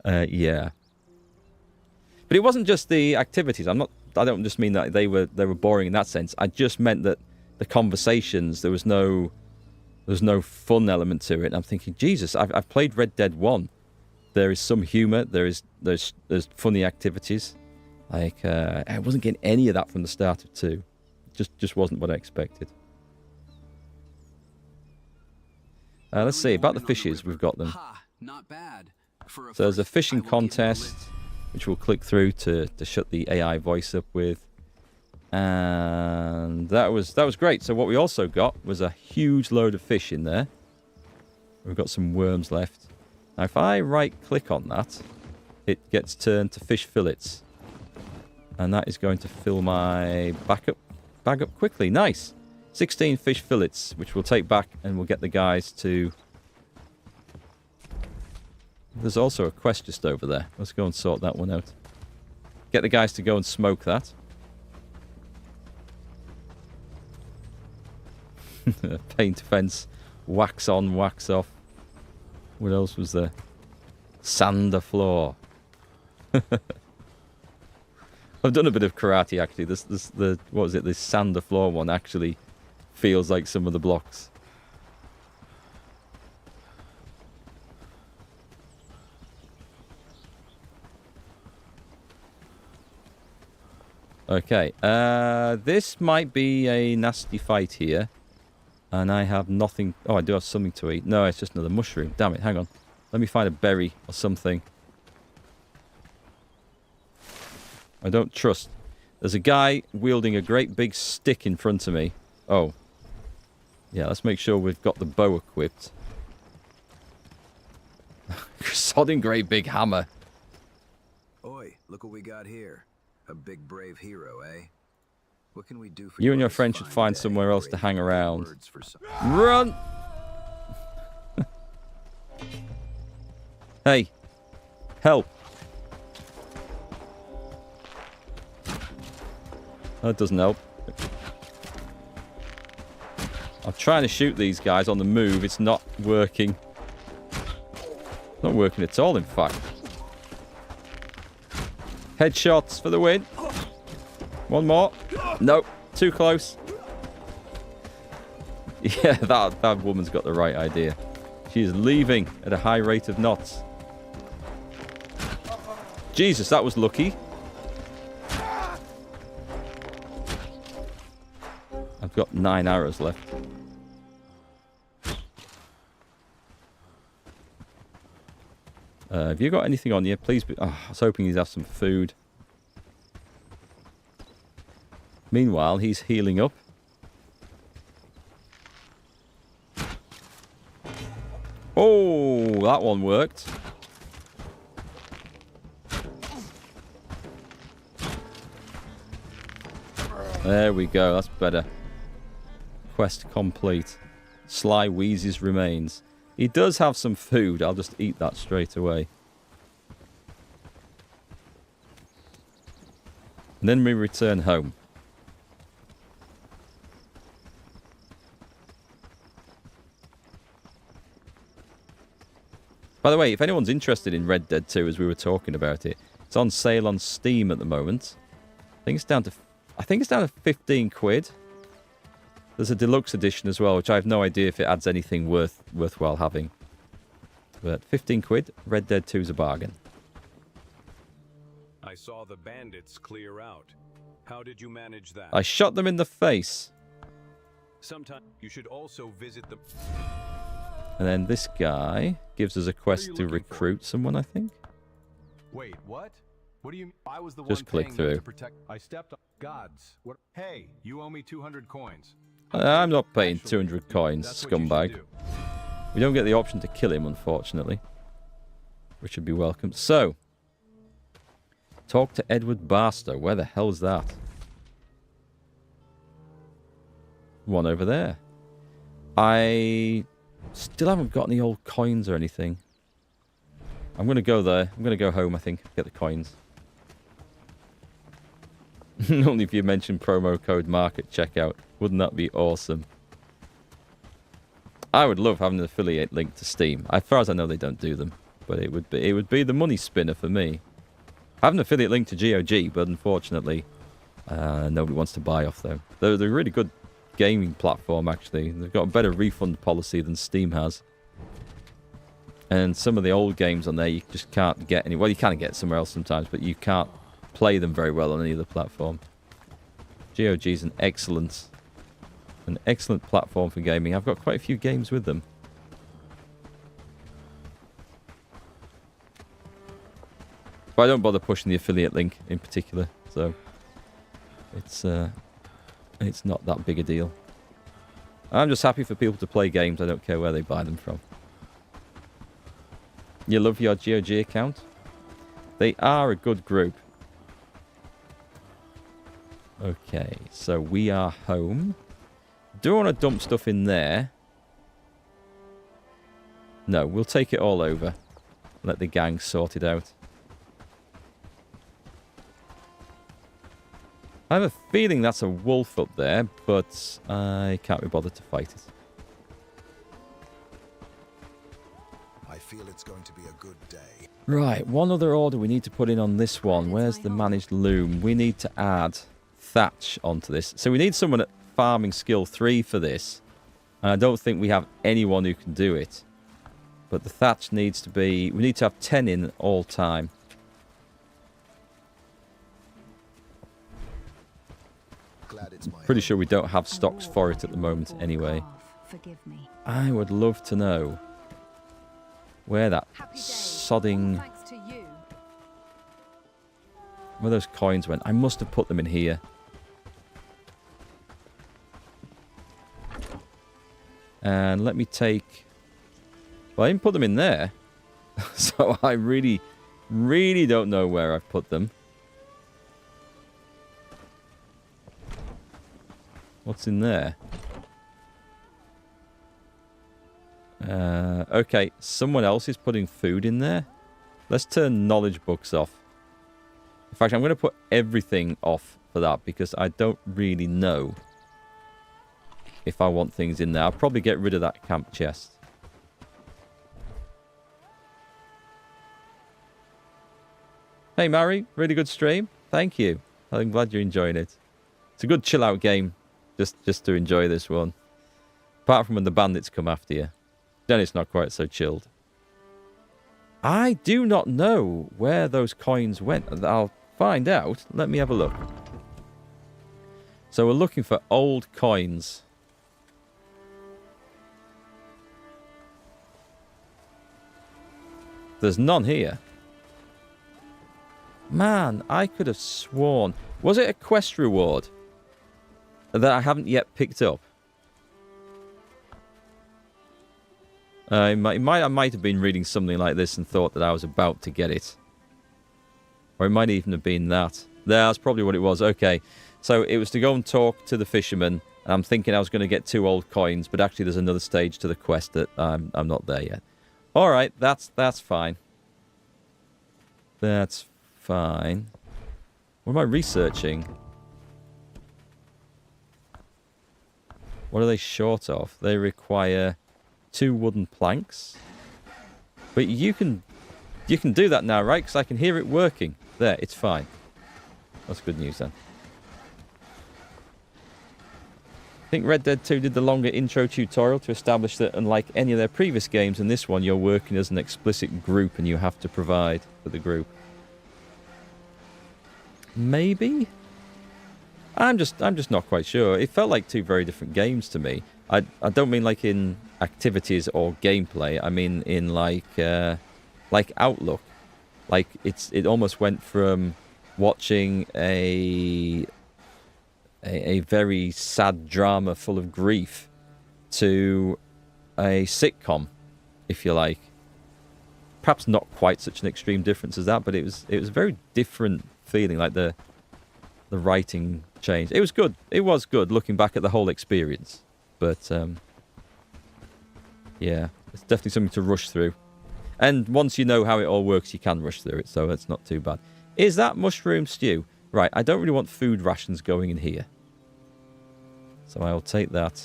Yeah. But it wasn't just the activities. I don't just mean that they were boring in that sense. I just meant that the conversations, there was no fun element to it. And I'm thinking, Jesus, I've played Red Dead 1. There is some humor. There's funny activities. Like I wasn't getting any of that from the start of 2. Just wasn't what I expected. Let's see, about the fishes, we've got them. So there's a fishing contest, which we'll click through to shut the AI voice up with. And that was great. So what we also got was a huge load of fish in there. We've got some worms left. Now, if I right-click on that, it gets turned to fish fillets. And that is going to fill my bag up quickly. Nice. 16 fish fillets, which we'll take back and we'll get the guys to... There's also a quest just over there. Let's go and sort that one out. Get the guys to go and smoke that. Paint fence. Wax on, wax off. What else was there? Sander floor. I've done a bit of karate actually. What was it? This sander floor one actually feels like some of the blocks. Okay, this might be a nasty fight here. And I have nothing... Oh, I do have something to eat. No, it's just another mushroom. Damn it, hang on. Let me find a berry or something. I don't trust. There's a guy wielding a great big stick in front of me. Oh. Yeah, let's make sure we've got the bow equipped. Sodding great big hammer. Oi, look what we got here. A big brave hero, eh? What can we do for you and your friend should find somewhere else to hang around. Run! Hey. Help. That doesn't help. I'm trying to shoot these guys on the move. It's not working. Not working at all, in fact. Headshots for the win. One more. Nope. Too close. Yeah, that woman's got the right idea. She is leaving at a high rate of knots. Jesus, that was lucky. I've got 9 arrows left. Have you got anything on you? Please be... Oh, I was hoping he'd have some food. Meanwhile, he's healing up. Oh, that one worked. There we go, that's better. Quest complete. Sly Wheezy's remains. He does have some food, I'll just eat that straight away. And then we return home. By the way, if anyone's interested in Red Dead 2, as we were talking about it, it's on sale on Steam at the moment. I think it's down to 15 quid. There's a deluxe edition as well, which I have no idea if it adds anything worthwhile having. But 15 quid, Red Dead 2 is a bargain. I saw the bandits clear out. How did you manage that? I shot them in the face. Sometime you should also visit the... And then this guy gives us a quest to recruit someone, I think. Wait, what? What do you mean? I was the one just click paying through. them to protect. I stepped on gods. What? Hey, You owe me 200 coins. I'm not paying 200 coins, scumbag. We don't get the option to kill him, unfortunately. Which would be welcome. So, talk to Edward Barstow. Where the hell's that? One over there. I still haven't got any old coins or anything. I'm going to go there. I'm going to go home, I think. Get the coins. Only if you mention promo code Mark at checkout. Wouldn't that be awesome? I would love having an affiliate link to Steam. As far as I know, they don't do them. But it would be the money spinner for me. I have an affiliate link to GOG, but unfortunately, nobody wants to buy off them. They're a really good gaming platform, actually. They've got a better refund policy than Steam has. And some of the old games on there, you just can't get any... Well, you can get somewhere else sometimes, but you can't play them very well on any other platform. GOG is an excellent platform for gaming. I've got quite a few games with them. But I don't bother pushing the affiliate link in particular, so it's not that big a deal. I'm just happy for people to play games. I don't care where they buy them from. You love your GOG account? They are a good group. Okay, so we are home. Do want to dump stuff in there? No, we'll take it all over. Let the gang sort it out. I have a feeling that's a wolf up there, but I can't be bothered to fight it. I feel it's going to be a good day. Right, one other order we need to put in on this one. Where's the managed loom? We need to add thatch onto this. So we need someone at farming skill 3 for this. And I don't think we have anyone who can do it. But the thatch needs to be... We need to have 10 in all time. Pretty sure we don't have stocks for it at the moment anyway. I would love to know where that sodding... Where those coins went. I must have put them in here. And let me take... Well, I didn't put them in there. So I really, really don't know where I've put them. What's in there? Okay, someone else is putting food in there. Let's turn knowledge books off. In fact, I'm going to put everything off for that because I don't really know if I want things in there. I'll probably get rid of that camp chest. Hey, Mary. Really good stream. Thank you. I'm glad you're enjoying it. It's a good chill-out game. Just to enjoy this one. Apart from when the bandits come after you. Then it's not quite so chilled. I do not know where those coins went. I'll find out. Let me have a look. So we're looking for old coins. There's none here. Man, I could have sworn. Was it a quest reward that I haven't yet picked up? I might have been reading something like this and thought that I was about to get it. Or it might even have been that. That's probably what it was. Okay, so it was to go and talk to the fisherman. And I'm thinking I was going to get 2 old coins, but actually there's another stage to the quest that I'm not there yet. All right, that's fine. That's fine. What am I researching? What are they short of? They require 2 wooden planks. But you can do that now, right? Because I can hear it working. There, it's fine. That's good news then. I think Red Dead 2 did the longer intro tutorial to establish that unlike any of their previous games, in this one you're working as an explicit group and you have to provide for the group. Maybe? I'm just not quite sure. It felt like 2 very different games to me. I don't mean like in activities or gameplay. I mean in like outlook. Like it almost went from watching a very sad drama full of grief to a sitcom, if you like. Perhaps not quite such an extreme difference as that, but it was a very different feeling. Like the writing changed. It was good. It was good looking back at the whole experience. But yeah, it's definitely something to rush through. And once you know how it all works, you can rush through it, so it's not too bad. Is that mushroom stew? Right, I don't really want food rations going in here. So I'll take that.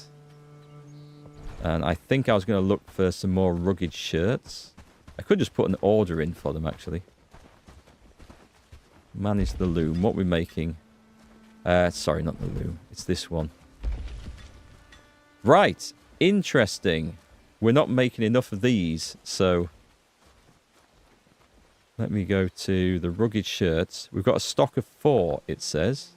And I think I was going to look for some more rugged shirts. I could just put an order in for them, actually. Manage the loom. What are we making? Sorry, not the loom. It's this one. Right. Interesting. We're not making enough of these, so... Let me go to the rugged shirts. We've got a stock of 4, it says.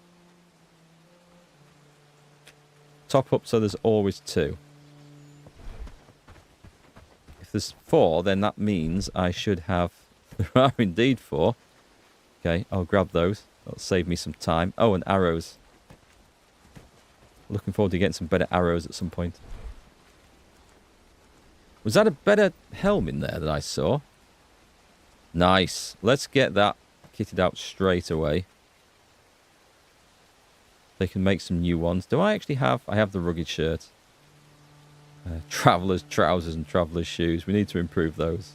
Top up so there's always 2. If there's 4, then that means I should have... There are indeed 4. Okay, I'll grab those. That'll save me some time. Oh, and arrows. Looking forward to getting some better arrows at some point. Was that a better helm in there that I saw? Nice. Let's get that kitted out straight away. They can make some new ones. Do I actually have... I have the rugged shirt. Traveller's trousers and traveller's shoes. We need to improve those.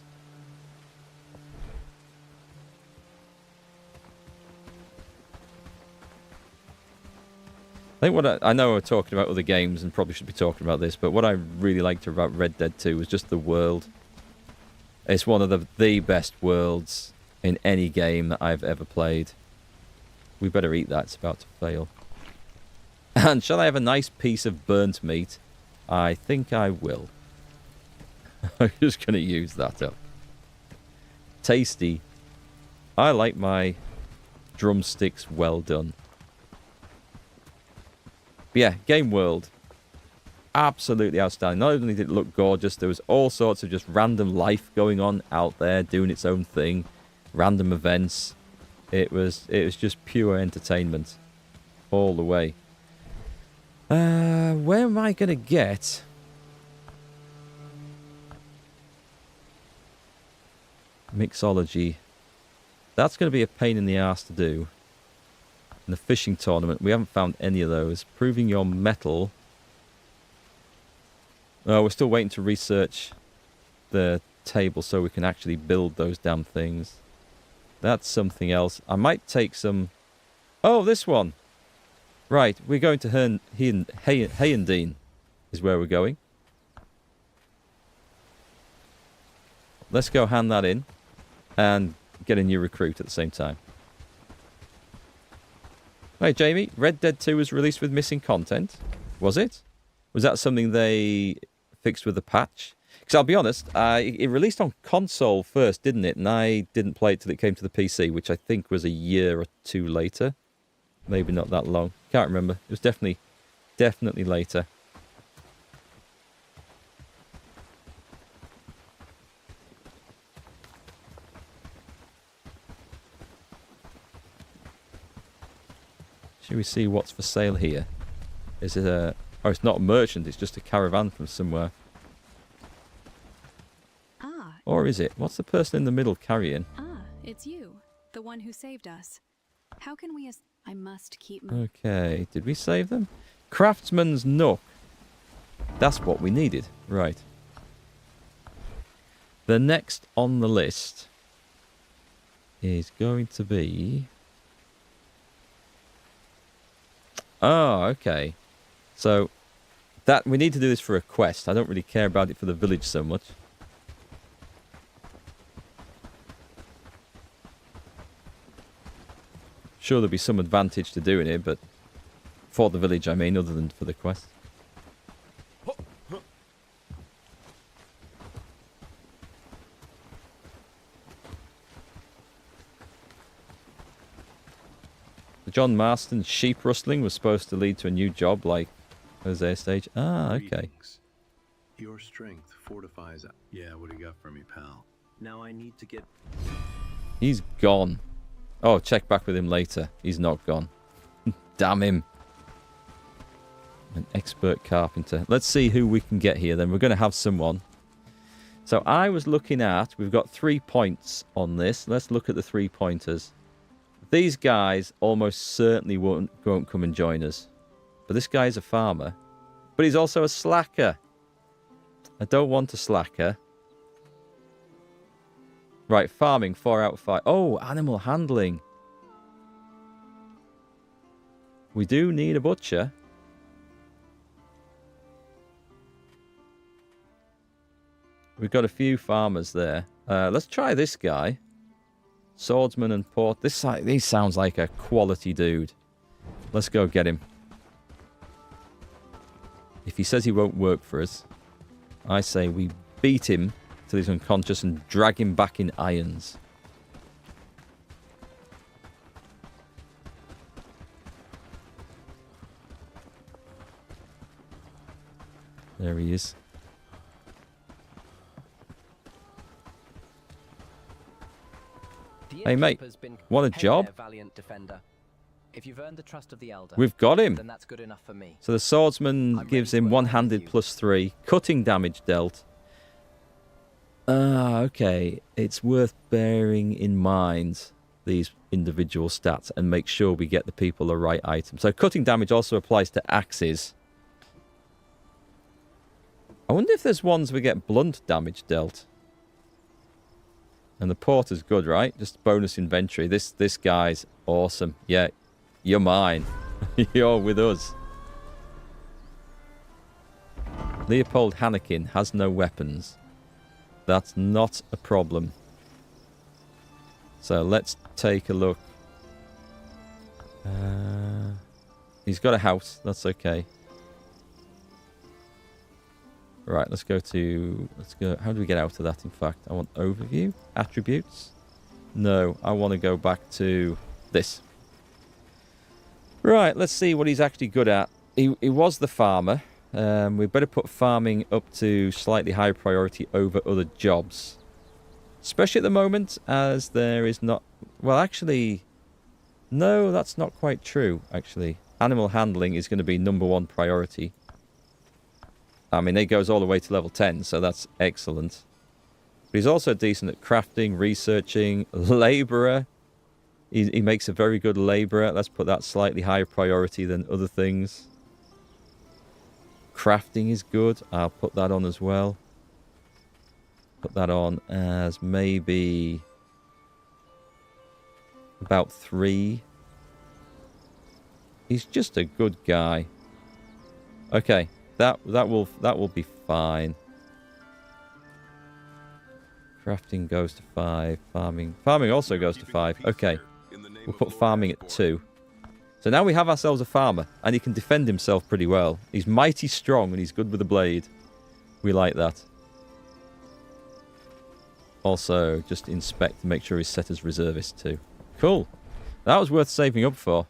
I think what I know we're talking about other games and probably should be talking about this, but what I really liked about Red Dead 2 was just the world. It's one of the best worlds in any game that I've ever played. We better eat that, it's about to fail. And shall I have a nice piece of burnt meat? I think I will. I'm just going to use that up. Tasty. I like my drumsticks well done. But yeah, game world. Absolutely outstanding. Not only did it look gorgeous, there was all sorts of just random life going on out there, doing its own thing. Random events. It was just pure entertainment. All the way. Where am I going to get... Mixology. That's going to be a pain in the arse to do. In the fishing tournament, we haven't found any of those. Proving your metal. Oh, we're still waiting to research the table so we can actually build those damn things. That's something else. I might take some... Oh, this one! Right, we're going to Hayendine is where we're going. Let's go hand that in and get a new recruit at the same time. Hey, Jamie, Red Dead 2 was released with missing content. Was it? Was that something they fixed with the patch? Because I'll be honest, it released on console first, didn't it? And I didn't play it till it came to the PC, which I think was a year or two later. Maybe not that long. Can't remember. It was definitely later. Should we see what's for sale here? Is it a... Oh, it's not a merchant. It's just a caravan from somewhere. Ah. Or is it? What's the person in the middle carrying? Ah, it's you. The one who saved us. How can we... I must keep... Okay. Did we save them? Craftsman's Nook. That's what we needed. Right. The next on the list is going to be... Oh, okay. So, that we need to do this for a quest. I don't really care about it for the village so much. Sure, there'll be some advantage to doing it, but for the village, I mean, other than for the quest. The John Marston sheep rustling was supposed to lead to a new job like Hosea Stage. Ah, okay. Greetings. Your strength fortifies... Yeah, what do you got for me, pal? Now I need to get... He's gone. Oh, check back with him later. He's not gone. Damn him. An expert carpenter. Let's see who we can get here then. We're going to have someone. So I was looking at... We've got 3 points on this. Let's look at the 3 pointers. These guys almost certainly won't come and join us. But this guy's a farmer. But he's also a slacker. I don't want a slacker. Right, farming, 4 out of 5. Oh, animal handling. We do need a butcher. We've got a few farmers there. Let's try this guy. Swordsman and port. He sounds like a quality dude. Let's go get him. If he says he won't work for us, I say we beat him till he's unconscious and drag him back in irons. There he is. Hey mate, what a job. If you've earned the trust of the elder, we've got him. Then that's good enough for me. So the swordsman gives him one-handed +3, cutting damage dealt. Okay. It's worth bearing in mind these individual stats and make sure we get the people the right item. So cutting damage also applies to axes. I wonder if there's ones we get blunt damage dealt. And the porter's good, right? Just bonus inventory. This guy's awesome. Yeah, you're mine. You're with us. Leopold Hannekin has no weapons. That's not a problem. So let's take a look. He's got a house. That's okay. Right, let's go. How do we get out of that, in fact? I want overview, attributes. No, I want to go back to this. Right, let's see what he's actually good at. He was the farmer. We better put farming up to slightly higher priority over other jobs. Especially at the moment, as there is not... Well, actually... No, that's not quite true, actually. Animal handling is going to be #1 priority. I mean, it goes all the way to level 10, so that's excellent. But he's also decent at crafting, researching, labourer. He makes a very good labourer. Let's put that slightly higher priority than other things. Crafting is good. I'll put that on as well. Put that on as maybe about 3. He's just a good guy. Okay. That will be fine. Crafting goes to 5. Farming also goes to 5. Okay. We'll put farming at 2. So now we have ourselves a farmer, and he can defend himself pretty well. He's mighty strong, and he's good with a blade. We like that. Also, just inspect to make sure he's set as reservist too. Cool. That was worth saving up for.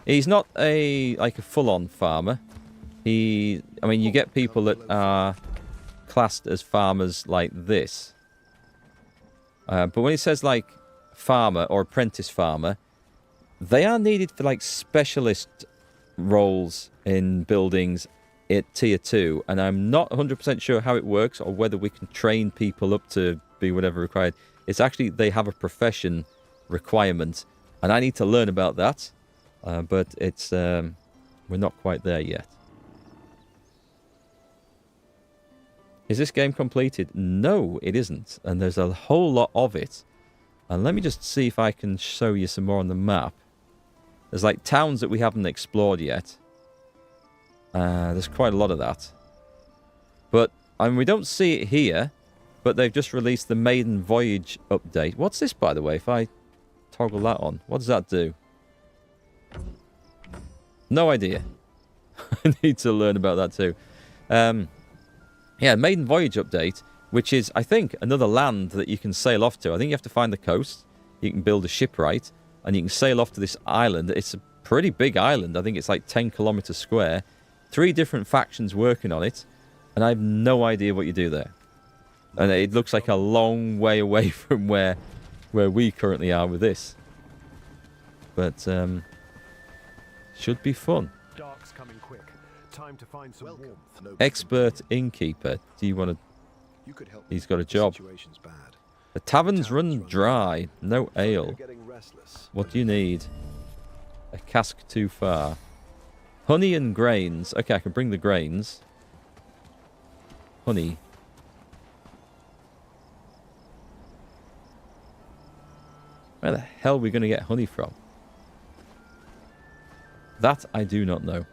He's not a full-on farmer. I mean, you get people that are classed as farmers like this. But when it says like farmer or apprentice farmer, they are needed for like specialist roles in buildings at tier 2. And I'm not 100% sure how it works or whether we can train people up to be whatever required. It's actually, they have a profession requirement. And I need to learn about that. But it's we're not quite there yet. Is this game completed? No, it isn't. And there's a whole lot of it. And let me just see if I can show you some more on the map. There's like towns that we haven't explored yet. There's quite a lot of that. But, I mean, we don't see it here. But they've just released the Maiden Voyage update. What's this, by the way? If I toggle that on, what does that do? No idea. I need to learn about that too. Yeah, Maiden Voyage update, which is, I think, another land that you can sail off to. I think you have to find the coast. You can build a shipwright, and you can sail off to this island. It's a pretty big island. I think it's like 10 kilometers square. 3 different factions working on it, and I have no idea what you do there. And it looks like a long way away from where we currently are with this. But, should be fun. Dark's coming quick. Time to find some warmth. Expert innkeeper. Do you want to... He's got a job. The taverns run dry. No ale. What do you need? A cask too far. Honey and grains. Okay, I can bring the grains. Honey. Where the hell are we going to get honey from? That I do not know.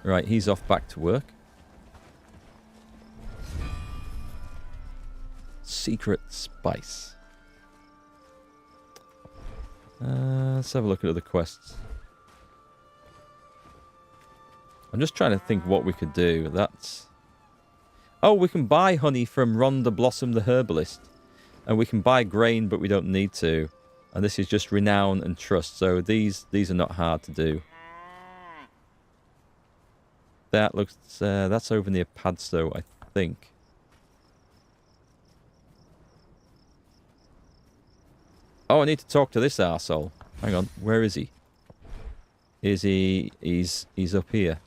Right, he's off back to work. Secret spice. Let's have a look at other quests. I'm just trying to think what we could do. That's... Oh, we can buy honey from Rhonda Blossom the herbalist. And we can buy grain, but we don't need to. And this is just renown and trust. So these are not hard to do. That looks... that's over near Padstow, I think. Oh, I need to talk to this arsehole. Hang on, where is he? Is he? He's up here.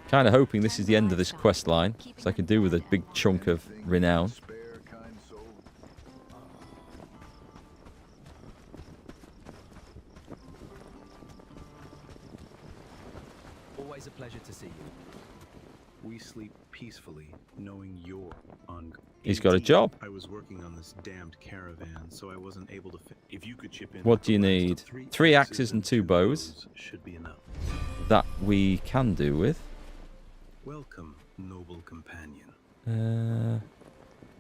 Kind of hoping this is the end of this quest line, so I can do with a big chunk of renown. Always a pleasure to see you. We sleep peacefully, knowing you're on. He's got a job. I was working on this damned caravan, so I wasn't able to. If you could chip in. What do you need? 3 axes and 2 bows. Should be enough. That we can do with. Welcome, noble companion.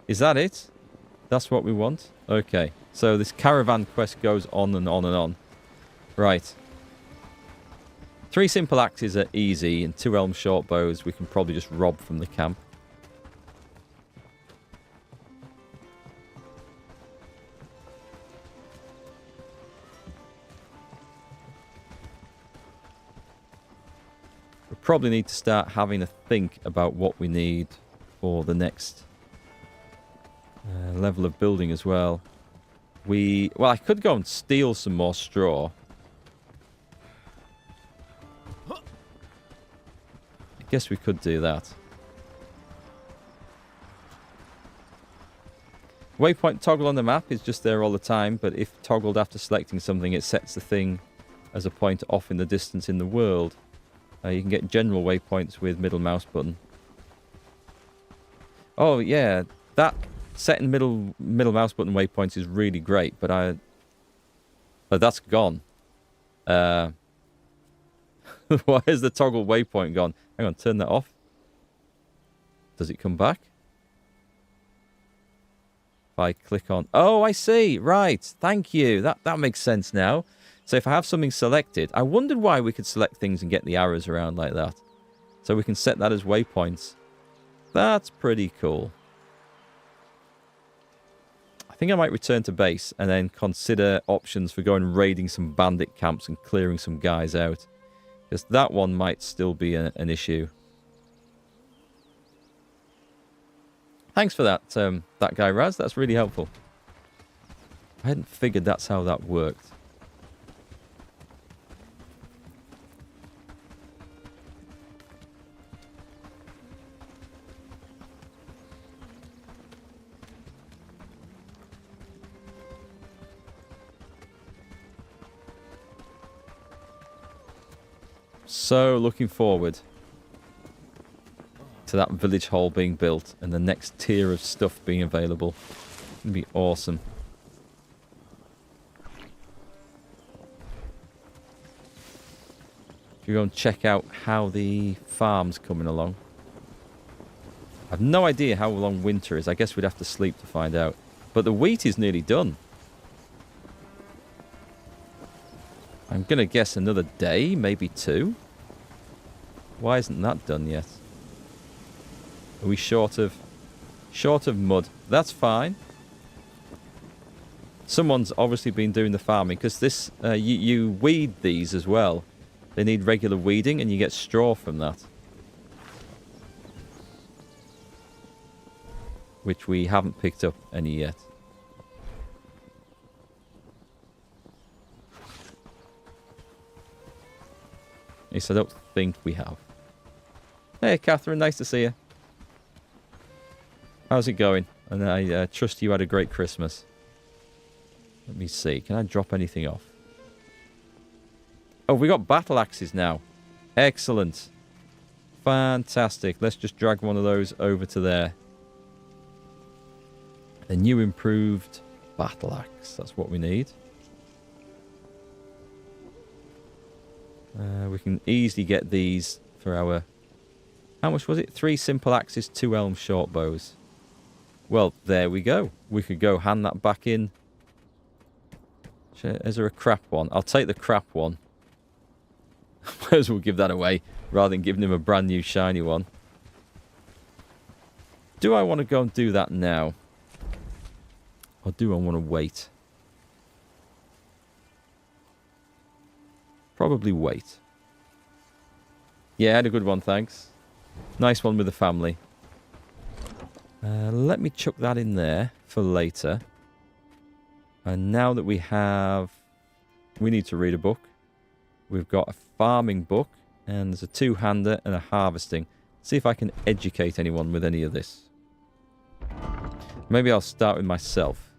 Is that it? That's what we want? Okay. So this caravan quest goes on and on and on. Right. 3 simple axes are easy, and 2 elm short bows we can probably just rob from the camp. We probably need to start having a think about what we need for the next level of building as well. Well, I could go and steal some more straw. I guess we could do that. Waypoint toggle on the map is just there all the time, but if toggled after selecting something, it sets the thing as a point off in the distance in the world. You can get general waypoints with middle mouse button. Oh yeah, that setting middle mouse button waypoints is really great, but that's gone. Why is the toggle waypoint gone? Hang on, turn that off. Does it come back? If I click on... Oh, I see. Right. Thank you. That makes sense now. So if I have something selected... I wondered why we could select things and get the arrows around like that. So we can set that as waypoints. That's pretty cool. I think I might return to base and then consider options for going raiding some bandit camps and clearing some guys out. Because that one might still be an issue. Thanks for that, that guy, Raz. That's really helpful. I hadn't figured that's how that worked. So, looking forward to that village hall being built and the next tier of stuff being available. It's going to be awesome. Should we go and check out how the farm's coming along? I have no idea how long winter is. I guess we'd have to sleep to find out. But the wheat is nearly done. I'm going to guess another day, maybe 2. Why isn't that done yet? Are we short of mud? That's fine. Someone's obviously been doing the farming, because this you weed these as well. They need regular weeding, and you get straw from that, which we haven't picked up any yet. At least I don't think we have. Hey, Catherine, nice to see you. How's it going? And I trust you had a great Christmas. Let me see. Can I drop anything off? Oh, we got battle axes now. Excellent. Fantastic. Let's just drag one of those over to there. A new improved battle axe. That's what we need. We can easily get these for our... How much was it? 3 simple axes, 2 elm short bows. Well, there we go. We could go hand that back in. Is there a crap one? I'll take the crap one. Might as well give that away rather than giving him a brand new shiny one. Do I want to go and do that now? Or do I want to wait? Probably wait. Yeah, I had a good one, thanks. Nice one with the family. Let me chuck that in there for later. And now that we need to read a book. We've got a farming book, and there's a two-hander and a harvesting. See if I can educate anyone with any of this. Maybe I'll start with myself.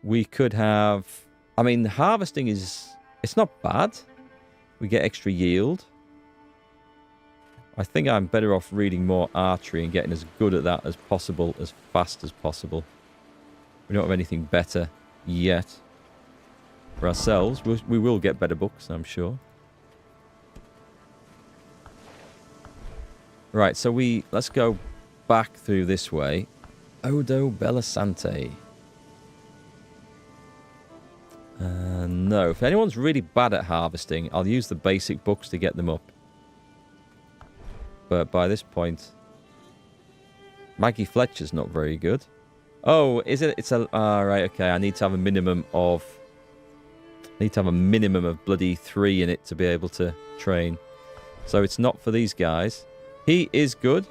We could have... I mean, harvesting is... It's not bad. We get extra yield. I think I'm better off reading more archery and getting as good at that as possible, as fast as possible. We don't have anything better yet. For ourselves, we will get better books, I'm sure. Right, so let's go back through this way. Odo Bellasante. No, if anyone's really bad at harvesting, I'll use the basic books to get them up. But by this point, Maggie Fletcher's not very good. Oh, is it? It's a... right, okay, I need to have a minimum of... bloody 3 in it to be able to train. So it's not for these guys. He is good.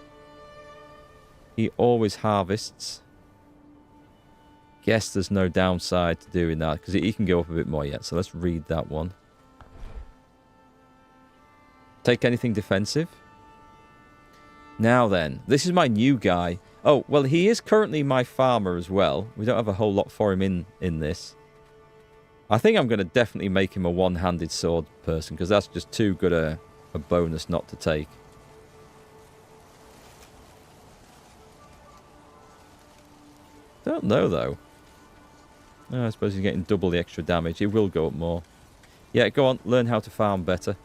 He always harvests. Guess there's no downside to doing that, because he can go up a bit more yet. So let's read that one. Take anything defensive. Now then, this is my new guy. Oh, well, he is currently my farmer as well. We don't have a whole lot for him in this. I think I'm going to definitely make him a one-handed sword person, because that's just too good a bonus not to take. Don't know, though. Oh, I suppose he's getting double the extra damage. It will go up more. Yeah, go on. Learn how to farm better.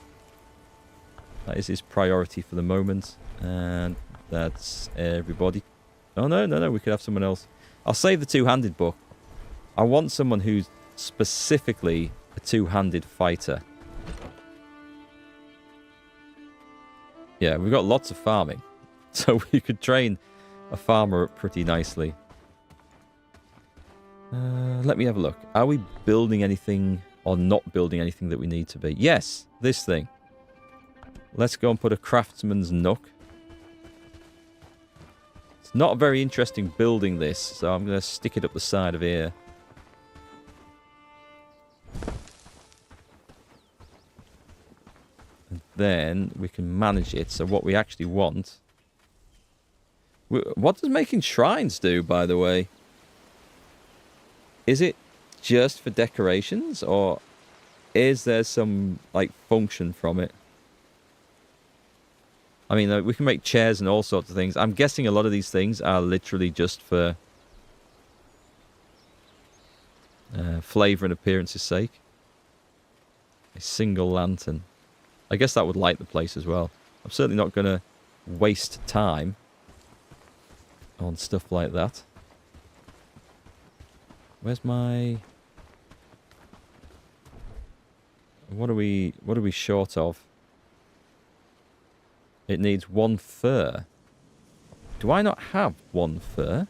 That is his priority for the moment. And that's everybody. Oh, no. We could have someone else. I'll save the two-handed book. I want someone who's specifically a two-handed fighter. Yeah, we've got lots of farming. So we could train a farmer up pretty nicely. Let me have a look. Are we building anything or not building anything that we need to be? Yes, this thing. Let's go and put a craftsman's nook. It's not a very interesting building, this, so I'm going to stick it up the side of here. And then we can manage it. So what we actually want... What does making shrines do, by the way? Is it just for decorations, or is there some, like, function from it? I mean, we can make chairs and all sorts of things. I'm guessing a lot of these things are literally just for flavour and appearance's sake. A single lantern. I guess that would light the place as well. I'm certainly not going to waste time on stuff like that. Where's my... What are we short of? It needs 1 fur. Do I not have 1 fur?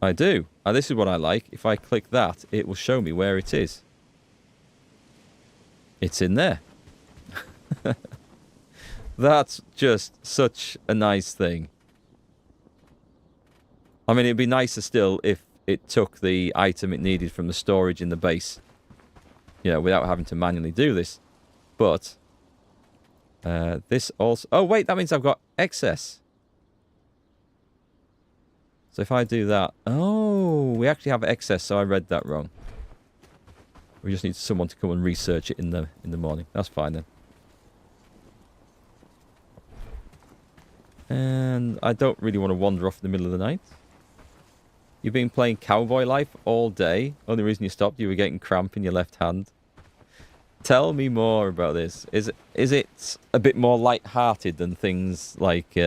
I do. And this is what I like. If I click that, it will show me where it is. It's in there. That's just such a nice thing. I mean, it'd be nicer still if it took the item it needed from the storage in the base. You know, without having to manually do this. But this also... Oh, wait, that means I've got excess. So if I do that... Oh, we actually have excess, so I read that wrong. We just need someone to come and research it in the morning. That's fine then. And I don't really want to wander off in the middle of the night. You've been playing Cowboy Life all day. Only reason you stopped, you were getting cramp in your left hand. Tell me more about this. Is it a bit more light-hearted than things like...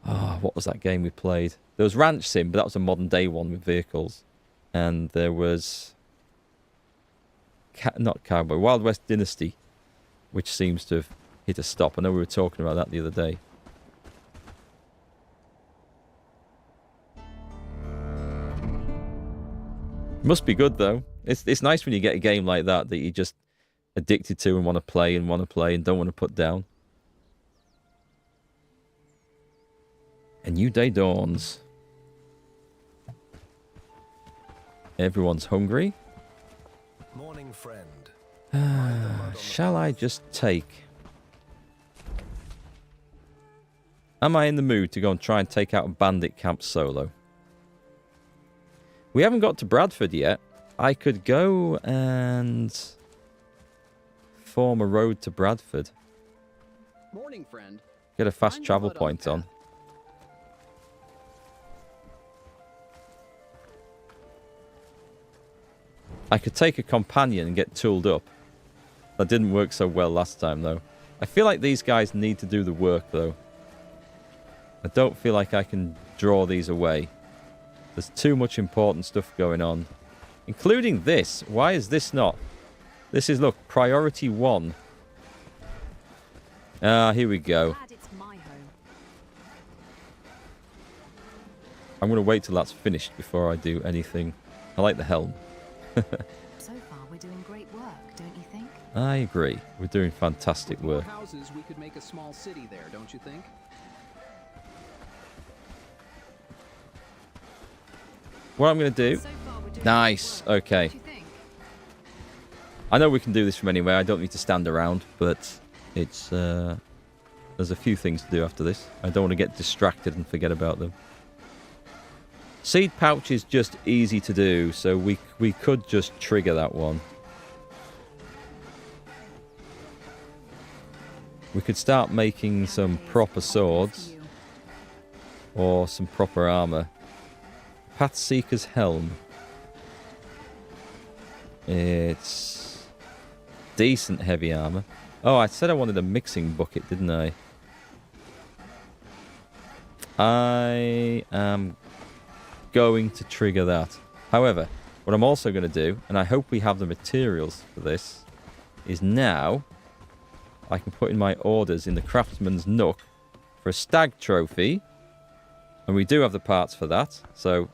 what was that game we played? There was Ranch Sim, but that was a modern-day one with vehicles. And there was... not Cowboy, Wild West Dynasty, which seems to have hit a stop. I know we were talking about that the other day. Must be good, though. It's nice when you get a game like that you're just addicted to and want to play and don't want to put down. A new day dawns. Everyone's hungry. Morning, friend. Shall I just take... Am I in the mood to go and try and take out a bandit camp solo? We haven't got to Bradford yet. I could go and form a road to Bradford. Morning, friend. Get a fast travel point on. I could take a companion and get tooled up. That didn't work so well last time, though. I feel like these guys need to do the work, though. I don't feel like I can draw these away. There's too much important stuff going on. Including this. Why is this not? This is, look, priority 1. Ah, here we go. I'm going to wait till that's finished before I do anything. I like the helm. So far, we're doing great work, don't you think? I agree. We're doing fantastic work. Houses, we could make a small city there, don't you think? What I'm going to do... Nice. Okay. I know we can do this from anywhere. I don't need to stand around, but it's... there's a few things to do after this. I don't want to get distracted and forget about them. Seed pouch is just easy to do, so we could just trigger that one. We could start making some proper swords. Or some proper armor. Pathseeker's helm. It's decent heavy armor. Oh, I said I wanted a mixing bucket, didn't I? I am going to trigger that. However, what I'm also going to do, and I hope we have the materials for this, is now I can put in my orders in the craftsman's nook for a stag trophy. And we do have the parts for that. So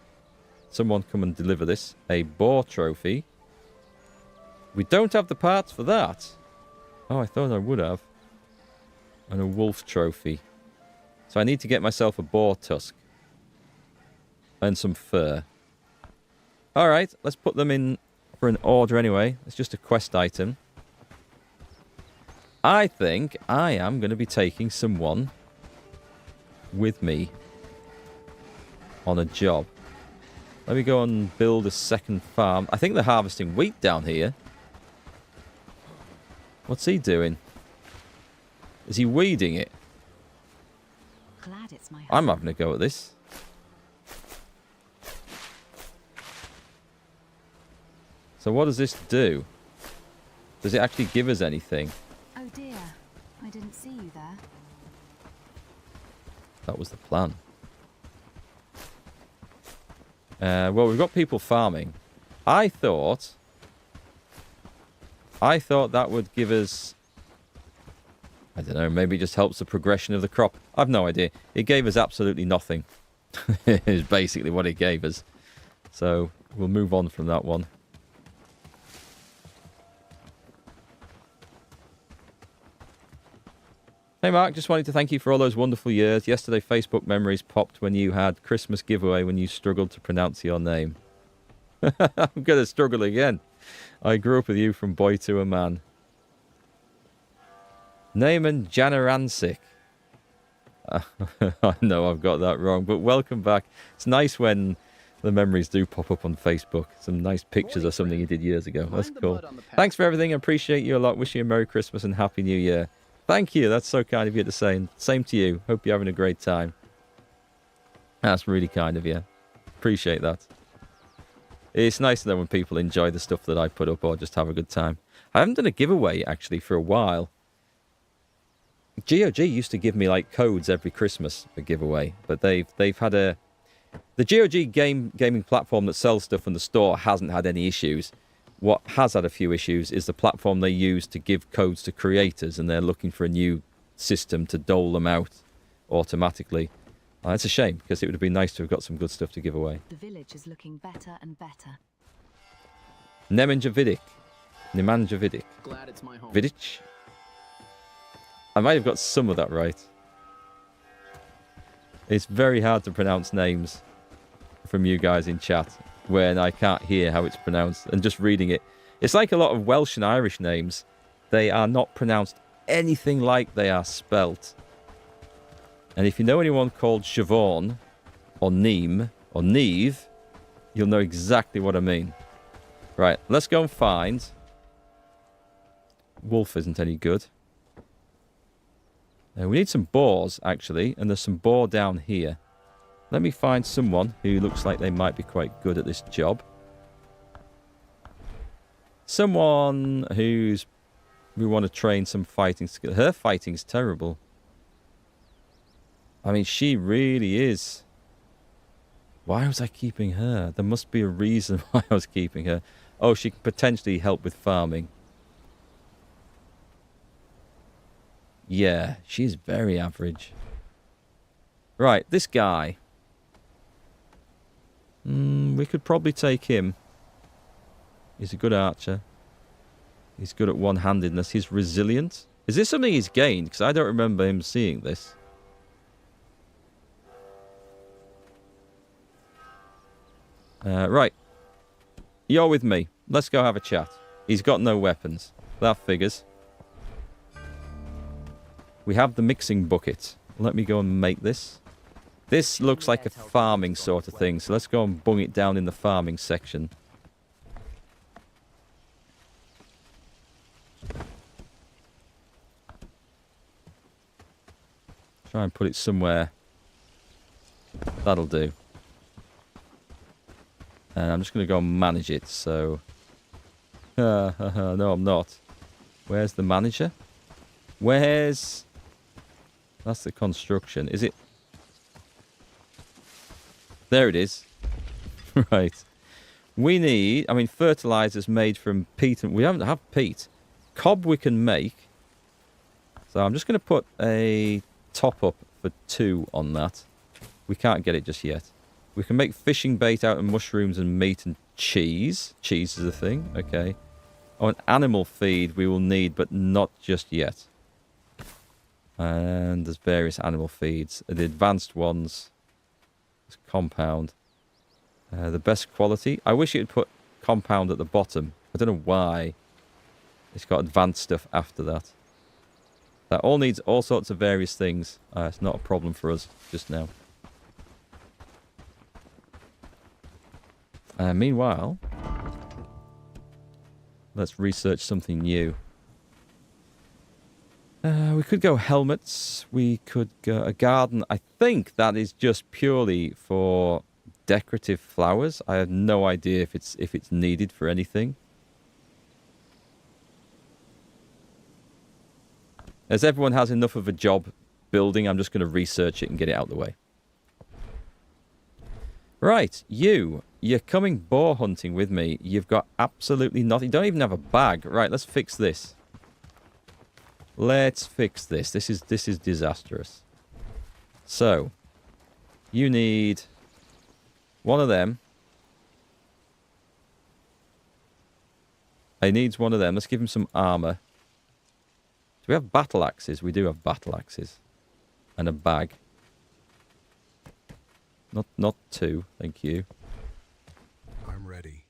someone come and deliver this. A boar trophy. We don't have the parts for that. Oh, I thought I would have. And a wolf trophy. So I need to get myself a boar tusk. And some fur. Alright, let's put them in for an order anyway. It's just a quest item. I think I am going to be taking someone with me on a job. Let me go and build a second farm. I think they're harvesting wheat down here. What's he doing? Is he weeding it? Glad it's my I'm having a go at this. So what does this do? Does it actually give us anything? Oh dear, I didn't see you there. That was the plan. Well, we've got people farming. I thought that would give us... I don't know, maybe it just helps the progression of the crop. I've no idea. It gave us absolutely nothing. Is basically what it gave us. So, we'll move on from that one. Hey Mark, just wanted to thank you for all those wonderful years. Yesterday Facebook memories popped when you had Christmas giveaway when you struggled to pronounce your name. I'm going to struggle again. I grew up with you from boy to a man. Naaman Janarancic. I know I've got that wrong, but welcome back. It's nice when the memories do pop up on Facebook. Some nice pictures of something you did years ago. That's cool. Thanks for everything. I appreciate you a lot. Wish you a Merry Christmas and Happy New Year. Thank you. That's so kind of you to say. Same to you. Hope you're having a great time. That's really kind of you. Appreciate that. It's nice to know when people enjoy the stuff that I put up or just have a good time. I haven't done a giveaway, actually, for a while. GOG used to give me, like, codes every Christmas for giveaway. But they've had a... The GOG gaming platform that sells stuff in the store hasn't had any issues. What has had a few issues is the platform they use to give codes to creators, and they're looking for a new system to dole them out automatically. It's a shame, because it would have been nice to have got some good stuff to give away. The village is looking better and better. Nemanjavidic. Glad it's my home. Vidic? I might have got some of that right. It's very hard to pronounce names from you guys in chat when I can't hear how it's pronounced and just reading it. It's like a lot of Welsh and Irish names. They are not pronounced anything like they are spelt. And if you know anyone called Siobhan or Neem or Neve, you'll know exactly what I mean. Right, let's go and find... Wolf isn't any good. We need some boars, actually, and there's some boar down here. Let me find someone who looks like they might be quite good at this job. Someone who's... We want to train some fighting skill. Her fighting's terrible. I mean, she really is. Why was I keeping her? There must be a reason why I was keeping her. Oh, she can potentially help with farming. Yeah, she's very average. Right, this guy. We could probably take him. He's a good archer. He's good at one-handedness. He's resilient. Is this something he's gained? Because I don't remember him seeing this. Right. You're with me. Let's go have a chat. He's got no weapons. That figures. We have the mixing bucket. Let me go and make this. This looks like a farming sort of thing, so let's go and bung it down in the farming section. Try and put it somewhere. That'll do. And I'm just going to go and manage it, so... no, I'm not. Where's the manager? Where's... That's the construction. Is it... There it is. Right. We need... I mean, fertilizer's made from peat. And we don't have peat. Cob we can make. So I'm just going to put a top-up for 2 on that. We can't get it just yet. We can make fishing bait out of mushrooms and meat and cheese. Cheese is a thing. Okay. Oh, an animal feed we will need, but not just yet. And there's various animal feeds. The advanced ones. It's compound. The best quality. I wish it would put compound at the bottom. I don't know why. It's got advanced stuff after that. That all needs all sorts of various things. It's not a problem for us just now. Meanwhile, let's research something new. We could go helmets. We could go a garden. I think that is just purely for decorative flowers. I have no idea if it's needed for anything. As everyone has enough of a job building, I'm just going to research it and get it out of the way. Right, you're coming boar hunting with me. You've got absolutely nothing. You don't even have a bag. Right, let's fix this. Let's fix this. This is disastrous. So, you need one of them. He needs one of them. Let's give him some armor. Do we have battle axes? We do have battle axes. And a bag. Not 2, thank you. I'm ready.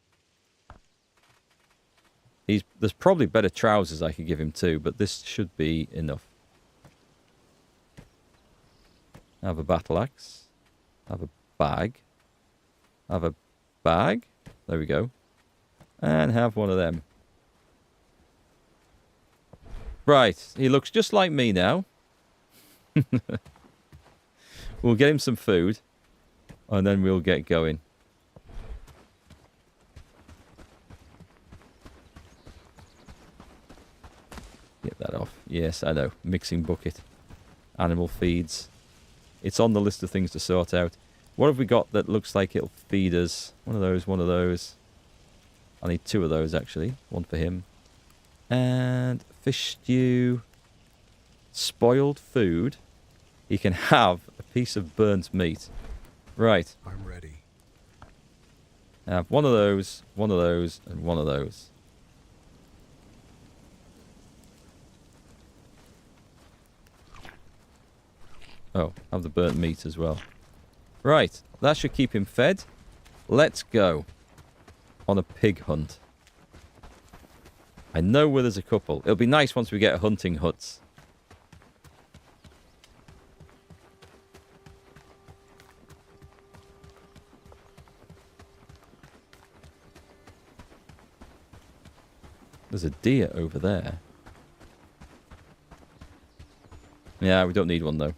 There's probably better trousers I could give him too, but this should be enough. Have a battle axe. Have a bag. Have a bag. There we go. And have one of them. Right, he looks just like me now. We'll get him some food. And then we'll get going. Get that off. Yes, I know. Mixing bucket. Animal feeds. It's on the list of things to sort out. What have we got that looks like it'll feed us? One of those, one of those. I need 2 of those, actually. One for him. And fish stew. Spoiled food. He can have a piece of burnt meat. Right. I'm ready. I have one of those, and one of those. Oh, have the burnt meat as well. Right, that should keep him fed. Let's go on a pig hunt. I know where there's a couple. It'll be nice once we get hunting huts. There's a deer over there. Yeah, we don't need one though.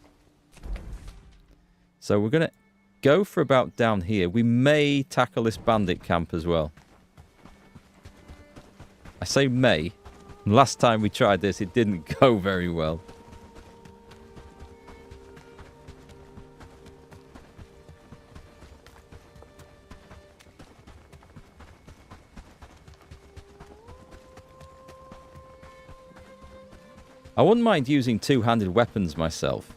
So we're going to go for about down here. We may tackle this bandit camp as well. I say may. Last time we tried this, it didn't go very well. I wouldn't mind using two-handed weapons myself,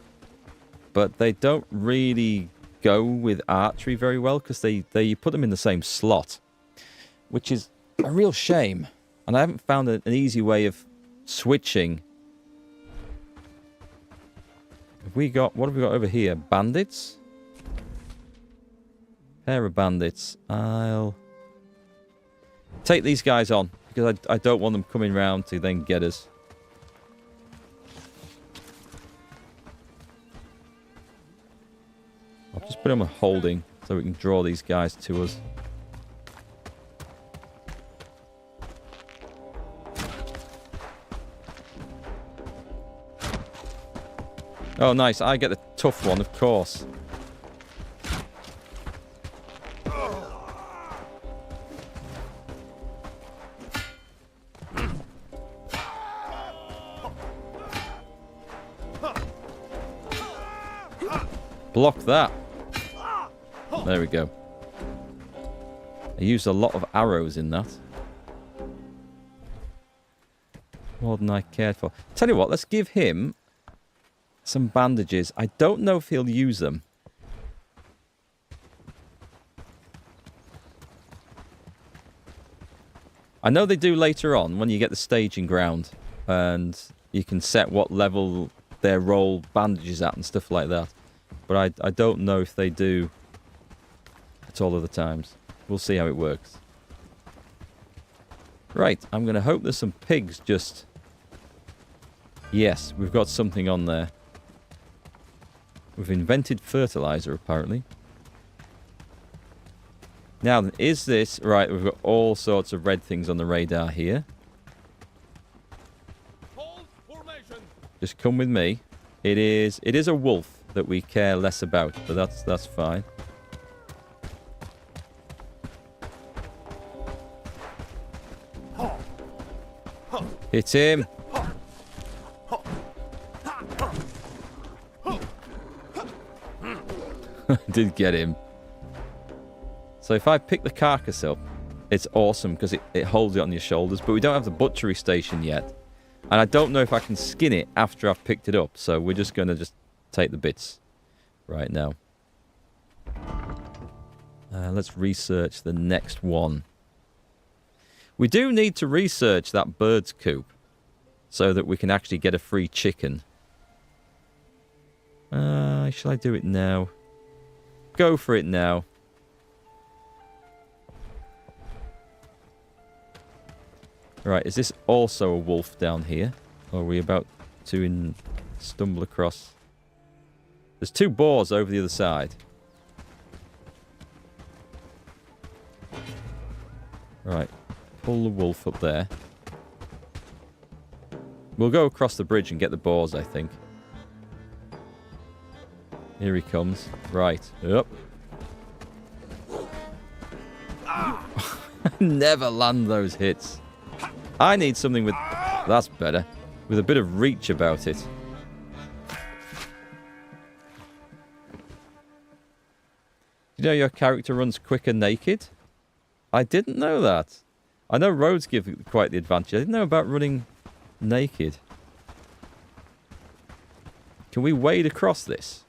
but they don't really go with archery very well because you put them in the same slot, which is a real shame. And I haven't found an easy way of switching. What have we got over here? Bandits? Pair of bandits. I'll take these guys on because I don't want them coming round to then get us. I'll just put them on holding so we can draw these guys to us. Oh, nice. I get the tough one, of course. Block that. There we go. I used a lot of arrows in that. More than I cared for. Tell you what, let's give him some bandages. I don't know if he'll use them. I know they do later on when you get the staging ground and you can set what level their roll bandages at and stuff like that. But I don't know if they do at all other times. We'll see how it works. Right, I'm going to hope there's some pigs just... Yes, we've got something on there. We've invented fertilizer, apparently. Now, is this... Right, we've got all sorts of red things on the radar here. Just come with me. It is a wolf that we care less about, but that's fine. Hit him. Did get him. So if I pick the carcass up, it's awesome because it holds it on your shoulders, but we don't have the butchery station yet. And I don't know if I can skin it after I've picked it up, so we're just going to just take the bits right now. Let's research the next one. We do need to research that bird's coop so that we can actually get a free chicken. Shall I do it now? Go for it now. Right, is this also a wolf down here? Or are we about to stumble across? There's two boars over the other side. Right, pull the wolf up there. We'll go across the bridge and get the boars, I think. Here he comes. Right, up. Never land those hits. I need something with... That's better. With a bit of reach about it. You know your character runs quicker naked? I didn't know that. I know roads give quite the advantage. I didn't know about running naked. Can we wade across this?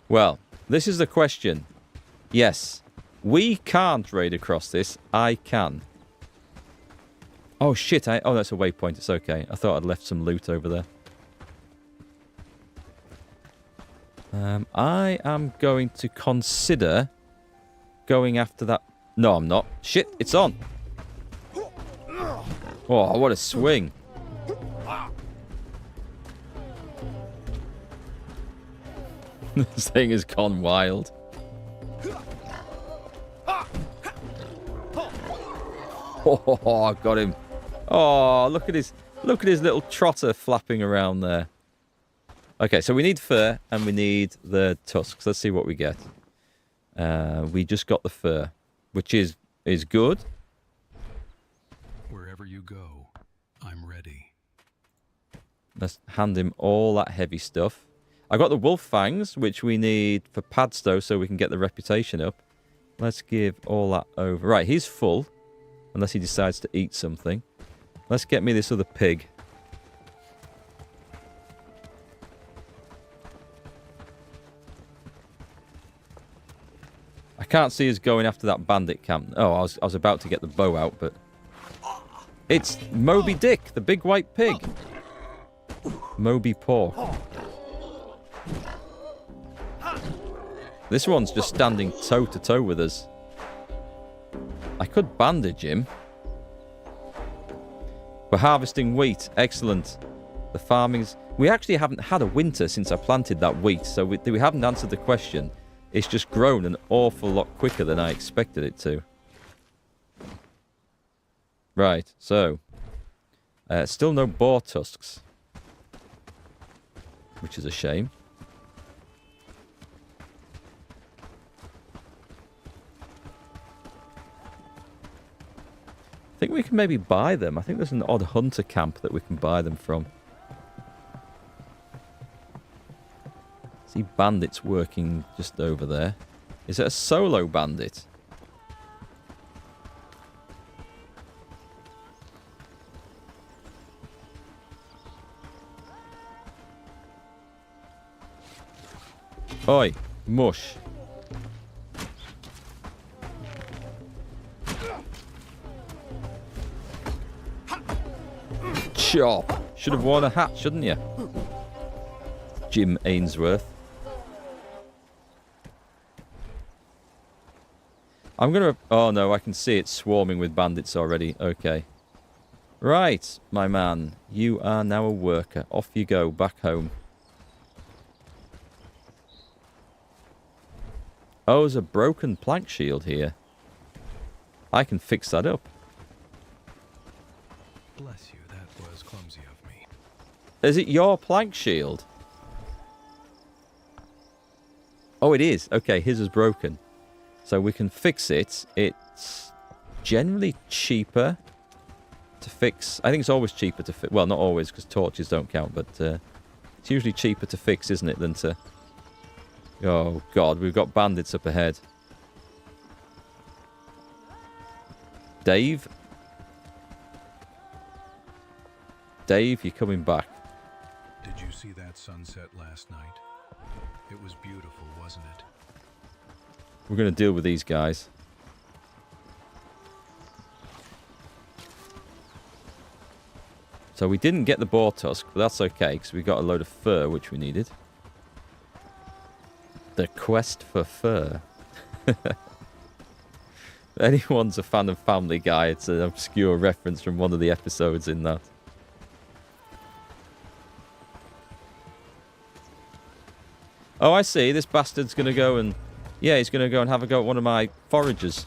Well, this is the question. Yes, we can't raid across this. I can. Oh, shit. Oh, that's a waypoint. It's okay. I thought I'd left some loot over there. I am going to consider going after that. No, I'm not. Shit, it's on. Oh, what a swing. This thing has gone wild. Oh, I got him. Oh, look at his little trotter flapping around there. Okay, so we need fur and we need the tusks. Let's see what we get. We just got the fur, which is good. Wherever you go, I'm ready. Let's hand him all that heavy stuff. I got the wolf fangs, which we need for Padstow so we can get the reputation up. Let's give all that over. Right, he's full, unless he decides to eat something. Let's get me this other pig. I can't see us going after that bandit camp. Oh, I was about to get the bow out, but... It's Moby Dick, the big white pig. Moby Pork. This one's just standing toe-to-toe with us. I could bandage him. We're harvesting wheat. Excellent. The farming's... We actually haven't had a winter since I planted that wheat, so we haven't answered the question. It's just grown an awful lot quicker than I expected it to. Right, so... still no boar tusks. Which is a shame. I think we can maybe buy them. I think there's an odd hunter camp that we can buy them from. See bandits working just over there. Is it a solo bandit? Oi, mush. Chop. Should have worn a hat, shouldn't you? Jim Ainsworth. I'm gonna... Oh no, I can see it swarming with bandits already. Okay. Right, my man. You are now a worker. Off you go, back home. Oh, there's a broken plank shield here. I can fix that up. Bless you, that was clumsy of me. Is it your plank shield? Oh, it is. Okay, his is broken. So we can fix it. It's generally cheaper to fix. I think it's always cheaper to fix. Well, not always, because torches don't count, but it's usually cheaper to fix, isn't it, than to... Oh, God, we've got bandits up ahead. Dave? Dave, you're coming back. Did you see that sunset last night? It was beautiful, wasn't it? We're going to deal with these guys. So we didn't get the boar tusk, but that's okay, because we got a load of fur, which we needed. The quest for fur. If anyone's a fan of Family Guy, it's an obscure reference from one of the episodes in that. Oh, I see. This bastard's going to go and... Yeah, he's going to go and have a go at one of my foragers.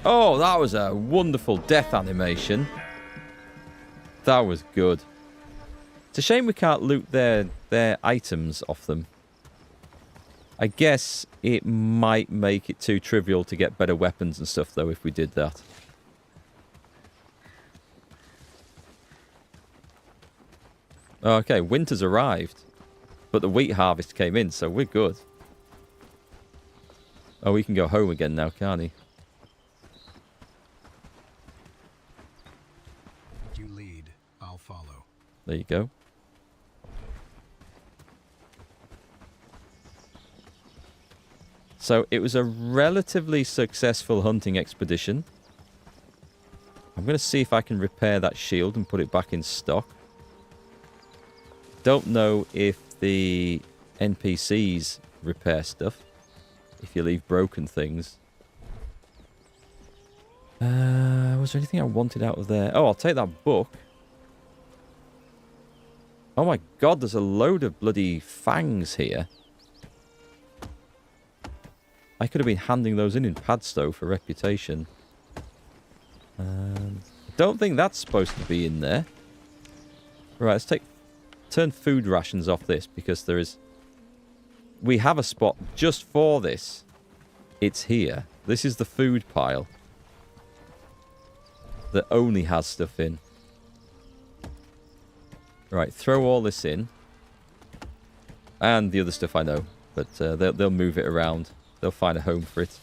Oh, that was a wonderful death animation. That was good. It's a shame we can't loot their items off them. I guess it might make it too trivial to get better weapons and stuff, though, if we did that. Okay, winter's arrived. But the wheat harvest came in, so we're good. Oh, we can go home again now, can't he? You lead, I'll follow. There you go. So it was a relatively successful hunting expedition. I'm going to see if I can repair that shield and put it back in stock. Don't know if the NPCs repair stuff. If you leave broken things. Was there anything I wanted out of there? Oh, I'll take that book. Oh my god, there's a load of bloody fangs here. I could have been handing those in Padstow for reputation. Don't think that's supposed to be in there. Right, let's turn food rations off this because there is... We have a spot just for this. It's here. This is the food pile. That only has stuff in. Right, throw all this in. And the other stuff I know. But they'll move it around. They'll find a home for it.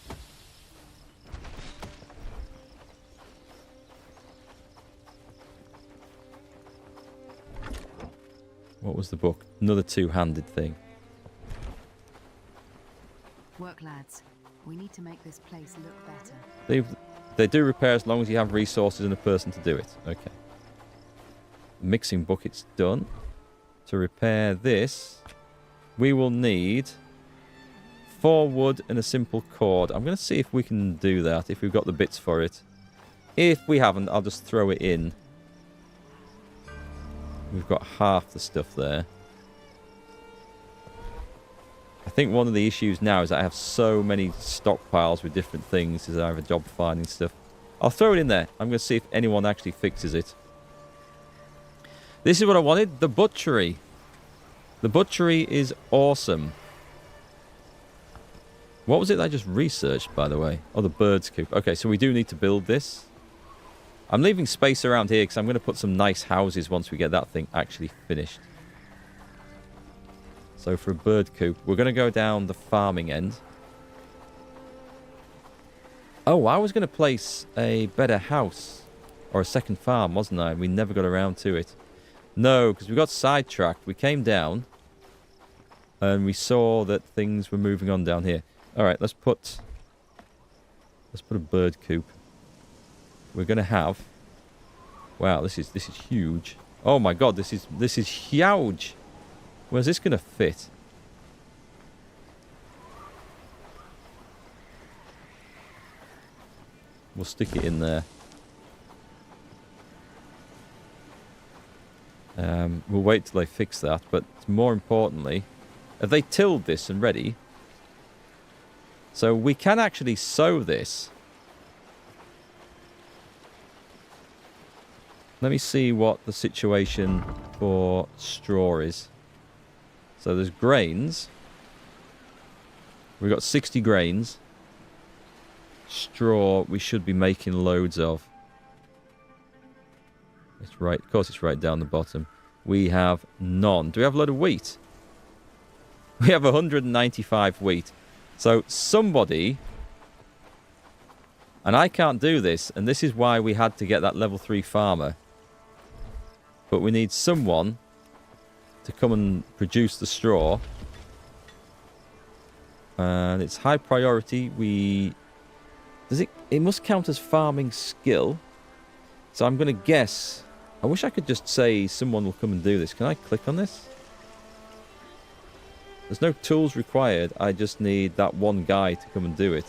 What was the book? Another two-handed thing. Work, lads. We need to make this place look better. They do repair as long as you have resources and a person to do it. Okay. Mixing bucket's done. To repair this, we will need 4 wood and a simple cord. I'm going to see if we can do that, if we've got the bits for it. If we haven't, I'll just throw it in. We've got half the stuff there. I think one of the issues now is that I have so many stockpiles with different things as I have a job finding stuff. I'll throw it in there. I'm going to see if anyone actually fixes it. This is what I wanted. The butchery. The butchery is awesome. What was it that I just researched, by the way? Oh, the bird's coop. Okay, so we do need to build this. I'm leaving space around here because I'm going to put some nice houses once we get that thing actually finished. So for a bird coop, we're going to go down the farming end. Oh, I was going to place a better house. Or a second farm, wasn't I? We never got around to it. No, because we got sidetracked. We came down. And we saw that things were moving on down here. Alright, let's put a bird coop. We're going to have... Wow, this is huge. Oh my god, this is huge. Where's this going to fit? We'll stick it in there. We'll wait till they fix that, but more importantly, have they tilled this and ready? So we can actually sow this. Let me see what the situation for straw is. So there's grains. We've got 60 grains. Straw we should be making loads of. It's right, of course it's right down the bottom. We have none. Do we have a load of wheat? We have 195 wheat. So somebody... And I can't do this, and this is why we had to get that level 3 farmer. But we need someone to come and produce the straw. And it's high priority. It must count as farming skill. So I'm going to guess... I wish I could just say someone will come and do this. Can I click on this? There's no tools required. I just need that one guy to come and do it.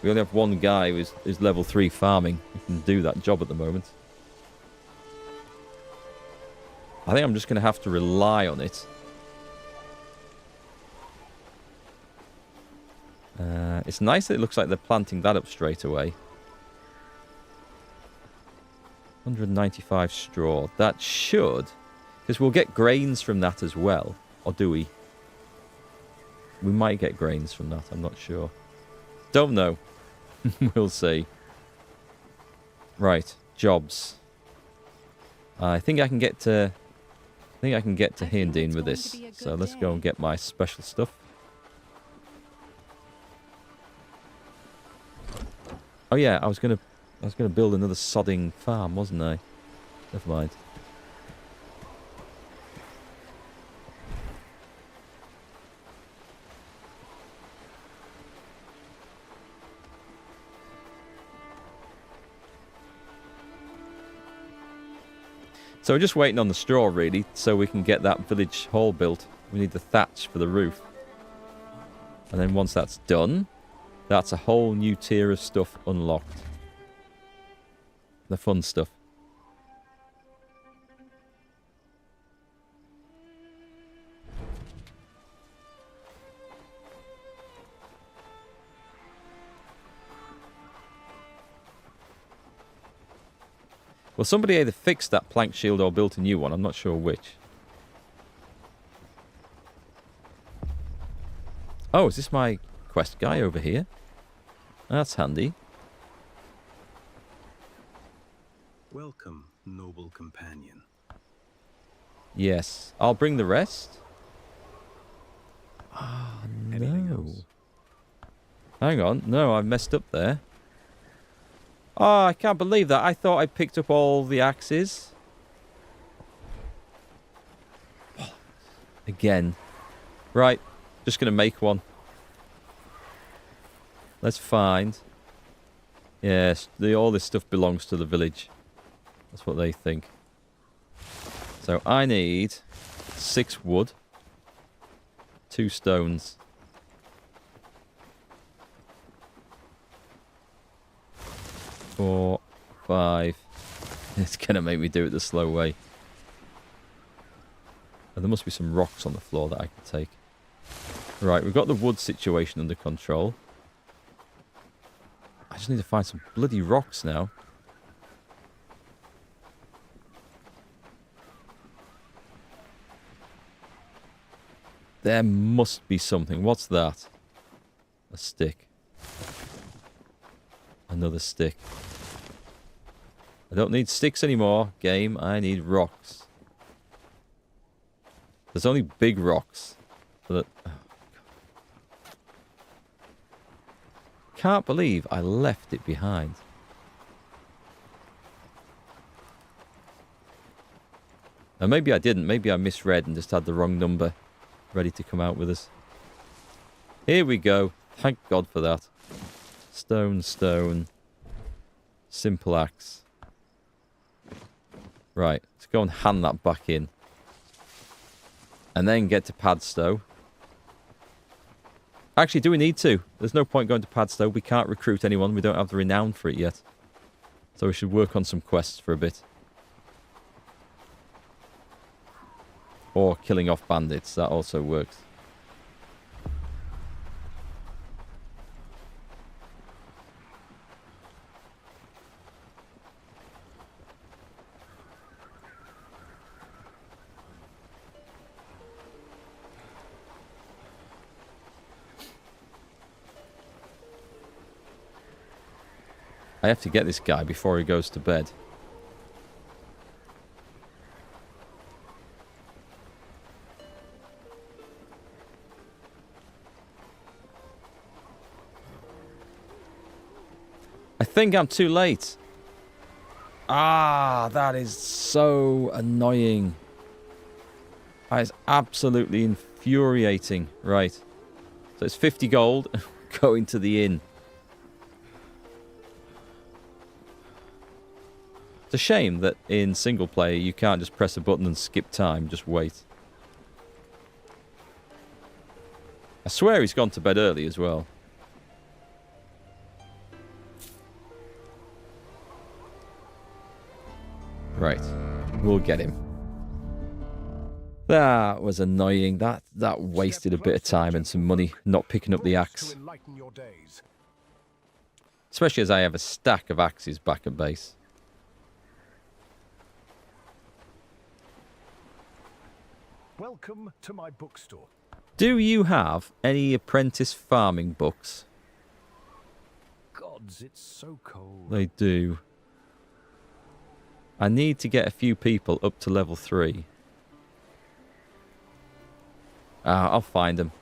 We only have one guy who is level 3 farming who can do that job at the moment. I think I'm just going to have to rely on it. It's nice that it looks like they're planting that up straight away. 195 straw. That should... Because we'll get grains from that as well. Or do we? We might get grains from that. I'm not sure. Don't know. We'll see. Right. Jobs. I think I can get to... Hindine with this. So let's go and get my special stuff. Oh yeah, I was gonna build another sodding farm, wasn't I? Never mind. So we're just waiting on the straw, really, so we can get that village hall built. We need the thatch for the roof. And then once that's done, that's a whole new tier of stuff unlocked. The fun stuff. Well, somebody either fixed that plank shield or built a new one. I'm not sure which. Oh, is this my quest guy over here? That's handy. Welcome, noble companion. Yes. I'll bring the rest. Oh, no. Hang on. No, I messed up there. Oh, I can't believe that. I thought I picked up all the axes. Again. Right. Just going to make one. Let's find. Yes, all this stuff belongs to the village. That's what they think. So I need 6 wood. 2 stones. 4, 5. It's going to make me do it the slow way. And there must be some rocks on the floor that I can take. Right, we've got the wood situation under control. I just need to find some bloody rocks now. There must be something. What's that? A stick. Another stick. I don't need sticks anymore, game. I need rocks. There's only big rocks. But can't believe I left it behind. Now maybe I didn't. Maybe I misread and just had the wrong number ready to come out with us. Here we go. Thank God for that. Stone, stone. Simple axe. Right, let's go and hand that back in. And then get to Padstow. Actually, do we need to? There's no point going to Padstow. We can't recruit anyone. We don't have the renown for it yet. So we should work on some quests for a bit. Or killing off bandits. That also works. I have to get this guy before he goes to bed. I think I'm too late. Ah, that is so annoying. That is absolutely infuriating. Right. So it's 50 gold going to the inn. It's a shame that in single player you can't just press a button and skip time, just wait. I swear he's gone to bed early as well. Right, we'll get him. That was annoying. That wasted a bit of time and some money not picking up the axe. Especially as I have a stack of axes back at base. Welcome to my bookstore. Do you have any apprentice farming books? Gods, it's so cold. They do. I need to get a few people up to level 3. I'll find them.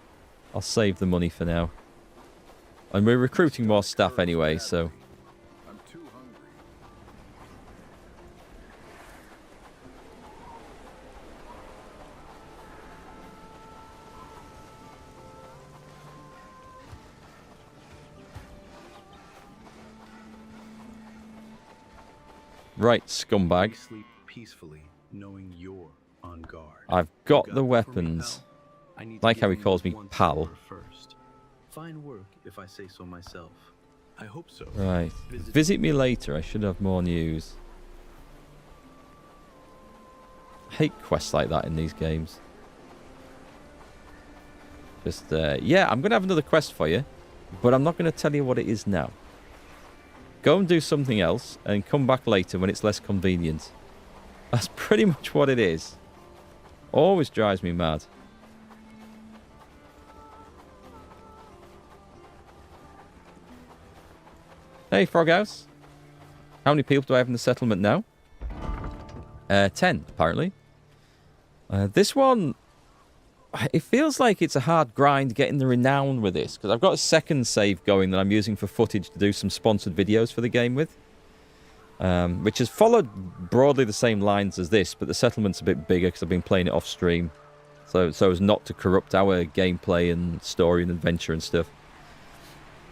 I'll save the money for now. And we're recruiting more staff anyway, so... Right, scumbag. Sleep peacefully knowing you're on guard. I've got the weapons. Like how he calls me pal. First. Fine work, if I say so myself. I hope so. Right. Visit me later. I should have more news. I hate quests like that in these games. Just, yeah, I'm going to have another quest for you, but I'm not going to tell you what it is now. Go and do something else and come back later when it's less convenient. That's pretty much what it is. Always drives me mad. Hey, Froghouse. How many people do I have in the settlement now? 10, apparently. This one, it feels like it's a hard grind getting the renown with this, because I've got a second save going that I'm using for footage to do some sponsored videos for the game with, which has followed broadly the same lines as this, but the settlement's a bit bigger because I've been playing it off stream, so as not to corrupt our gameplay and story and adventure and stuff.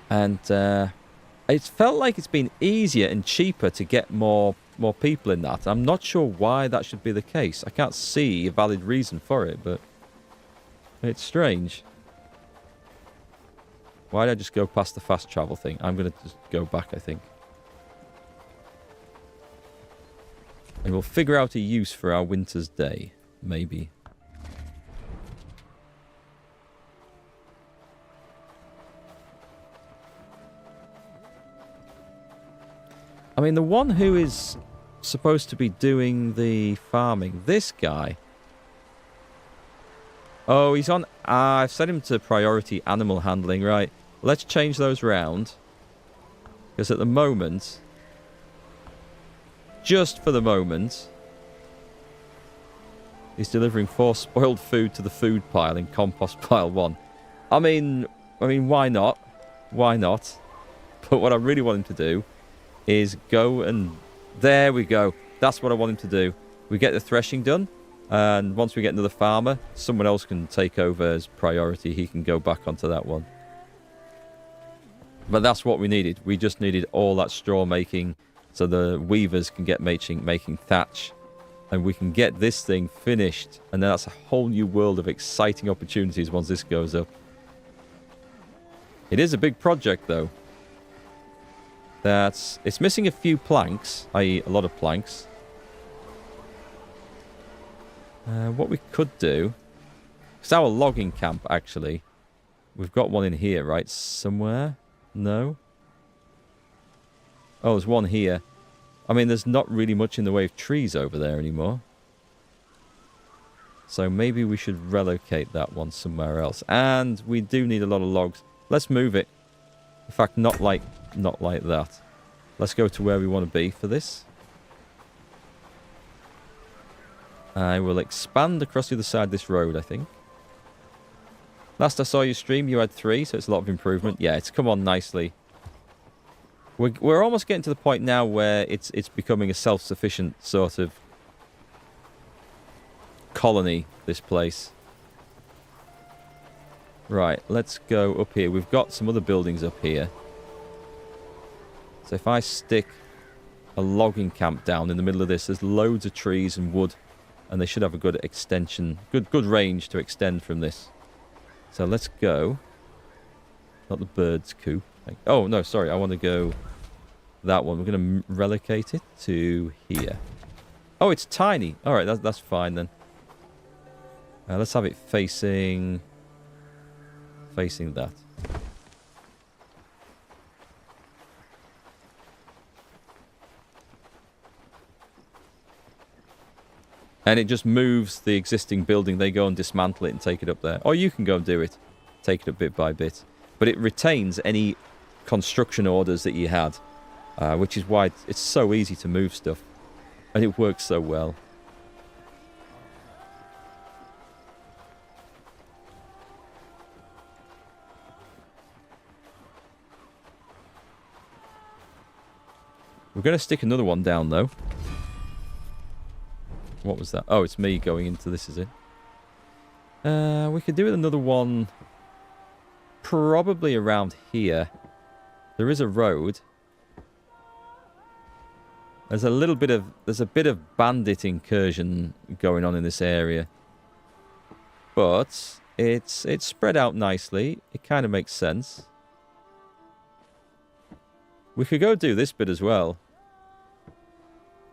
And it's felt like it's been easier and cheaper to get more people in that. I'm not sure why that should be the case. I can't see a valid reason for it, but it's strange. Why did I just go past the fast travel thing? I'm going to just go back, I think. And we'll figure out a use for our winter's day, maybe. I mean, the one who is supposed to be doing the farming, this guy. Oh, he's on... I've set him to priority animal handling, right. Let's change those round. Because at the moment, just for the moment, he's delivering 4 spoiled food to the food pile in compost pile 1. I mean, why not? Why not? But what I really want him to do is go and... There we go. That's what I want him to do. We get the threshing done, and once we get another farmer, someone else can take over as priority. He can go back onto that one. But that's what we needed. We just needed all that straw making so the weavers can get making thatch, and we can get this thing finished, and then that's a whole new world of exciting opportunities once this goes up. It is a big project, though. It's missing a few planks, i.e. a lot of planks. What we could do... It's our logging camp, actually. We've got one in here, right? Somewhere? No? Oh, there's one here. I mean, there's not really much in the way of trees over there anymore. So maybe we should relocate that one somewhere else. And we do need a lot of logs. Let's move it. In fact, not like that. Let's go to where we want to be for this. I will expand across the other side of this road, I think. Last I saw you stream, you had 3, so it's a lot of improvement. Yeah, it's come on nicely. We're almost getting to the point now where it's becoming a self-sufficient sort of colony, this place. Right, let's go up here. We've got some other buildings up here. So if I stick a logging camp down in the middle of this, there's loads of trees and wood, and they should have a good extension, good range to extend from this. So let's go. Not the bird's coop. Oh, no, sorry. I want to go that one. We're going to relocate it to here. Oh, it's tiny. All right, that's fine then. Let's have it facing that. And it just moves the existing building. They go and dismantle it and take it up there. Or you can go and do it. Take it up bit by bit. But it retains any construction orders that you had. Which is why it's so easy to move stuff. And it works so well. We're going to stick another one down, though. What was that? Oh, it's me going into this, is it? We could do another one probably around here. There is a road. There's a bit of bandit incursion going on in this area. But it's spread out nicely. It kind of makes sense. We could go do this bit as well.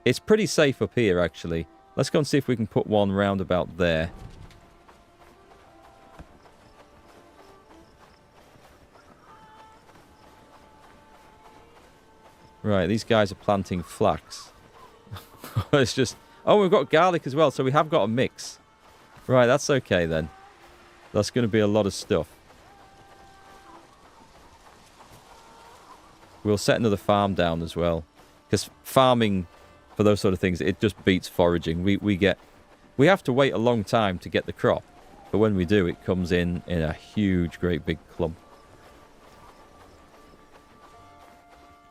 It's pretty safe up here, actually. Let's go and see if we can put one round about there. Right, these guys are planting flax. It's just... Oh, we've got garlic as well, so we have got a mix. Right, that's okay then. That's going to be a lot of stuff. We'll set another farm down as well. Because farming, for those sort of things, it just beats foraging. We have to wait a long time to get the crop. But when we do, it comes in a huge, great big clump.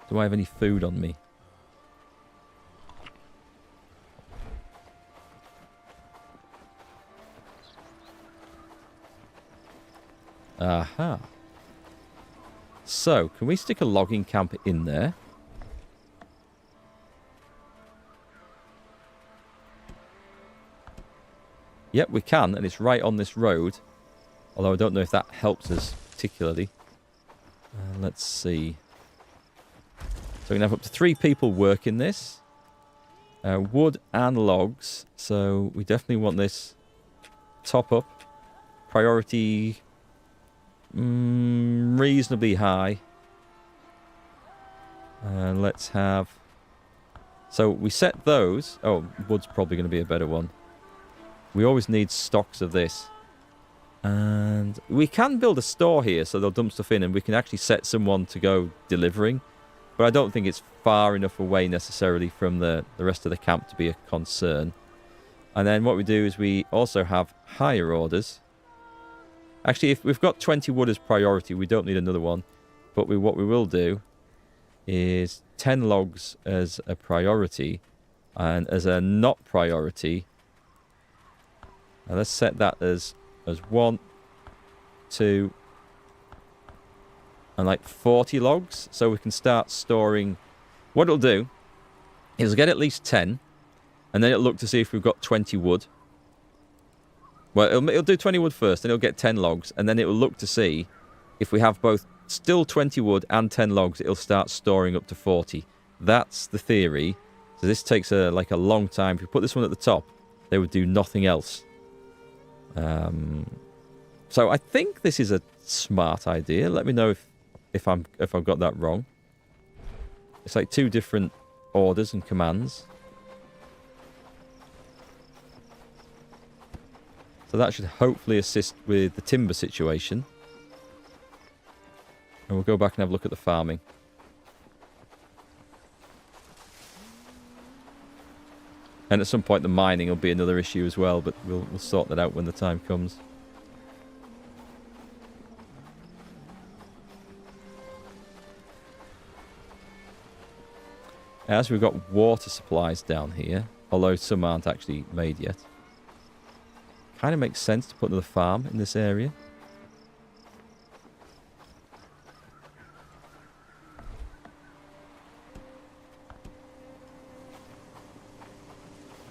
Do I have any food on me? Aha. So, can we stick a logging camp in there? Yep, we can, and it's right on this road. Although I don't know if that helps us particularly. Let's see. So we're going to have up to 3 people working this. Wood and logs. So we definitely want this top up. Priority reasonably high. Let's have... So we set those. Oh, wood's probably going to be a better one. We always need stocks of this. And we can build a store here so they'll dump stuff in and we can actually set someone to go delivering. But I don't think it's far enough away necessarily from the rest of the camp to be a concern. And then what we do is we also have higher orders. Actually, if we've got 20 wood as priority, we don't need another one. But what we will do is 10 logs as a priority. And as a not priority, now let's set that as 1, 2... and like 40 logs, so we can start storing. What it'll do is get at least 10, and then it'll look to see if we've got 20 wood. Well, it'll do 20 wood first, then it'll get 10 logs, and then it'll look to see if we have both still 20 wood and 10 logs, it'll start storing up to 40. That's the theory. So this takes a long time. If you put this one at the top, they would do nothing else. So I think this is a smart idea. Let me know if I've got that wrong. It's like 2 different orders and commands. So that should hopefully assist with the timber situation. And we'll go back and have a look at the farming. And at some point the mining will be another issue as well, but we'll sort that out when the time comes. As we've got water supplies down here, although some aren't actually made yet. Kind of makes sense to put another farm in this area.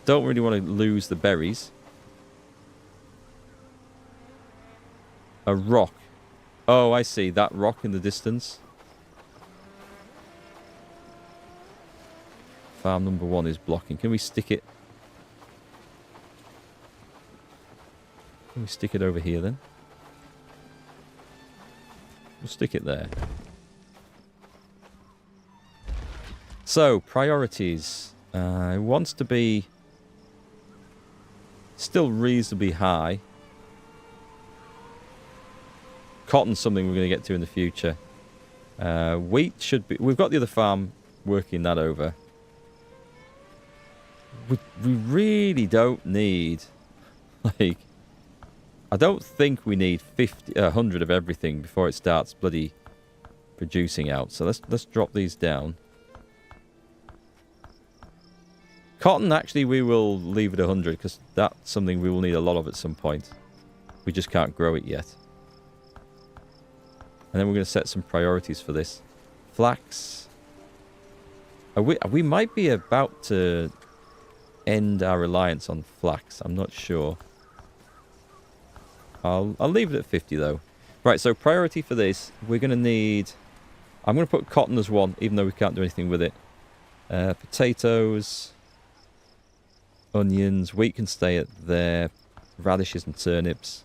Don't really want to lose the berries. A rock. Oh, I see. That rock in the distance. Farm number 1 is blocking. Can we stick it? Can we stick it over here then? We'll stick it there. So, priorities. It wants to be still reasonably high. Cotton's something we're going to get to in the future. Wheat should be... We've got the other farm working that over. We really don't need... Like... I don't think we need 100 of everything before it starts bloody producing out. So let's drop these down. Cotton, actually, we will leave it 100 because that's something we will need a lot of at some point. We just can't grow it yet. And then we're going to set some priorities for this. Flax. We might be about to end our reliance on flax. I'm not sure. I'll leave it at 50 though. Right, so priority for this, we're going to need... I'm going to put cotton as one, even though we can't do anything with it. Potatoes, onions, wheat can stay at there, radishes and turnips.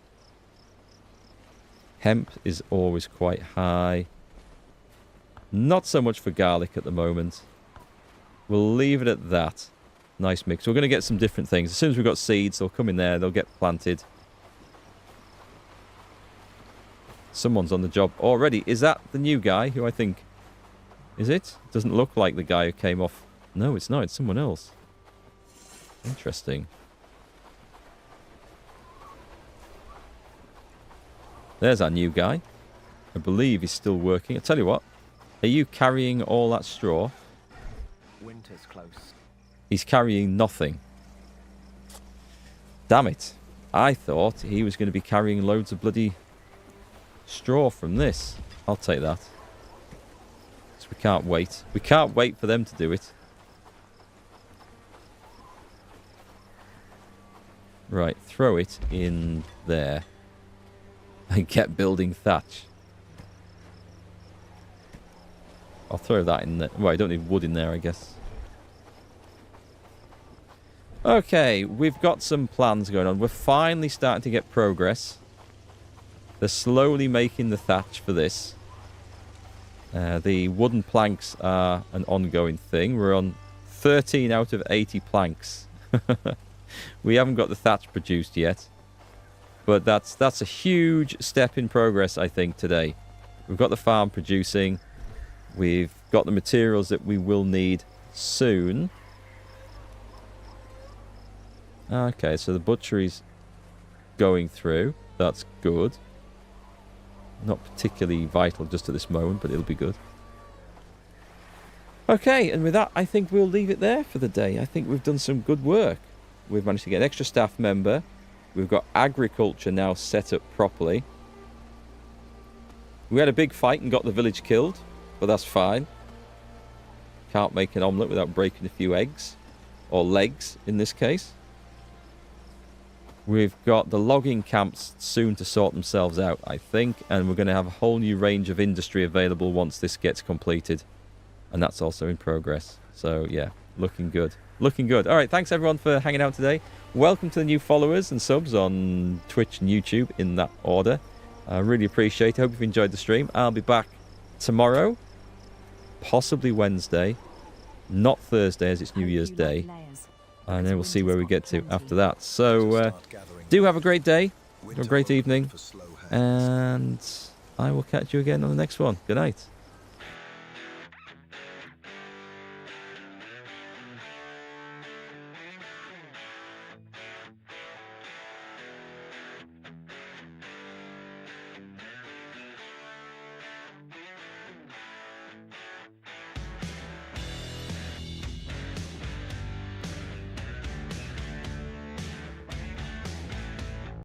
Hemp is always quite high. Not so much for garlic at the moment. We'll leave it at that. Nice mix. We're going to get some different things. As soon as we've got seeds, they'll come in there, they'll get planted. Someone's on the job already. Is that the new guy who I think... Is it? Doesn't look like the guy who came off. No, it's not. It's someone else. Interesting. There's our new guy. I believe he's still working. I tell you what. Are you carrying all that straw? Winter's close. He's carrying nothing. Damn it. I thought he was going to be carrying loads of bloody straw from this. I'll take that. So we can't wait. We can't wait for them to do it. Right, throw it in there. And get building thatch. I'll throw that in there. Well, I don't need wood in there, I guess. Okay, we've got some plans going on. We're finally starting to get progress. They're slowly making the thatch for this. The wooden planks are an ongoing thing. We're on 13 out of 80 planks. We haven't got the thatch produced yet. But that's a huge step in progress, I think, today. We've got the farm producing. We've got the materials that we will need soon. Okay, so the butchery's going through. That's good. Not particularly vital just at this moment, but it'll be good. Okay, and with that, I think we'll leave it there for the day. I think we've done some good work. We've managed to get an extra staff member. We've got agriculture now set up properly. We had a big fight and got the village killed, but that's fine. Can't make an omelette without breaking a few eggs. Or legs, in this case. We've got the logging camps soon to sort themselves out, I think. And we're going to have a whole new range of industry available once this gets completed. And that's also in progress. So, yeah, looking good. Looking good. All right, thanks everyone for hanging out today. Welcome to the new followers and subs on Twitch and YouTube in that order. I really appreciate it. Hope you've enjoyed the stream. I'll be back tomorrow, possibly Wednesday, not Thursday as it's New Year's Day. And then we'll see where we get to after that. So, do have a great day, or a great evening, and I will catch you again on the next one. Good night.